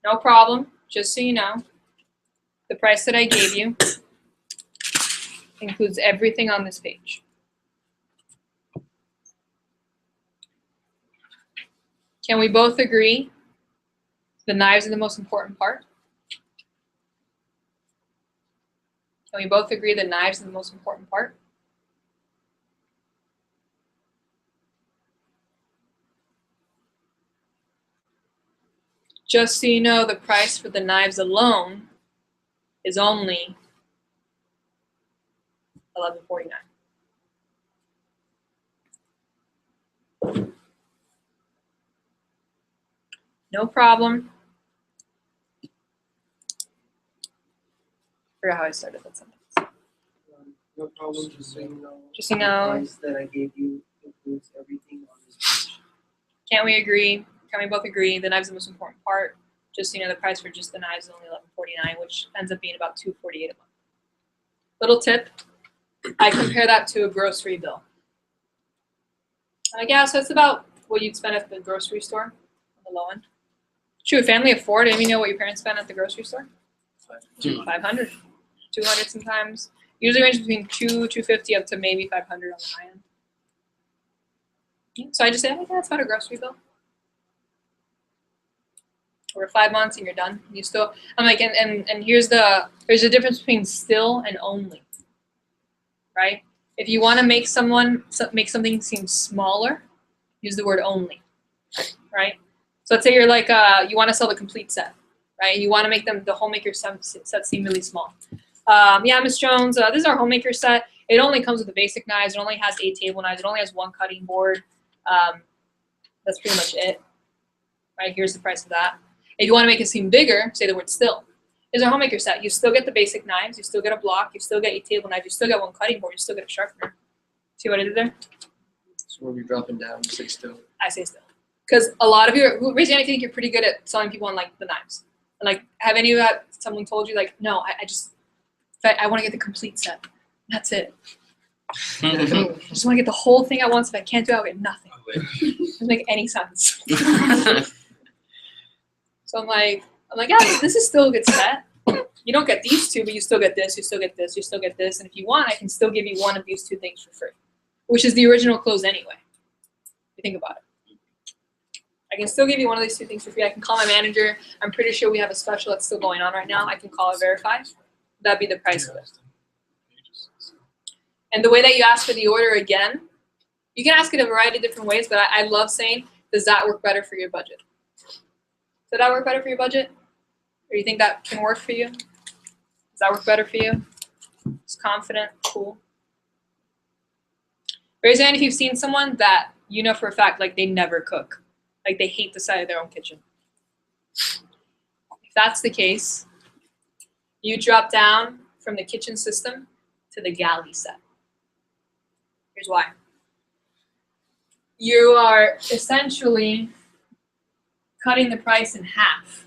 No problem. Just so you know, the price that I gave you includes everything on this page. Can we both agree the knives are the most important part? Can we both agree the knives are the most important part? Just so you know, the price for the knives alone is only $11.49. No problem. I forgot how I started that sentence. No problem, just so you know. Just so you know. The price that I gave you includes everything on this page. Can't we agree? Can we both agree the knives are the most important part? Just so you know, the price for just the knives is only $11.49, which ends up being about $248 a month. Little tip, I compare that to a grocery bill. Yeah, so it's about what you'd spend at the grocery store on the low end. Should a family afford it? Maybe you know what your parents spend at the grocery store? 500, 200 sometimes. Usually ranges between $250 up to maybe 500 on the high end. Yeah, so I just say, oh, yeah, that's about a grocery bill. Over 5 months and you're done. You still, I'm like, and there's a difference between still and only, right? If you want to make something seem smaller, use the word only, right? So let's say you're like, you want to sell the complete set, right? You want to make the homemaker set seem really small. Yeah, Ms. Jones, this is our homemaker set. It only comes with the basic knives. It only has 8 table knives. It only has 1 cutting board. That's pretty much it. Right, here's the price of that. If you want to make it seem bigger, say the word still. Is our homemaker set. You still get the basic knives. You still get a block. You still get 8 table knives. You still get 1 cutting board. You still get a sharpener. See what I did there? So we'll be dropping down, say still. I say still. Because a lot of you, raise your hand if you think you're pretty good at selling people on like the knives. And like, have any of that someone told you like, no, I want to get the complete set. That's it. I just want to get the whole thing at once. If I can't do it, I'll get nothing. Doesn't make any sense. So I'm like, yeah, this is still a good set. You don't get these 2, but you still get this, you still get this, you still get this. And if you want, I can still give you one of these 2 things for free, which is the original clothes anyway. If you think about it. I can still give you one of these 2 things for free. I can call my manager. I'm pretty sure we have a special that's still going on right now. I can call or verify. That'd be the price of it. And the way that you ask for the order again, you can ask it a variety of different ways, but I love saying, does that work better for your budget? Does that work better for your budget? Or you think that can work for you? Does that work better for you? Just confident, cool. Raise your hand if you've seen someone that you know for a fact like they never cook. Like they hate the sight of their own kitchen. If that's the case, you drop down from the kitchen system to the galley set. Here's why. You are essentially cutting the price in half.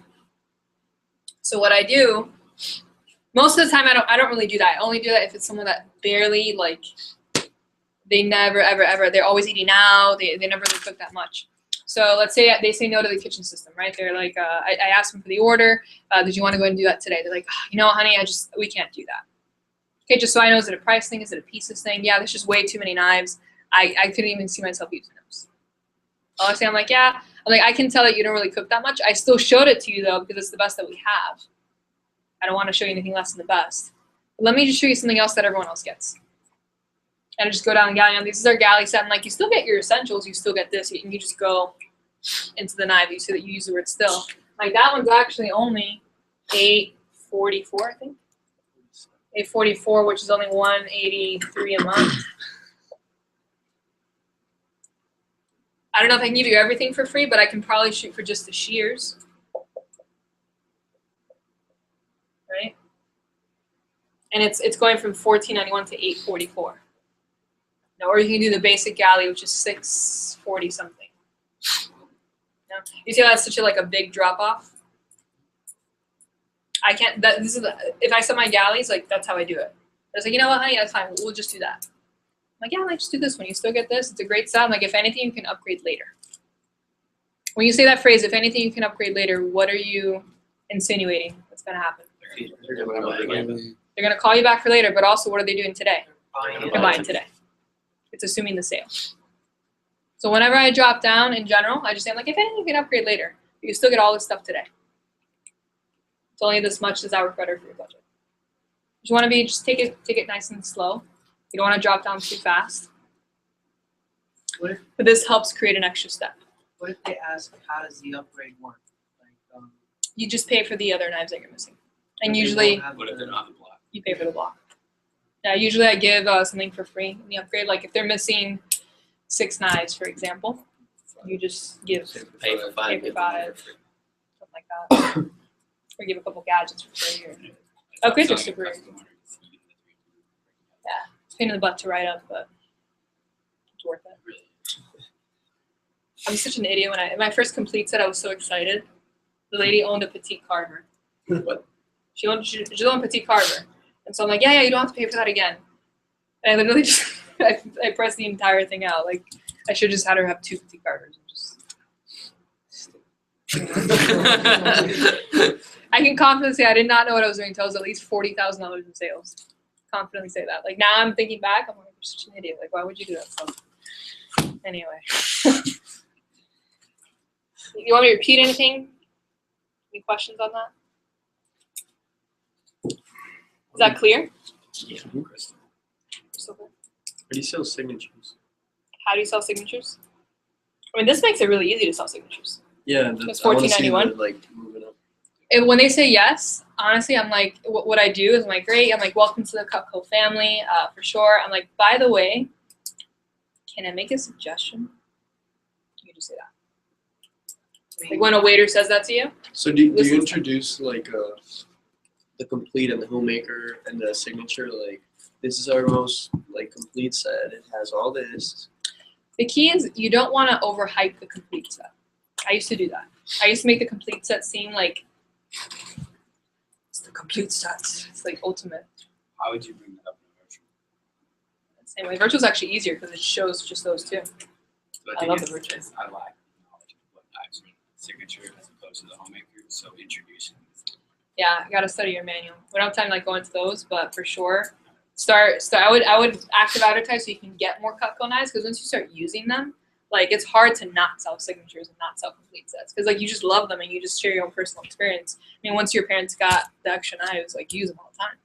So what I do, most of the time I don't really do that. I only do that if it's someone that barely like, they never ever, they're always eating out, they never really cook that much. So let's say they say no to the kitchen system, right? They're like, I asked them for the order, did you want to go ahead and do that today? They're like, oh, you know, honey, we can't do that. Okay, just so I know, is it a price thing? Is it a pieces thing? Yeah, there's just way too many knives. I couldn't even see myself using those. Honestly, I'm like, yeah. I'm like, I can tell that you don't really cook that much. I still showed it to you though because it's the best that we have. I don't want to show you anything less than the best. But let me just show you something else that everyone else gets. And I just go down the galley. This is our galley set. And like, you still get your essentials. You still get this. And you just go into the knife. You see that you use the word still. Like that one's actually only $8.44, I think. $8.44, which is only $183 a month. I don't know if I can give you everything for free, but I can probably shoot for just the shears. Right? And it's going from $14.91 to $8.44. Now, or you can do the basic galley, which is $6.40 something. Now, you see how that's such a big drop off? I can't. If I sell my galleys, like that's how I do it. I was like, you know what, honey, that's fine. We'll just do that. I'm like, yeah, let's just do this one. You still get this. It's a great set. I'm like, if anything, you can upgrade later. When you say that phrase, if anything, you can upgrade later, what are you insinuating that's going to happen? They're going to call you back for later, but also what are they doing today? They're buying today. It's assuming the sale. So whenever I drop down in general, I just say, I'm like, if anything, you can upgrade later. You still get all this stuff today. It's only this much. Does that work better for your budget? You want to just take it nice and slow. You don't want to drop down too fast. But this helps create an extra step. What if they ask, how does the upgrade work? Like, you just pay for the other knives that you're missing. And usually, What if they're not the block? you pay for the block. Yeah, usually I give something for free in the upgrade. Like if they're missing 6 knives, for example, you just give Pay for 5. something like that. Or give a couple gadgets for free. Or upgrades are super. Yeah, it's a pain in the butt to write up, but it's worth it. I'm such an idiot. When my first complete set, I was so excited. The lady owned a petite carver. What? She owned a petite carver. And so I'm like, yeah, you don't have to pay for that again. And I literally just, I pressed the entire thing out. Like, I should just had her have 2 petite carvers. I can confidently say I did not know what I was doing until I was at least $40,000 in sales. Confidently say that. Like, now I'm thinking back, I'm like, you're such an idiot. Like, why would you do that stuff? Anyway. You want me to repeat anything? Any questions on that? Is that clear? Yeah. So good. how do you sell signatures? How do you sell signatures? I mean, this makes it really easy to sell signatures. Yeah, It's I wanna see $14.91. the, like moving up. And when they say yes, honestly, I'm like, what I do is I'm like, great. I'm like, welcome to the Cutco family, for sure. I'm like, by the way, can I make a suggestion? You can just say that. Like when a waiter says that to you. So do you Listen to introduce like the complete and the homemaker and the signature? Like this is our most like complete set. It has all this. The key is you don't want to overhype the complete set. I used to do that. I used to make the complete set seem like it's the complete set. It's like ultimate. How would you bring that up in a virtual? Same way. Virtual's actually easier because it shows just those two. So I love the virtual. I lack knowledge of what knives mean signature as opposed to the homemaker. So introducing. Yeah, you gotta study your manual. We don't have time to like go into those, but for sure, start. I would active advertise so you can get more Cutco knives because once you start using them, like it's hard to not sell signatures and not sell complete sets because like you just love them and you just share your own personal experience. I mean, once your parents got the extra knives, like use them all the time.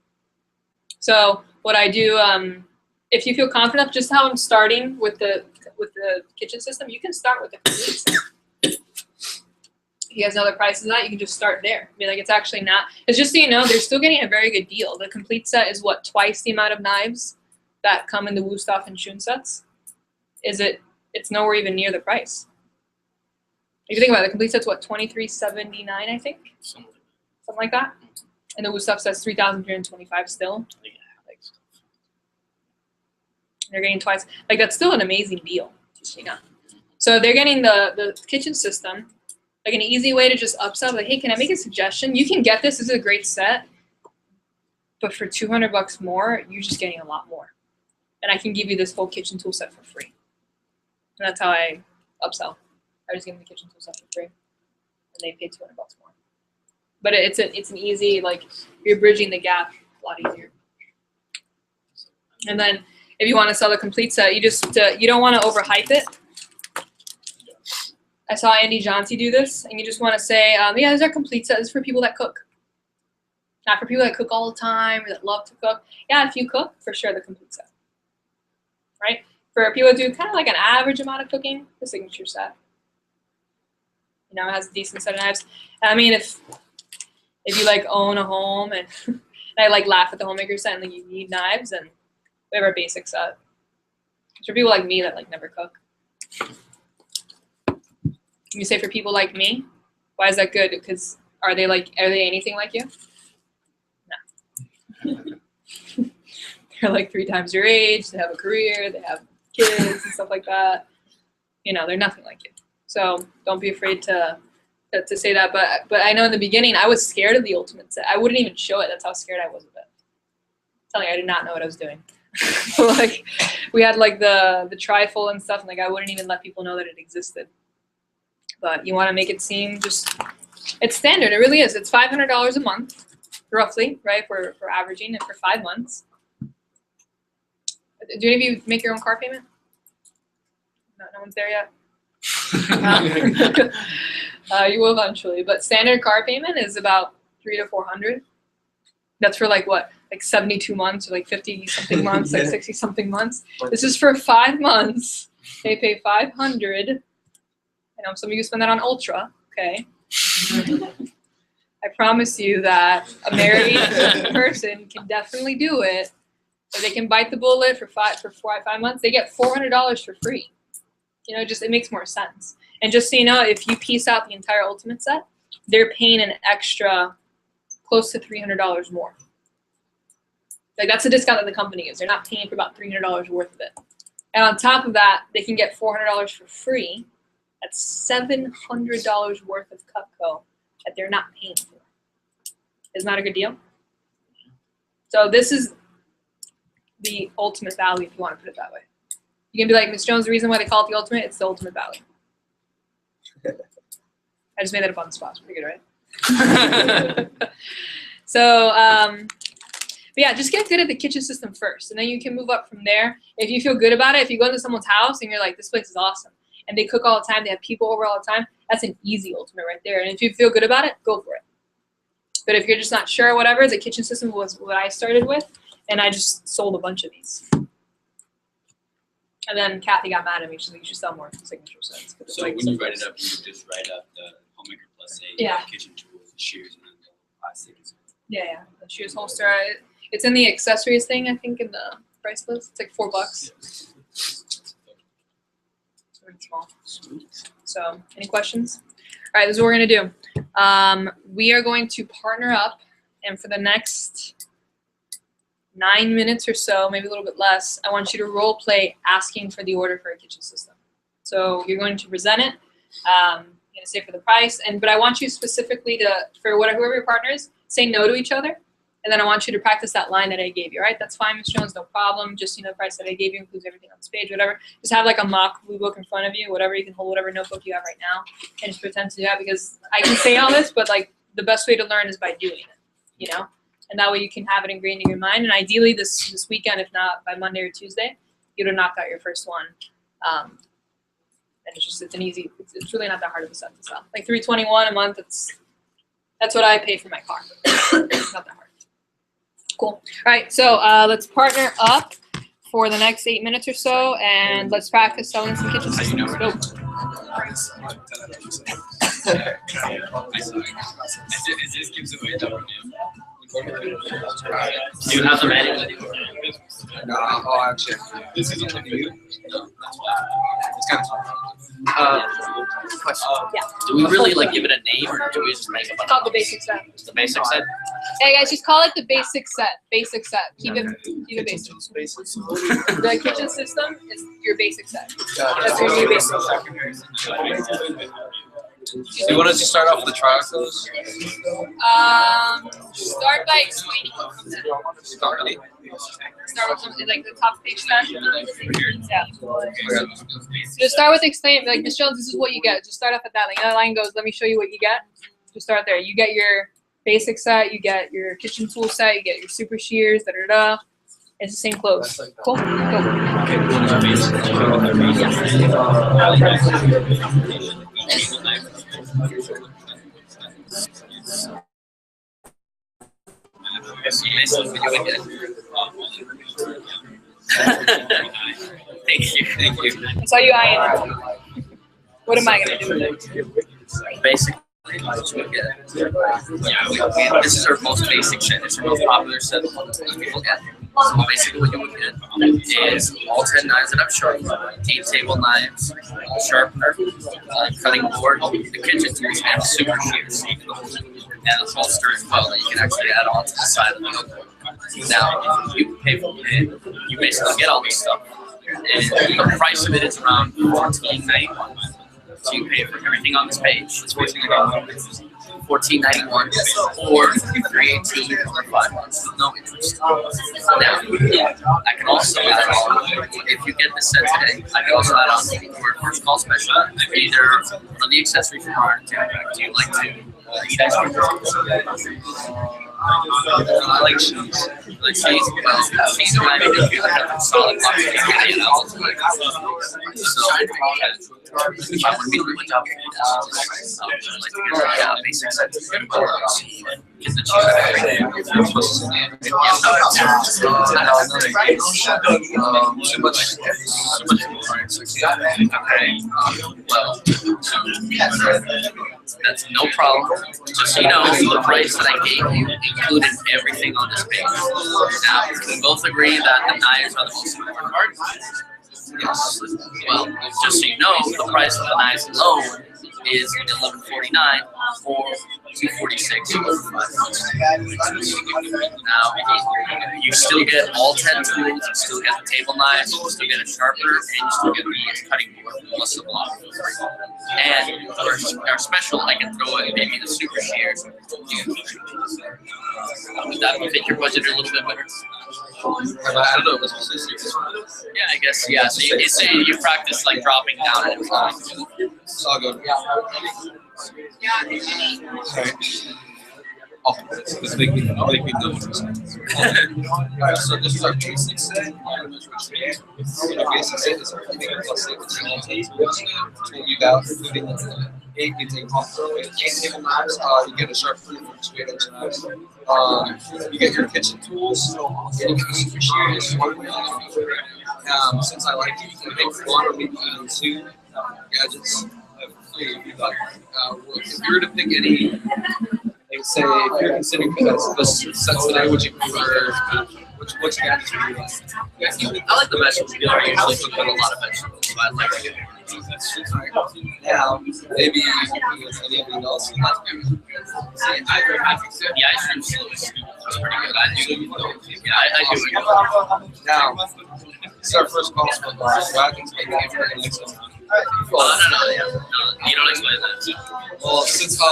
So what I do, if you feel confident, just how I'm starting with the kitchen system, you can start with the complete set. If you guys know the prices of that, you can just start there. I mean, like it's actually not. It's just so you know, they're still getting a very good deal. The complete set is what, twice the amount of knives that come in the Wusthof and Schön sets. It's nowhere even near the price. If you think about it, the complete set's what, $23.79, I think, something like that. And the Wusthof set's $3,325 still. They're getting twice. Like that's still an amazing deal, just so you know. So they're getting the kitchen system. Like an easy way to just upsell, like, hey, can I make a suggestion? You can get this. This is a great set, but for $200 more, you're just getting a lot more. And I can give you this whole kitchen tool set for free. And that's how I upsell. I just give them the kitchen tool set for free, and they pay $200 more. But it's an easy, like you're bridging the gap a lot easier. And then if you want to sell the complete set, you just you don't want to overhype it. I saw Andy Johnson do this, and you just want to say, yeah, this is our complete set. This is for people that cook. Not for people that cook all the time or that love to cook. Yeah, if you cook, for sure, the complete set. Right? For people that do kind of like an average amount of cooking, the signature set. You know, it has a decent set of knives. I mean, if you like own a home and, and I like laugh at the homemaker set and like you need knives, and we have our basic set. For people like me that like never cook. You say for people like me, why is that good? Because are they anything like you? No. They're like 3 times your age. They have a career. They have kids and stuff like that. You know, they're nothing like you. So don't be afraid to say that. But I know in the beginning I was scared of the ultimate set. I wouldn't even show it. That's how scared I was of it. I'm telling you, I did not know what I was doing. Like we had like the trifold and stuff, and like I wouldn't even let people know that it existed. But you want to make it seem it's standard. It really is. It's $500 a month, roughly, right? For averaging it for 5 months. Do any of you make your own car payment? No one's there yet. You will eventually, but standard car payment is about $300 to $400. That's for like what, like 72 months or like 50 something months, like 60 something months. This is for 5 months. They pay $500. I know some of you spend that on Ultra, okay? I promise you that a married person can definitely do it. Or they can bite the bullet for 5 months. They get $400 for free. You know, it makes more sense. And just so you know, if you piece out the entire ultimate set, they're paying an extra close to $300 more. Like that's the discount that the company is. They're not paying for about $300 worth of it. And on top of that, they can get $400 for free. That's $700 worth of Cutco that they're not paying for. Isn't that a good deal? So this is the ultimate value, if you want to put it that way. You can be like, Ms. Jones, the reason why they call it the ultimate, it's the ultimate value. I just made that up on the spot. It's pretty good, right? So, but yeah, just get good at the kitchen system first, and then you can move up from there. If you feel good about it, if you go into someone's house and you're like, this place is awesome, and they cook all the time, they have people over all the time, that's an easy ultimate right there. And if you feel good about it, go for it. But if you're just not sure, whatever, the kitchen system was what I started with, and I just sold a bunch of these. And then Kathy got mad at me. She's like, you should sell more signature sets. So like when you write it up, you just write up the homemaker plus say kitchen tools, shears, and then the plastic. Yeah. The shoes holster. It's in the accessories thing, I think, in the price list. It's like $4. It's really small. So, any questions? All right, this is what we're gonna do. We are going to partner up, and for the next 9 minutes or so, maybe a little bit less, I want you to role play asking for the order for a kitchen system. So you're going to present it. You're gonna say for the price, but I want you specifically to, for whoever your partner is, say no to each other. And then I want you to practice that line that I gave you, all right? That's fine, Ms. Jones, no problem. Just, the price that I gave you includes everything on this page, whatever. Just have like a mock blue book in front of you, whatever. You can hold whatever notebook you have right now and just pretend to do that, because I can say all this, but like the best way to learn is by doing it, And that way you can have it ingrained in your mind. And ideally this weekend, if not by Monday or Tuesday, you'd have knocked out your first one. And it's really not that hard of a set to sell. Like $321 a month, that's what I pay for my car. It's not that hard. Cool. All right, so let's partner up for the next 8 minutes or so, and let's practice selling some kitchen systems. Go. Do you have the manual with you? No, actually, this isn't for you. No, that's why. It's kind of Question. Yeah. Do we really give it a name, or do we just make up It's called the basic set. the basic set? Hey guys, just call it the basic set. Basic set. Keep it basic. The kitchen system is your basic set. That's your new basic set. Do you want us to start off with the trial close? Start by explaining what comes in. Start with something like the top page stuff. Yeah. Just start with explain, like Ms. Jones, this is what you get. Just start off at that line. That line goes, let me show you what you get. Just start there. You get your basic set, you get your kitchen tool set, you get your super shears, It's the same clothes. Cool. Thank you. That's how you iron. What am I gonna do with it? Basically, this is our most basic set. It's our most popular set that most people get. So basically what you would get is all 10 knives that I've sharpened, 8 table knives, sharpener, cutting board, the kitchen tools, and super shears, and the holster as well that you can actually add on to the side of the notebook. Now, you pay for it, you basically get all this stuff, and the price of it is around $14.91. So you pay for everything on this page. It's $14.91 or $318 for 5 months with no interest. Now, I can also add on, if you get this set today, I can also add on your first call special, either one of the accessories from our do you like to eat ice cream? I like cheese. Like cheese, cheese and I mean, if you have a solid box of cheese, so if I want to be doing my job, I would like to get a basic set to get the that's no problem. Just so you know, the price that I gave you included everything on this page. Now, we can both agree that the knives are the most important part. Yes. Well, just so you know, the price of the knives alone is $11.49 or $2.46. Now, you still get all 10 tools, you still get the table knives, you still get a sharpener, and you still get the cutting board plus the block. And for our special, I can throw in maybe the super shears. Would that fit your budget a little bit better? I don't know. Yeah, I guess, yeah. So you practice like dropping down and everything. So I'll go. Sorry. Oh, this make me know what I'm saying. Alright, so this is our basic set. Our basic set is everything plus you got including the 8 you take off. 8 table knives, you get a sharpener for 2 8-inch knives. You get your kitchen tools, and you can use your shears. Since I like you can make one or maybe even 2 gadgets. If you were to pick any say if you're considering this sets today, would you prefer which gadgets would you like? I like the vegetables. I usually put a lot of vegetables, so I like to get Now, maybe anything else. the ice cream slow is pretty good. I do. Now, this is our first call, so I can take it for the next one. No, you don't explain that. Well, since I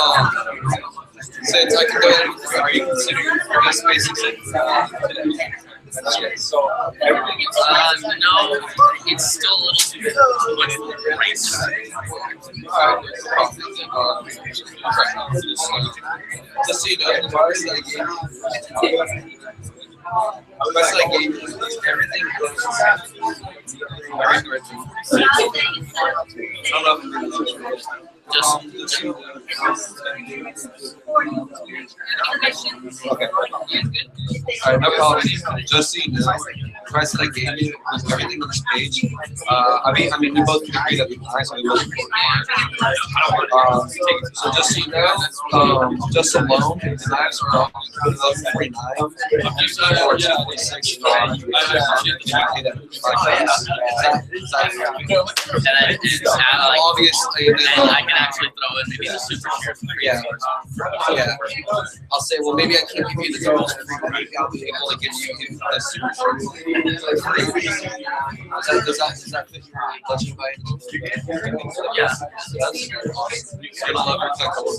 can go ahead and are you considering this basic so no, it's still a little too much for race. Just so you know, the bars that I gave you, everything okay. Alright, no problem. Just so you know, the price that I gave you was everything on this page. I mean, we both agreed that the price we both so just so you know, just alone, the knives are $49. Obviously, and I can actually throw in maybe the super shares. Yeah. I'll say, well, maybe I can't give you the total for free, but maybe I'll be able to give you the super shares. Does that fit your budget by any chance? Yeah. That's awesome. You're gonna love your tacos.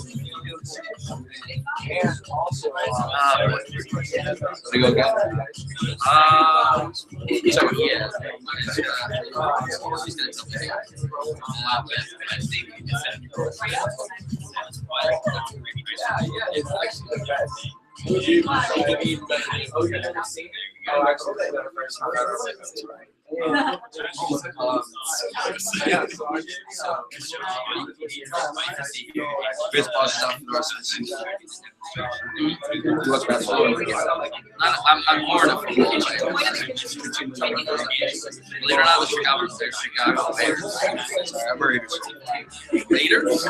So you go again? Yeah. Chris pauses out for the rest of the season. You watch basketball? I'm more of a football player. Believe it or not, the Chicago Bears. Sorry, I'm worried. Raiders?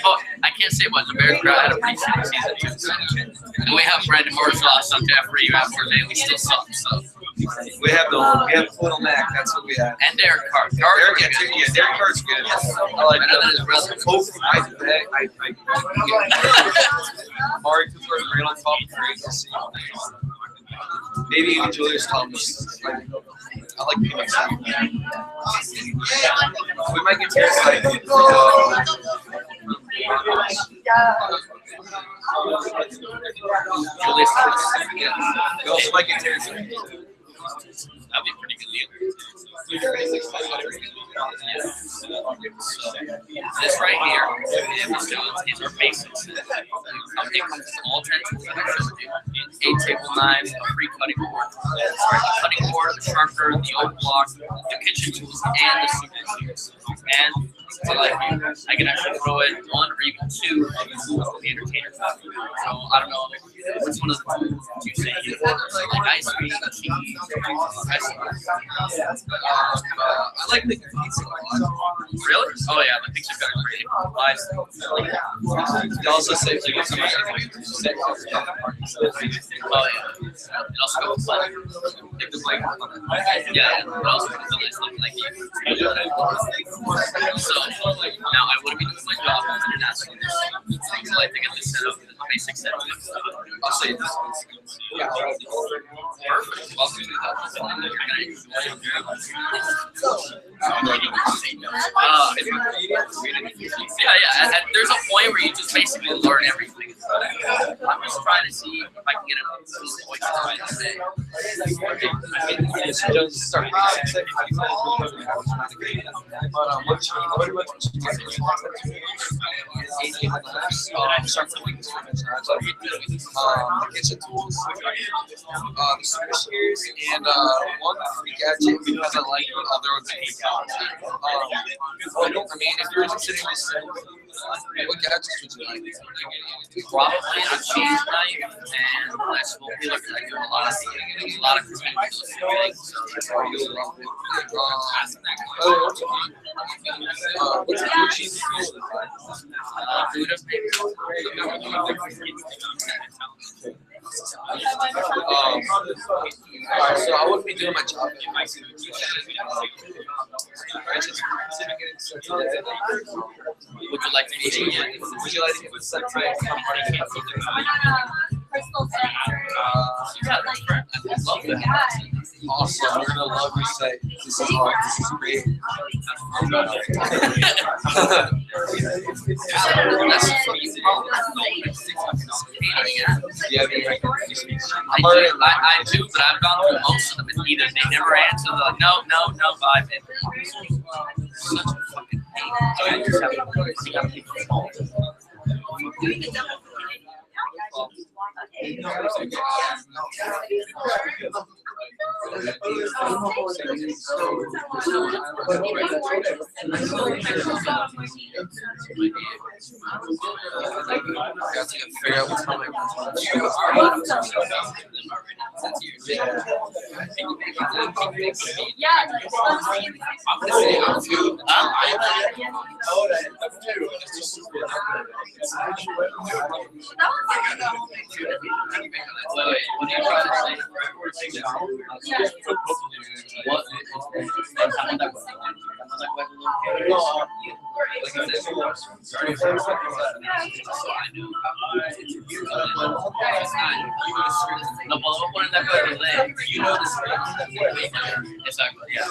Oh, I can't say much. The Bears had a pretty shitty season too. And we have Brandon Marshall, some Jeffrey, you have Forte, we still suck, so. We have Little Mac, that's what we have. And Derek Carr. Derek Carr's good. I like better than his brother. Amari Cooper and Braylon Cobb crazy. Maybe even Julius Thomas. I like Phoenix. We might get to excited. Julius Thomas. We also might get Terry. That'd be a pretty good deal. This right here is our basics. It comes with all 10 tools that I showed you. 8 table knives, a free cutting board. The cutting board, the sharpener, the oak block, the kitchen tools, and the super tools. And I can actually throw in 1 or even 2 of the entertainer. So I don't know which one of the tools you say you like ice cream, cheese, I like the pizza a lot. Really? Oh yeah, the pizza got great. You also say Oh yeah. It also goes like yeah, and it also goes like you. So now I wouldn't be doing my job if I didn't ask you this. So I think I just set up the basic setup. I'll say this. Yeah. Perfect. Welcome to yeah. There's a point where you just basically learn everything. I'm just trying to see if I can get kitchen tools, the super shears, and one free gadget because I like what other ones I mean, if you were considering this, what gadgets would you like? Probably a cheese knife and flexible peeler because I do a lot of cooking. What's the cheese? Food of maybe. Alright, so I wouldn't be doing my job. Would you like to be eating it? Would you like to get the set track? Yeah, that's correct. I love that. Awesome. You're gonna love your set. This is hard. This is great. I do, but I've gone through most of them, and either they never answer, they're like, no, bye. Such a fucking pain. I just have Figure out what's coming. No, podemos poner de acuerdo de, you know the script. Exacto, yeah.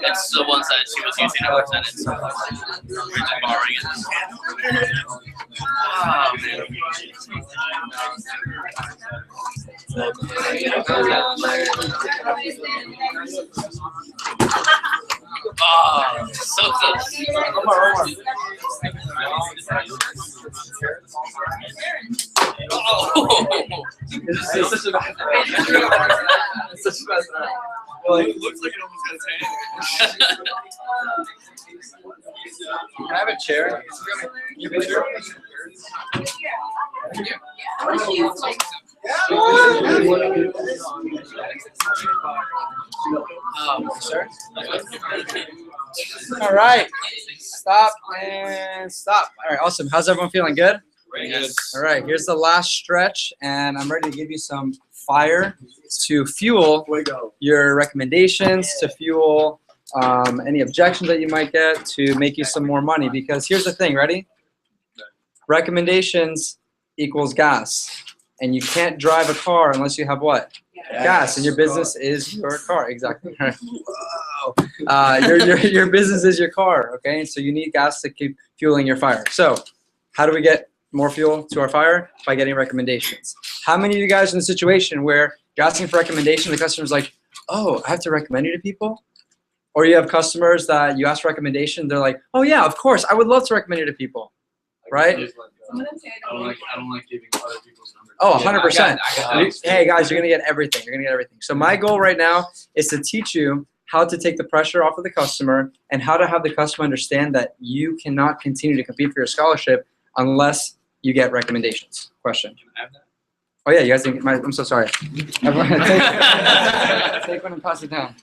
It's the ones that she was using at Lieutenant's. We're just borrowing it. Oh, man. Oh, so close. Oh. It's such a bad It's such a bad Well, it looks like it almost got a tan. Can I have a chair? You have a chair? Sir? All right. Stop and stop. All right, awesome. How's everyone feeling? Good? Yes. All right, here's the last stretch, and I'm ready to give you some fire to fuel your recommendations, to fuel any objections that you might get, to make you some more money. Because here's the thing, ready? Recommendations equals gas. And you can't drive a car unless you have what? Gas. And your business is your car. Exactly. Your business is your car, okay? So you need gas to keep fueling your fire. So how do we get more fuel to our fire? By getting recommendations. How many of you guys are in a situation where you're asking for recommendations, the customer's like, oh, I have to recommend you to people? Or you have customers that you ask for recommendation, they're like, oh yeah, of course, I would love to recommend you to people, right? I don't like giving other people's numbers. Oh, 100%. Hey guys, you're gonna get everything. You're gonna get everything. So my goal right now is to teach you how to take the pressure off of the customer and how to have the customer understand that you cannot continue to compete for your scholarship unless you get recommendations. Question. Oh yeah, you guys didn't. I'm so sorry. Everyone, take one and pass it down.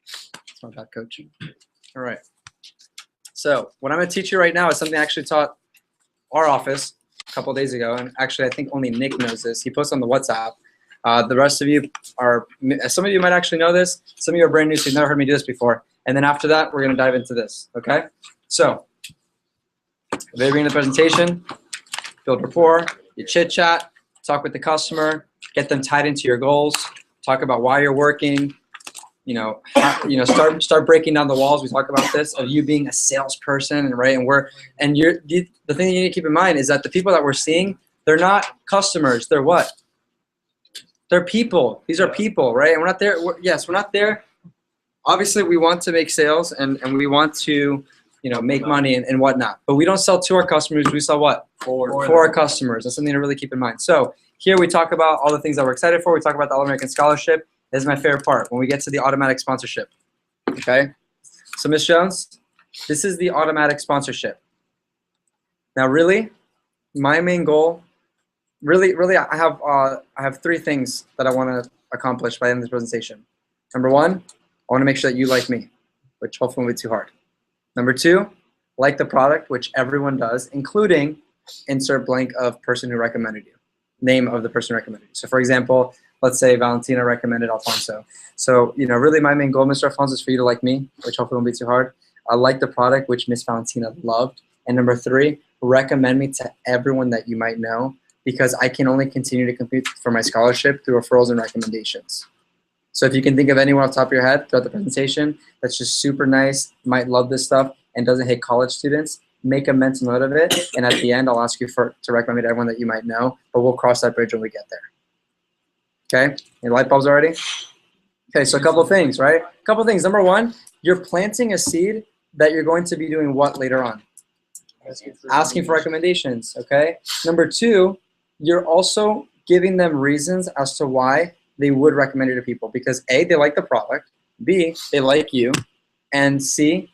That's my bad, coach. All right. So what I'm gonna teach you right now is something I actually taught our office a couple of days ago, and actually I think only Nick knows this. He posted on the WhatsApp. The rest of you are, some of you might actually know this. Some of you are brand new, so you've never heard me do this before. And then after that, we're gonna dive into this, okay? So, at the very beginning of the presentation, build rapport, you chit chat, talk with the customer, get them tied into your goals, talk about why you're working, start breaking down the walls. We talk about this of you being a salesperson, and right, and the thing you need to keep in mind is that the people that we're seeing, they're not customers. They're what? They're people. These are people, right? And we're not there. We're not there. Obviously, we want to make sales, and we want to, make money and whatnot. But we don't sell to our customers. We sell what? For our customers. That's something to really keep in mind. So here we talk about all the things that we're excited for. We talk about the All-American Scholarship. This is my favorite part, when we get to the automatic sponsorship. Okay? So Ms. Jones, this is the automatic sponsorship. Now really, my main goal, really, I have 3 things that I want to accomplish by the end of this presentation. Number 1, I want to make sure that you like me, which hopefully won't be too hard. Number 2, like the product, which everyone does, including insert blank of person who recommended you, name of the person who recommended you. So for example, let's say Valentina recommended Alfonso. So, really my main goal, Mr. Alfonso, is for you to like me, which hopefully won't be too hard. Like the product, which Miss Valentina loved. And number 3, recommend me to everyone that you might know, because I can only continue to compete for my scholarship through referrals and recommendations. So if you can think of anyone off the top of your head throughout the presentation that's just super nice, might love this stuff, and doesn't hate college students, make a mental note of it. And at the end, I'll ask you to recommend me to everyone that you might know, but we'll cross that bridge when we get there. Okay? Any light bulbs already? Okay, so a couple things, right? A couple things. Number 1, you're planting a seed that you're going to be doing what later on? Asking for recommendations, okay? Number 2, you're also giving them reasons as to why they would recommend it to people, because A, they like the product, B, they like you, and C,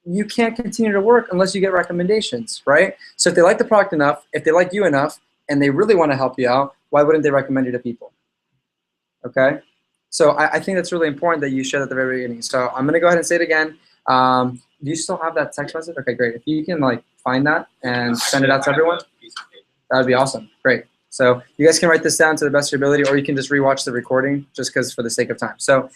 you can't continue to work unless you get recommendations, right? So if they like the product enough, if they like you enough, and they really want to help you out, why wouldn't they recommend you to people? Okay? So I think that's really important that you share that at the very beginning. So I'm going to go ahead and say it again. Do you still have that text message? Okay, great. If you can find that and send it out to everyone, that would be awesome. Great. So you guys can write this down to the best of your ability, or you can just rewatch the recording just because for the sake of time. So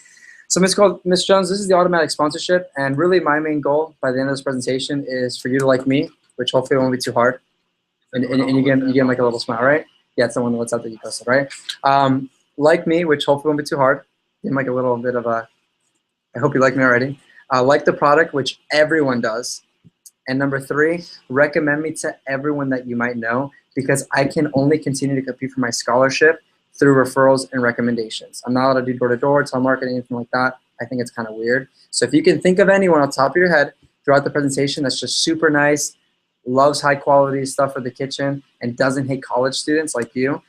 Ms. Jones, this is the automatic sponsorship, and really my main goal by the end of this presentation is for you to like me, which hopefully won't be too hard. And you get a little smile, right? Yeah, it's the one that's out that you posted, right? Like me, which hopefully won't be too hard. Give a little bit of a, I hope you like me already. Like the product, which everyone does. And number 3, recommend me to everyone that you might know, because I can only continue to compete for my scholarship through referrals and recommendations. I'm not allowed to do door-to-door, telemarketing, anything like that. I think it's kind of weird. So if you can think of anyone on top of your head throughout the presentation that's just super nice, loves high-quality stuff for the kitchen, and doesn't hate college students like you,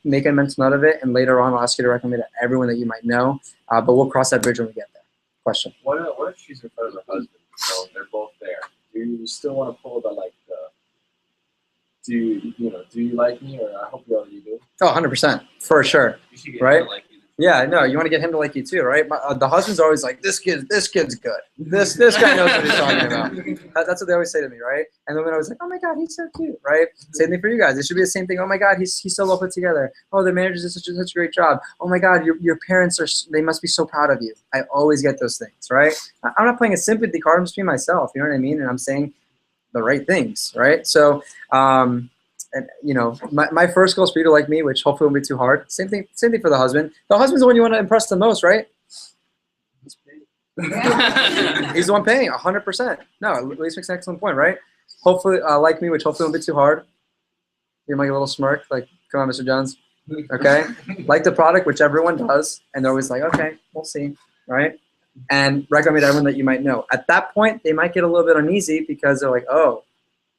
make a mental note of it, and later on I'll ask you to recommend it to everyone that you might know, but we'll cross that bridge when we get there. Question? What if she's in front of her husband? So they're both there. Do you still want to pull the do you like me, or I hope you already do? Oh, 100%, for sure, right? Yeah, no, you want to get him to like you too, right? The husband's always like, this kid's good. This guy knows what he's talking about. That's what they always say to me, right? And the women always like, oh my God, he's so cute, right? Same thing for you guys. It should be the same thing. Oh my God, he's so well put together. Oh, the manager did such a great job. Oh my God, your parents they must be so proud of you. I always get those things, right? I'm not playing a sympathy card. I'm just being myself. You know what I mean? And I'm saying the right things, right? So, my first goal is for you to like me, which hopefully won't be too hard. Same thing for the husband. The husband's the one you want to impress the most, right? He's the one paying, 100%. No, at least makes an excellent point, right? Hopefully, like me, which hopefully won't be too hard. You're like a little smirk, like, come on, Mr. Jones. Okay? Like the product, which everyone does, and they're always like, okay, we'll see, right? And recommend everyone that you might know. At that point, they might get a little bit uneasy because they're like, oh,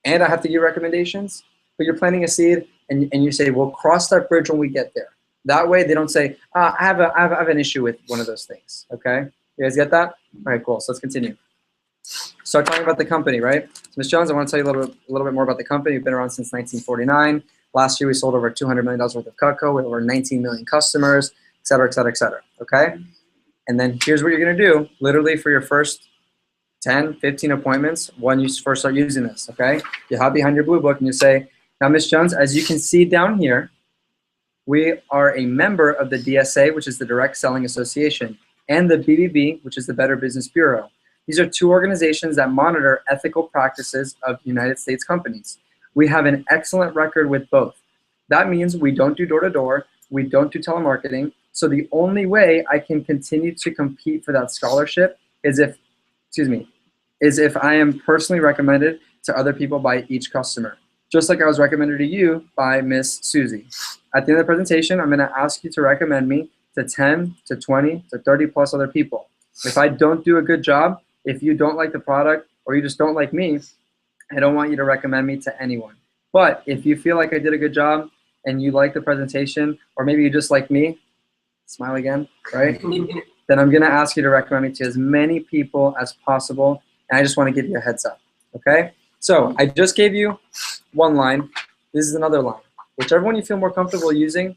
and I have to give recommendations? But you're planting a seed, and you say, we'll cross that bridge when we get there. That way, they don't say, I have an issue with one of those things, okay? You guys get that? All right, cool. So let's continue. Start talking about the company, right? So Ms. Jones, I want to tell you a little bit more about the company. We've been around since 1949. Last year, we sold over $200 million worth of Cutco with over 19 million customers, et cetera, et cetera, et cetera, okay? And then here's what you're going to do, literally for your first 10, 15 appointments when you first start using this, okay? You hide behind your blue book and you say, now, Ms. Jones, as you can see down here, we are a member of the DSA, which is the Direct Selling Association, and the BBB, which is the Better Business Bureau. These are 2 organizations that monitor ethical practices of United States companies. We have an excellent record with both. That means we don't do door-to-door, we don't do telemarketing, so the only way I can continue to compete for that scholarship is if I am personally recommended to other people by each customer, just like I was recommended to you by Miss Susie. At the end of the presentation, I'm going to ask you to recommend me to 10, to 20, to 30 plus other people. If I don't do a good job, if you don't like the product, or you just don't like me, I don't want you to recommend me to anyone. But if you feel like I did a good job and you like the presentation, or maybe you just like me, smile again, right? Then I'm gonna ask you to recommend me to as many people as possible, and I just wanna give you a heads up, okay? So I just gave you one line. This is another line. Whichever one you feel more comfortable using,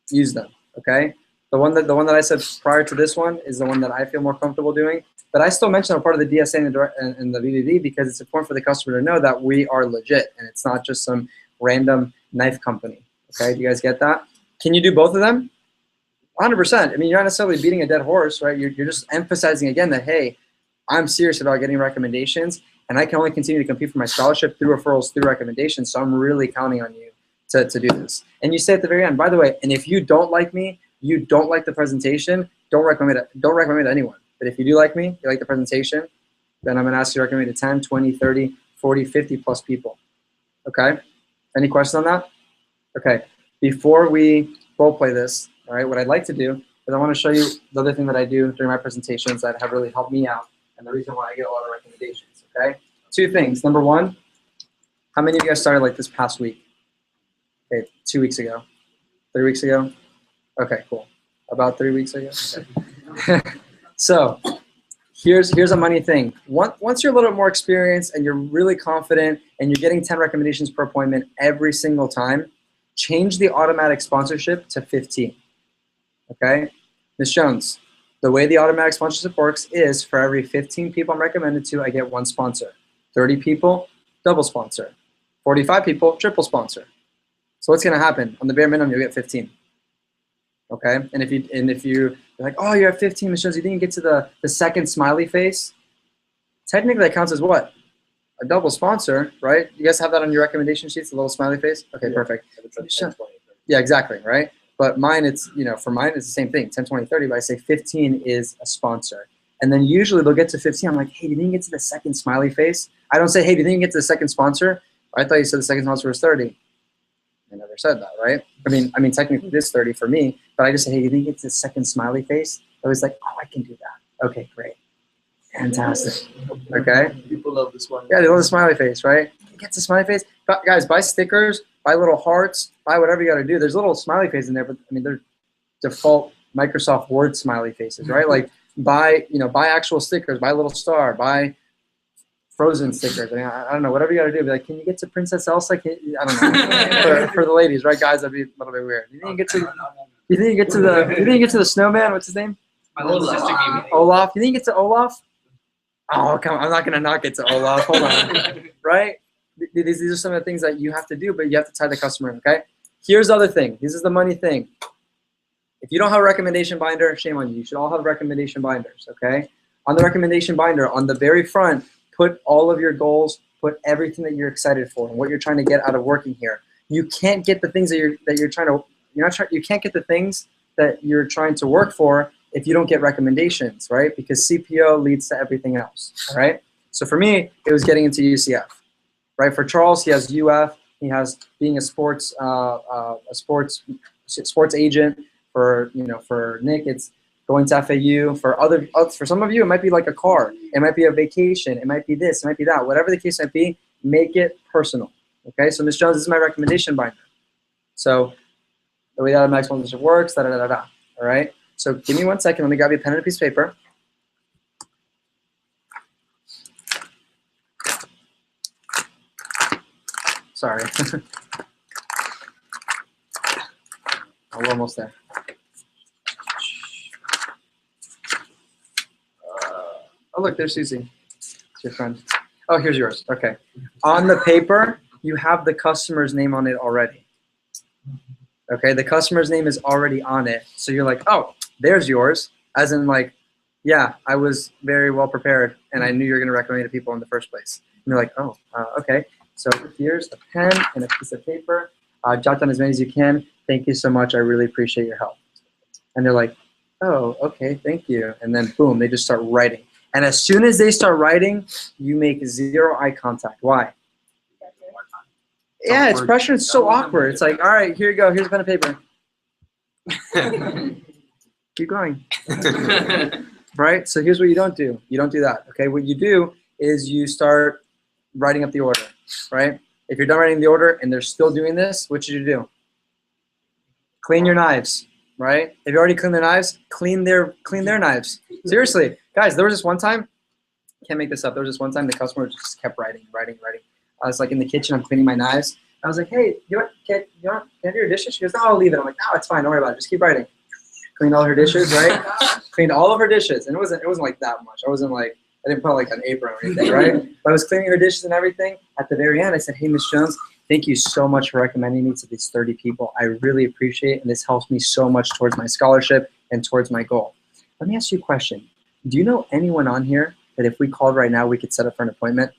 use them, okay? The one that I said prior to this one is the one that I feel more comfortable doing, but I still mention I'm part of the DSA and the VVV because it's important for the customer to know that we are legit and it's not just some random knife company, okay? Do you guys get that? Can you do both of them? 100%. I mean, you're not necessarily beating a dead horse, right? You're just emphasizing again that, hey, I'm serious about getting recommendations, and I can only continue to compete for my scholarship through referrals, through recommendations, so I'm really counting on you to do this. And you say at the very end, by the way, and if you don't like me, you don't like the presentation, don't recommend it to anyone. But if you do like me, you like the presentation, then I'm gonna ask you to recommend it to 10, 20, 30, 40, 50 plus people, okay? Any questions on that? Okay, before we role play this, all right, what I'd like to do is I wanna show you the other thing that I do during my presentations that have really helped me out and the reason why I get a lot of recommendations, okay? Two things. Number one, how many of you guys started like this past week? Okay, 2 weeks ago, 3 weeks ago? Okay, cool. About 3 weeks ago? Okay. So here's a money thing. Once you're a little bit more experienced and you're really confident and you're getting 10 recommendations per appointment every single time, change the automatic sponsorship to 15, okay? Ms. Jones, the way the automatic sponsorship works is for every 15 people I'm recommended to, I get one sponsor. 30 people, double sponsor. 45 people, triple sponsor. So what's gonna happen? On the bare minimum, you'll get 15. Okay? And if you're like, oh, you're at 15, Ms. Jones, you didn't get to the second smiley face, technically that counts as what? A double sponsor, right? You guys have that on your recommendation sheets, the little smiley face? Okay, yeah, perfect. Yeah, exactly, right? But mine, it's, you know, for mine, it's the same thing, 10, 20, 30, but I say 15 is a sponsor. And then usually they'll get to 15, I'm like, hey, you didn't get to the second smiley face? I don't say, hey, you didn't get to the second sponsor? I thought you said the second sponsor was 30. I never said that, right? I mean, technically it is 30 for me, but I just say, hey, you didn't get to the second smiley face? I was like, oh, I can do that. Okay, great. Fantastic. Okay? People love this one. Yeah, they love the smiley face, right? You get the smiley face. But guys, buy stickers, buy little hearts, buy whatever you got to do. There's little smiley faces in there, but I mean, they're default Microsoft Word smiley faces, right? Like buy actual stickers, buy a little star, buy Frozen stickers. I mean, I don't know, whatever you got to do. Be like, can you get to Princess Elsa? I don't know. for the ladies, right, guys? That'd be a little bit weird. You think you get to the snowman? What's his name? My little sister gave me Olaf. You think you get to Olaf? Oh, come on. I'm not gonna not get to Olaf. Hold on. Right? These are some of the things that you have to do, but you have to tie the customer in, okay? Here's the other thing. This is the money thing. If you don't have a recommendation binder, shame on you. You should all have recommendation binders, okay? On the recommendation binder, on the very front, put all of your goals, put everything that you're excited for and what you're trying to get out of working here. You can't get the things you can't get the things that you're trying to work for if you don't get recommendations, right? Because CPO leads to everything else, all right? So for me, it was getting into UCF, right? For Charles, he has UF. He has being a sports agent. For Nick, it's going to FAU. For some of you, it might be like a car. It might be a vacation. It might be this. It might be that. Whatever the case might be, make it personal. Okay. So Ms. Jones, this is my recommendation binder. So the way that automatic sponsorship works, da da da da. All right. So give me 1 second. Let me grab you a pen and a piece of paper. Sorry. Oh, we're almost there. Oh, look, there's Susie. It's your friend. Oh, here's yours. Okay. On the paper, you have the customer's name on it already. Okay, the customer's name is already on it. So you're like, oh, there's yours. As in like, yeah, I was very well prepared and I knew you were going to recommend it to people in the first place. And you're like, oh, okay. So here's a pen and a piece of paper. Jot down as many as you can. Thank you so much. I really appreciate your help. And they're like, oh, okay, thank you. And then boom, they just start writing. And as soon as they start writing, you make zero eye contact. Why? Yeah, it's pressure. It's so awkward. It's like, all right, here you go. Here's a pen and paper. Keep going. Right? So here's what you don't do. You don't do that. Okay? What you do is you start writing up the order, right? If you're done writing the order and they're still doing this, what should you do? Clean your knives, right? If you already cleaned their knives, clean their knives. Seriously, guys, there was this one time, can't make this up. There was this one time the customer just kept writing. I was like in the kitchen, I'm cleaning my knives. I was like, hey, can I do your dishes? She goes, no, I'll leave it. I'm like, no, it's fine. Don't worry about it. Just keep writing. Cleaned all her dishes, right? Cleaned all of her dishes, and it wasn't like that much. I didn't put like an apron or anything, right? But I was cleaning her dishes and everything. At the very end, I said, hey, Miss Jones, thank you so much for recommending me to these 30 people. I really appreciate it, and this helps me so much towards my scholarship and towards my goal. Let me ask you a question. Do you know anyone on here that if we called right now, we could set up for an appointment?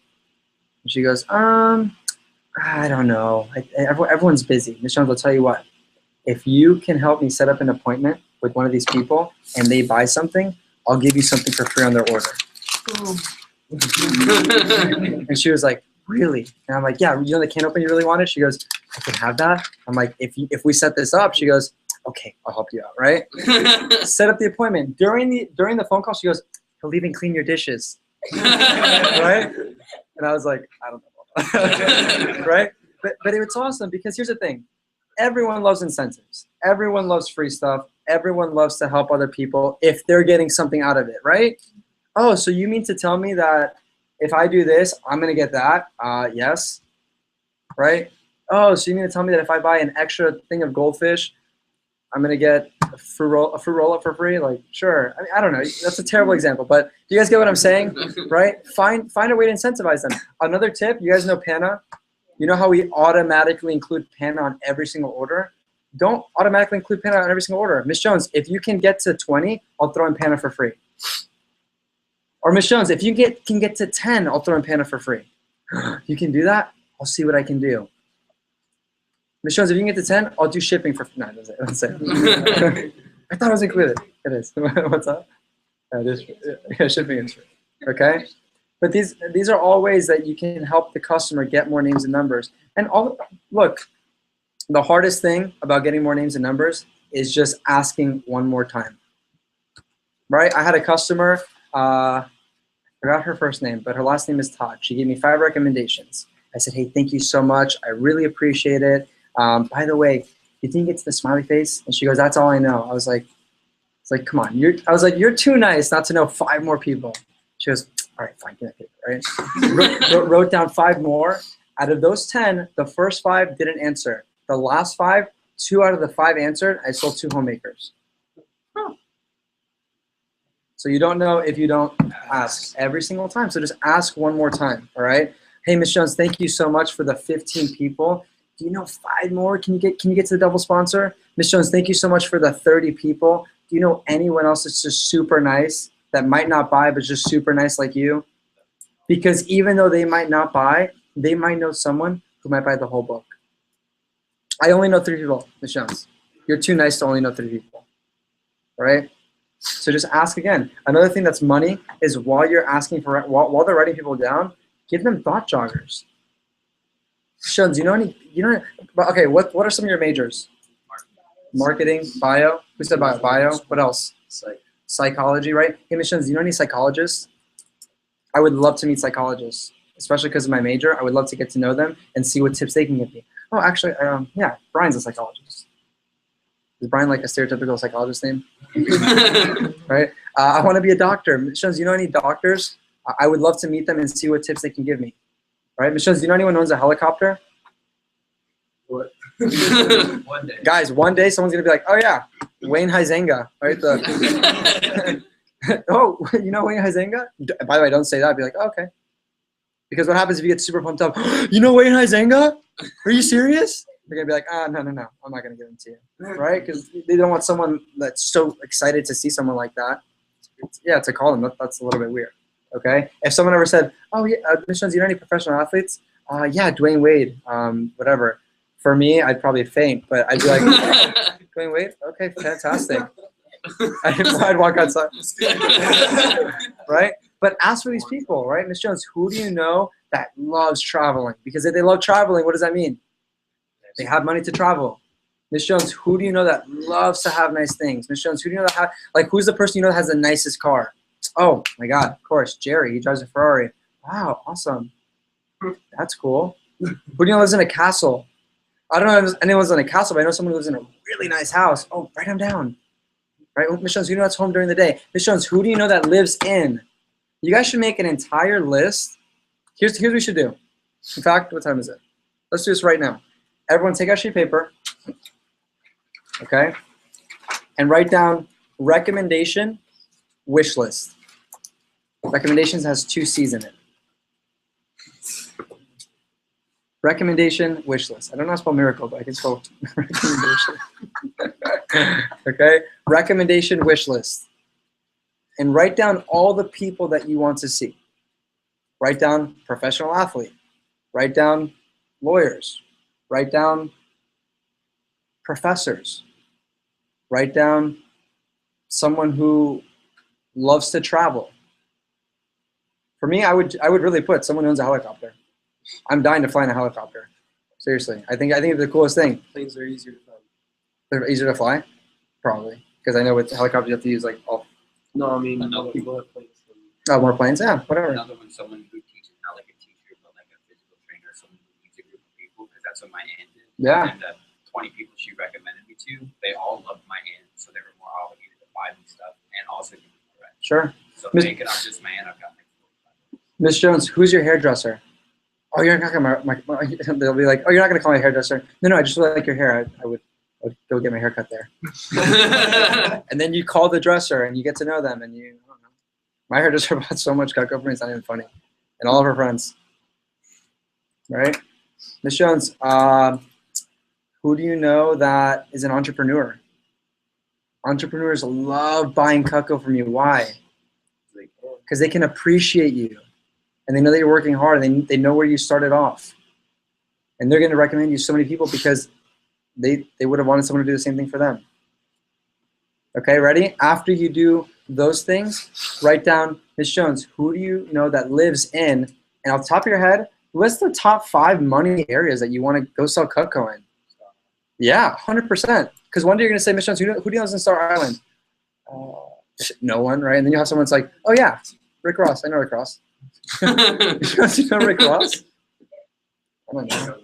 And she goes, I don't know. Everyone's busy. Miss Jones, I'll tell you what. If you can help me set up an appointment with one of these people and they buy something, I'll give you something for free on their order. And she was like, really? And I'm like, yeah, you know the can opener you really wanted? She goes, I can have that? I'm like, if we set this up, she goes, okay, I'll help you out, right? Set up the appointment. During the phone call, she goes, he'll even clean your dishes. Right? And I was like, I don't know. Right? But it's awesome because here's the thing. Everyone loves incentives. Everyone loves free stuff. Everyone loves to help other people if they're getting something out of it, right? Oh, so you mean to tell me that if I do this, I'm going to get that? Yes. Right? Oh, so you mean to tell me that if I buy an extra thing of goldfish, I'm going to get a fruit roll-up for free? Like, sure. I mean, I don't know. That's a terrible example, but do you guys get what I'm saying? Right? Find a way to incentivize them. Another tip, you guys know PANA? You know how we automatically include PANA on every single order? Don't automatically include PANA on every single order. Miss Jones, if you can get to 20, I'll throw in PANA for free. Or Miss Jones, if you can get to 10, I'll throw in PANA for free. You can do that? I'll see what I can do. Miss Jones, if you can get to 10, I'll do shipping for free. No, that's it. I thought it was included. It is. What's up? It is. Yeah, shipping is free. Okay? But these are all ways that you can help the customer get more names and numbers. And look, the hardest thing about getting more names and numbers is just asking one more time. Right? I had a customer, I forgot her first name, but her last name is Todd. She gave me 5 recommendations. I said, hey, thank you so much. I really appreciate it. By the way, you didn't get to the smiley face? And she goes, that's all I know. I was like, it's like, come on. You're too nice not to know 5 more people. She goes, all right, fine, give me a paper, right? wrote down 5 more. Out of those 10, the first 5 didn't answer. The last 5, 2 out of the 5 answered. I sold 2 homemakers. Oh. So you don't know if you don't ask every single time. So just ask one more time, all right? Hey, Ms. Jones, thank you so much for the 15 people. Do you know 5 more? Can you get to the double sponsor? Ms. Jones, thank you so much for the 30 people. Do you know anyone else that's just super nice that might not buy but just super nice like you? Because even though they might not buy, they might know someone who might buy the whole book. I only know 3 people, Ms. Jones. You're too nice to only know 3 people, all right? So just ask again. Another thing that's money is while you're asking for, while they're writing people down, give them thought joggers. Jones, okay, what are some of your majors? Marketing, bio. Who said bio? Bio. What else? Psychology, right? Hey, Ms. Jones, do you know any psychologists? I would love to meet psychologists, especially because of my major. I would love to get to know them and see what tips they can give me. Oh, actually, yeah, Brian's a psychologist. Is Brian like a stereotypical psychologist name? Right? I want to be a doctor. Ms. Jones, do you know any doctors? I would love to meet them and see what tips they can give me. Right? Ms. Jones, do you know anyone who owns a helicopter? What? One day. Guys, one day someone's going to be like, oh, yeah, Wayne Huizenga. Right? Oh, you know Wayne Huizenga? By the way, don't say that. I'd be like, oh, okay. Because what happens if you get super pumped up? You know Wayne Huizenga? Are you serious? They're going to be like, no. I'm not going to give him to you. Right? Because they don't want someone that's so excited to see someone like that. Yeah, to call them. That's a little bit weird. Okay? If someone ever said, oh, yeah, Ms. Jones, you know any professional athletes? Yeah, Dwayne Wade, whatever. For me, I'd probably faint, but I'd be like, Dwayne Wade? Okay, fantastic. I'd walk outside. Right? But ask for these people, right? Ms. Jones, who do you know that loves traveling? Because if they love traveling, what does that mean? They have money to travel. Ms. Jones, who do you know that loves to have nice things? Ms. Jones, who do you know that who's the person you know that has the nicest car? Oh my God, of course, Jerry, he drives a Ferrari. Wow, awesome. That's cool. Who do you know lives in a castle? I don't know if anyone lives in a castle, but I know someone who lives in a really nice house. Oh, write them down. Right, Miss Jones, who do you know that's home during the day? Miss Jones, who do you know that lives in? You guys should make an entire list. Here's what we should do. In fact, what time is it? Let's do this right now. Everyone take out a sheet of paper, okay? And write down recommendation, wish list. Recommendations has 2 C's in it. Recommendation, wish list. I don't know how to spell miracle, but I can spell recommendation. Okay? Recommendation, wish list. And write down all the people that you want to see. Write down professional athlete. Write down lawyers. Write down professors. Write down someone who loves to travel. For me, I would really put someone who owns a helicopter. I'm dying to fly in a helicopter. Seriously, I think it's the coolest thing. Planes are easier to fly. They're easier to fly, probably, because I know with helicopters you have to use like all. No, I mean people have planes. Oh, more planes, yeah, whatever. Another one, someone who teaches, not like a teacher, but like a physical trainer, someone who leads a group of people, because that's what my aunt did. Yeah. And 20 people she recommended me to, they all loved my aunt, so they were more obligated to buy me stuff and also give me the rent. Sure. So Miss- make it up just my aunt, I've got like 45. Miss Jones, who's your hairdresser? Oh, you're not gonna. They'll be like, oh, you're not gonna call me a hairdresser. No, I just really like your hair. I would go get my hair cut there. And then you call the dresser and you get to know them, and you. I don't know. My hairdresser bought so much Cutco for me, it's not even funny. And all of her friends. Right, Miss Jones. Who do you know that is an entrepreneur? Entrepreneurs love buying Cutco from you. Why? Because they can appreciate you. And they know that you're working hard, and they know where you started off. And they're going to recommend you so many people because they would have wanted someone to do the same thing for them. Okay, ready? After you do those things, write down, Miss Jones, who do you know that lives in, and off the top of your head, list the top 5 money areas that you want to go sell Cutco in. Yeah, 100%. Because one day you're going to say, Miss Jones, who do you know is in Star Island? No one, right? And then you have someone that's like, oh yeah, Rick Ross. I know Rick Ross. You know Rick Ross? I don't know.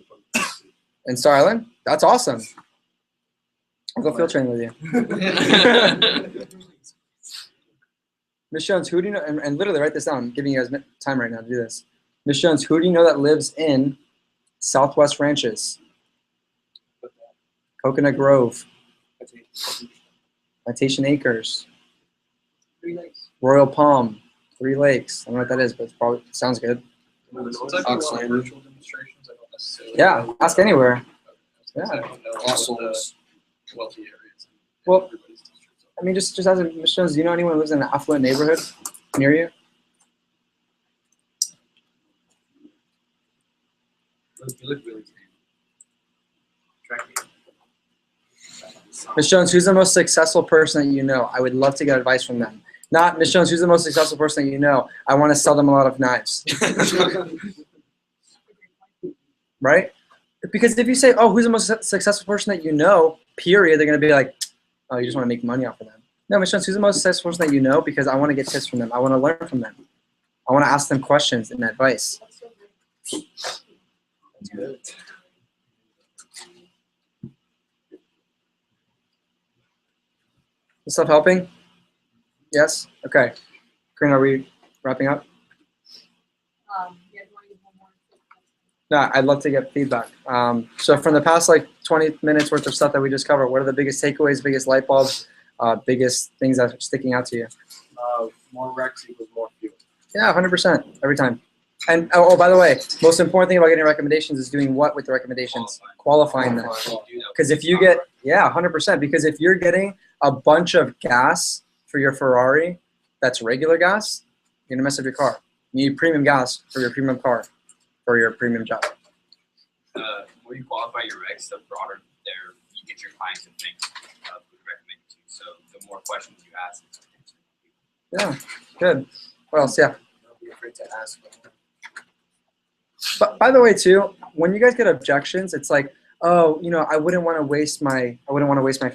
In Star Island? That's awesome. I'll go field training with you. Miss Jones, who do you know? And literally write this down. I'm giving you guys time right now to do this. Miss Jones, who do you know that lives in Southwest Ranches? Coconut Grove. Plantation Acres. Royal Palm. 3 Lakes. I don't know what that is, but it probably sounds good. Yeah, ask anywhere. Yeah. Well, I mean, just as a Miss Jones, do you know anyone who lives in an affluent neighborhood near you? You look really attractive. Miss Jones, who's the most successful person that you know? I would love to get advice from them. Not, Miss Jones, who's the most successful person that you know? I want to sell them a lot of knives. Right? Because if you say, oh, who's the most successful person that you know, period, they're going to be like, oh, you just want to make money off of them. No, Miss Jones, who's the most successful person that you know? Because I want to get tips from them. I want to learn from them. I want to ask them questions and advice. That's good. This stuff helping? Yes? Okay. Corinne, are we wrapping up? No, I'd love to get feedback. So from the past like 20 minutes worth of stuff that we just covered, what are the biggest takeaways, biggest light bulbs, biggest things that are sticking out to you? More recs equals more fuel. Yeah, 100% every time. And oh, by the way, most important thing about getting recommendations is doing what with the recommendations? Qualifying them. Because if you get, yeah, 100%. Because if you're getting a bunch of gas for your Ferrari that's regular gas, you're gonna mess up your car. You need premium gas for your premium car, for your premium job. The more you qualify your regs, the broader you get your clients to think of who to recommend you to. So the more questions you ask, Yeah, good. What else? Yeah. Don't be afraid to ask. But by the way, too, when you guys get objections, it's like, oh, you know, I wouldn't want to waste my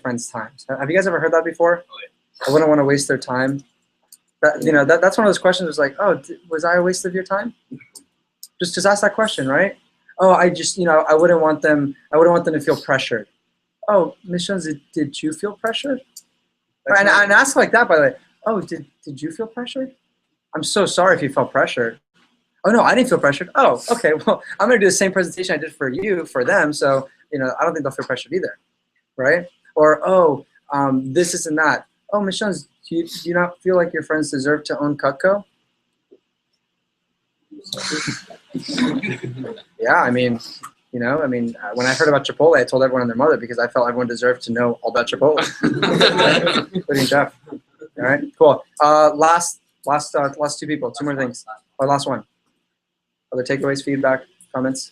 friend's time. Have you guys ever heard that before? I wouldn't want to waste their time. That's one of those questions. Was like, oh, was I a waste of your time? Just ask that question, right? Oh, I just, I wouldn't want them to feel pressured. Oh, Ms. Jones, did you feel pressured? And ask like that, by the way. Oh, did you feel pressured? I'm so sorry if you felt pressured. Oh no, I didn't feel pressured. Oh, okay. Well, I'm gonna do the same presentation I did for them. So I don't think they'll feel pressured either, right? Or this and that. Oh, Ms. Jones, do you not feel like your friends deserve to own Cutco? Yeah, I mean, when I heard about Chipotle, I told everyone and their mother because I felt everyone deserved to know all about Chipotle, including Jeff. All right, cool. Last two people. Two more things. Or last one. Other takeaways, feedback, comments.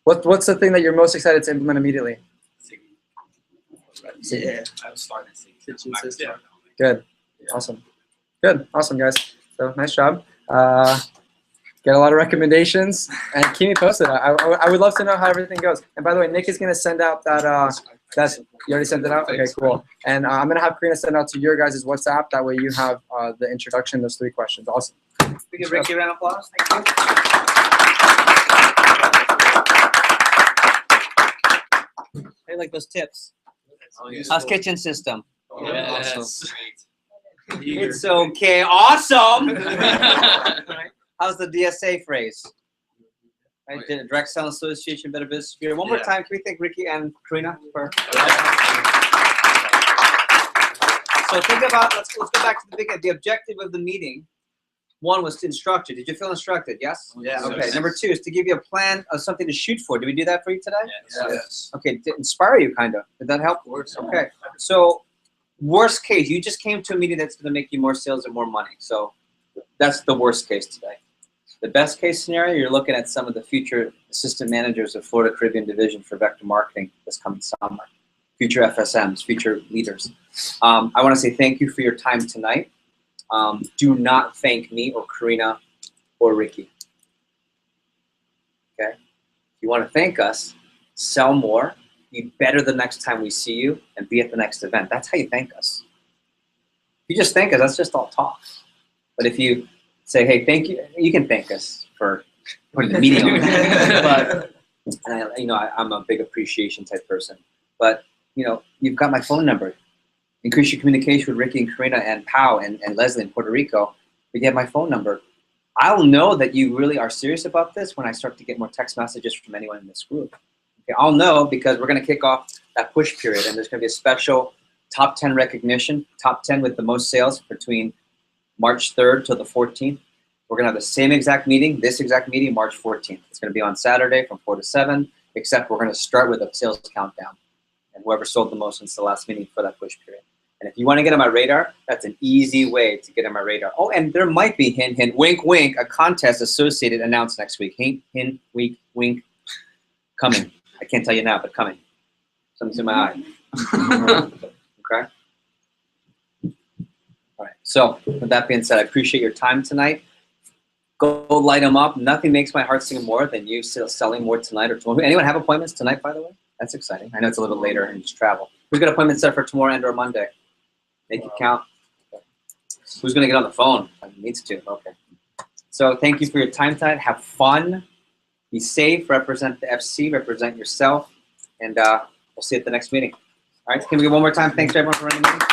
What's the thing that you're most excited to implement immediately? Yeah, I was starting to see. Good. Awesome. Good. Awesome, guys. So nice job. Get a lot of recommendations and keep me posted. I would love to know how everything goes. And by the way, Nick is going to send out that. You already sent it out? Okay, cool. And I'm going to have Karina send out to your guys' WhatsApp. That way you have the introduction, those 3 questions. Awesome. We give Ricky a round of applause. Thank you. Hey, like those tips. How's kitchen system? Yes. It's okay. Awesome. How's the DSA phrase? Right, the Direct Selling Association, Better Business Bureau. One more time, can we thank Ricky and Karina for? So think about. Let's go back to the beginning. The objective of the meeting. 1 was to instruct you. Did you feel instructed? Yes? Yeah. Okay. Number 2 is to give you a plan of something to shoot for. Did we do that for you today? Yes. Okay. To inspire you, kind of. Did that help? Of course. Okay. So, worst case, you just came to a meeting that's going to make you more sales and more money. So, that's the worst case today. The best case scenario, you're looking at some of the future assistant managers of Florida Caribbean Division for Vector Marketing this coming summer. Future FSMs, future leaders. I want to say thank you for your time tonight. Do not thank me or Karina or Ricky. Okay? If you want to thank us, sell more, be better the next time we see you, and be at the next event. That's how you thank us. If you just thank us, that's just all talk. But if you say, hey, thank you, you can thank us for putting the meeting on. But I'm a big appreciation type person. But you've got my phone number. Increase your communication with Ricky and Karina and Pau and Leslie in Puerto Rico. But you have my phone number. I'll know that you really are serious about this when I start to get more text messages from anyone in this group. Okay, I'll know because we're going to kick off that push period, and there's going to be a special top 10 recognition, top 10 with the most sales between March 3rd to the 14th. We're going to have the same exact meeting, this exact meeting, March 14th. It's going to be on Saturday from 4 to 7, except we're going to start with a sales countdown. And whoever sold the most since the last meeting for that push period. And if you want to get on my radar, that's an easy way to get on my radar. Oh, and there might be, hint, hint, wink, wink, a contest associated announced next week. Hint, hint, wink, wink, coming. I can't tell you now, but coming. Something's in my eye. Okay? All right. So with that being said, I appreciate your time tonight. Go light them up. Nothing makes my heart sing more than you selling more tonight or tomorrow. Anyone have appointments tonight, by the way? That's exciting. I know it's a little bit later and just travel. Who's got appointments set for tomorrow and or Monday? Make it count. Okay. Who's going to get on the phone? Needs to. Okay. So thank you for your time tonight. Have fun. Be safe. Represent the FC. Represent yourself. And we'll see you at the next meeting. All right. Can we get one more time? Thanks to everyone for running the meeting.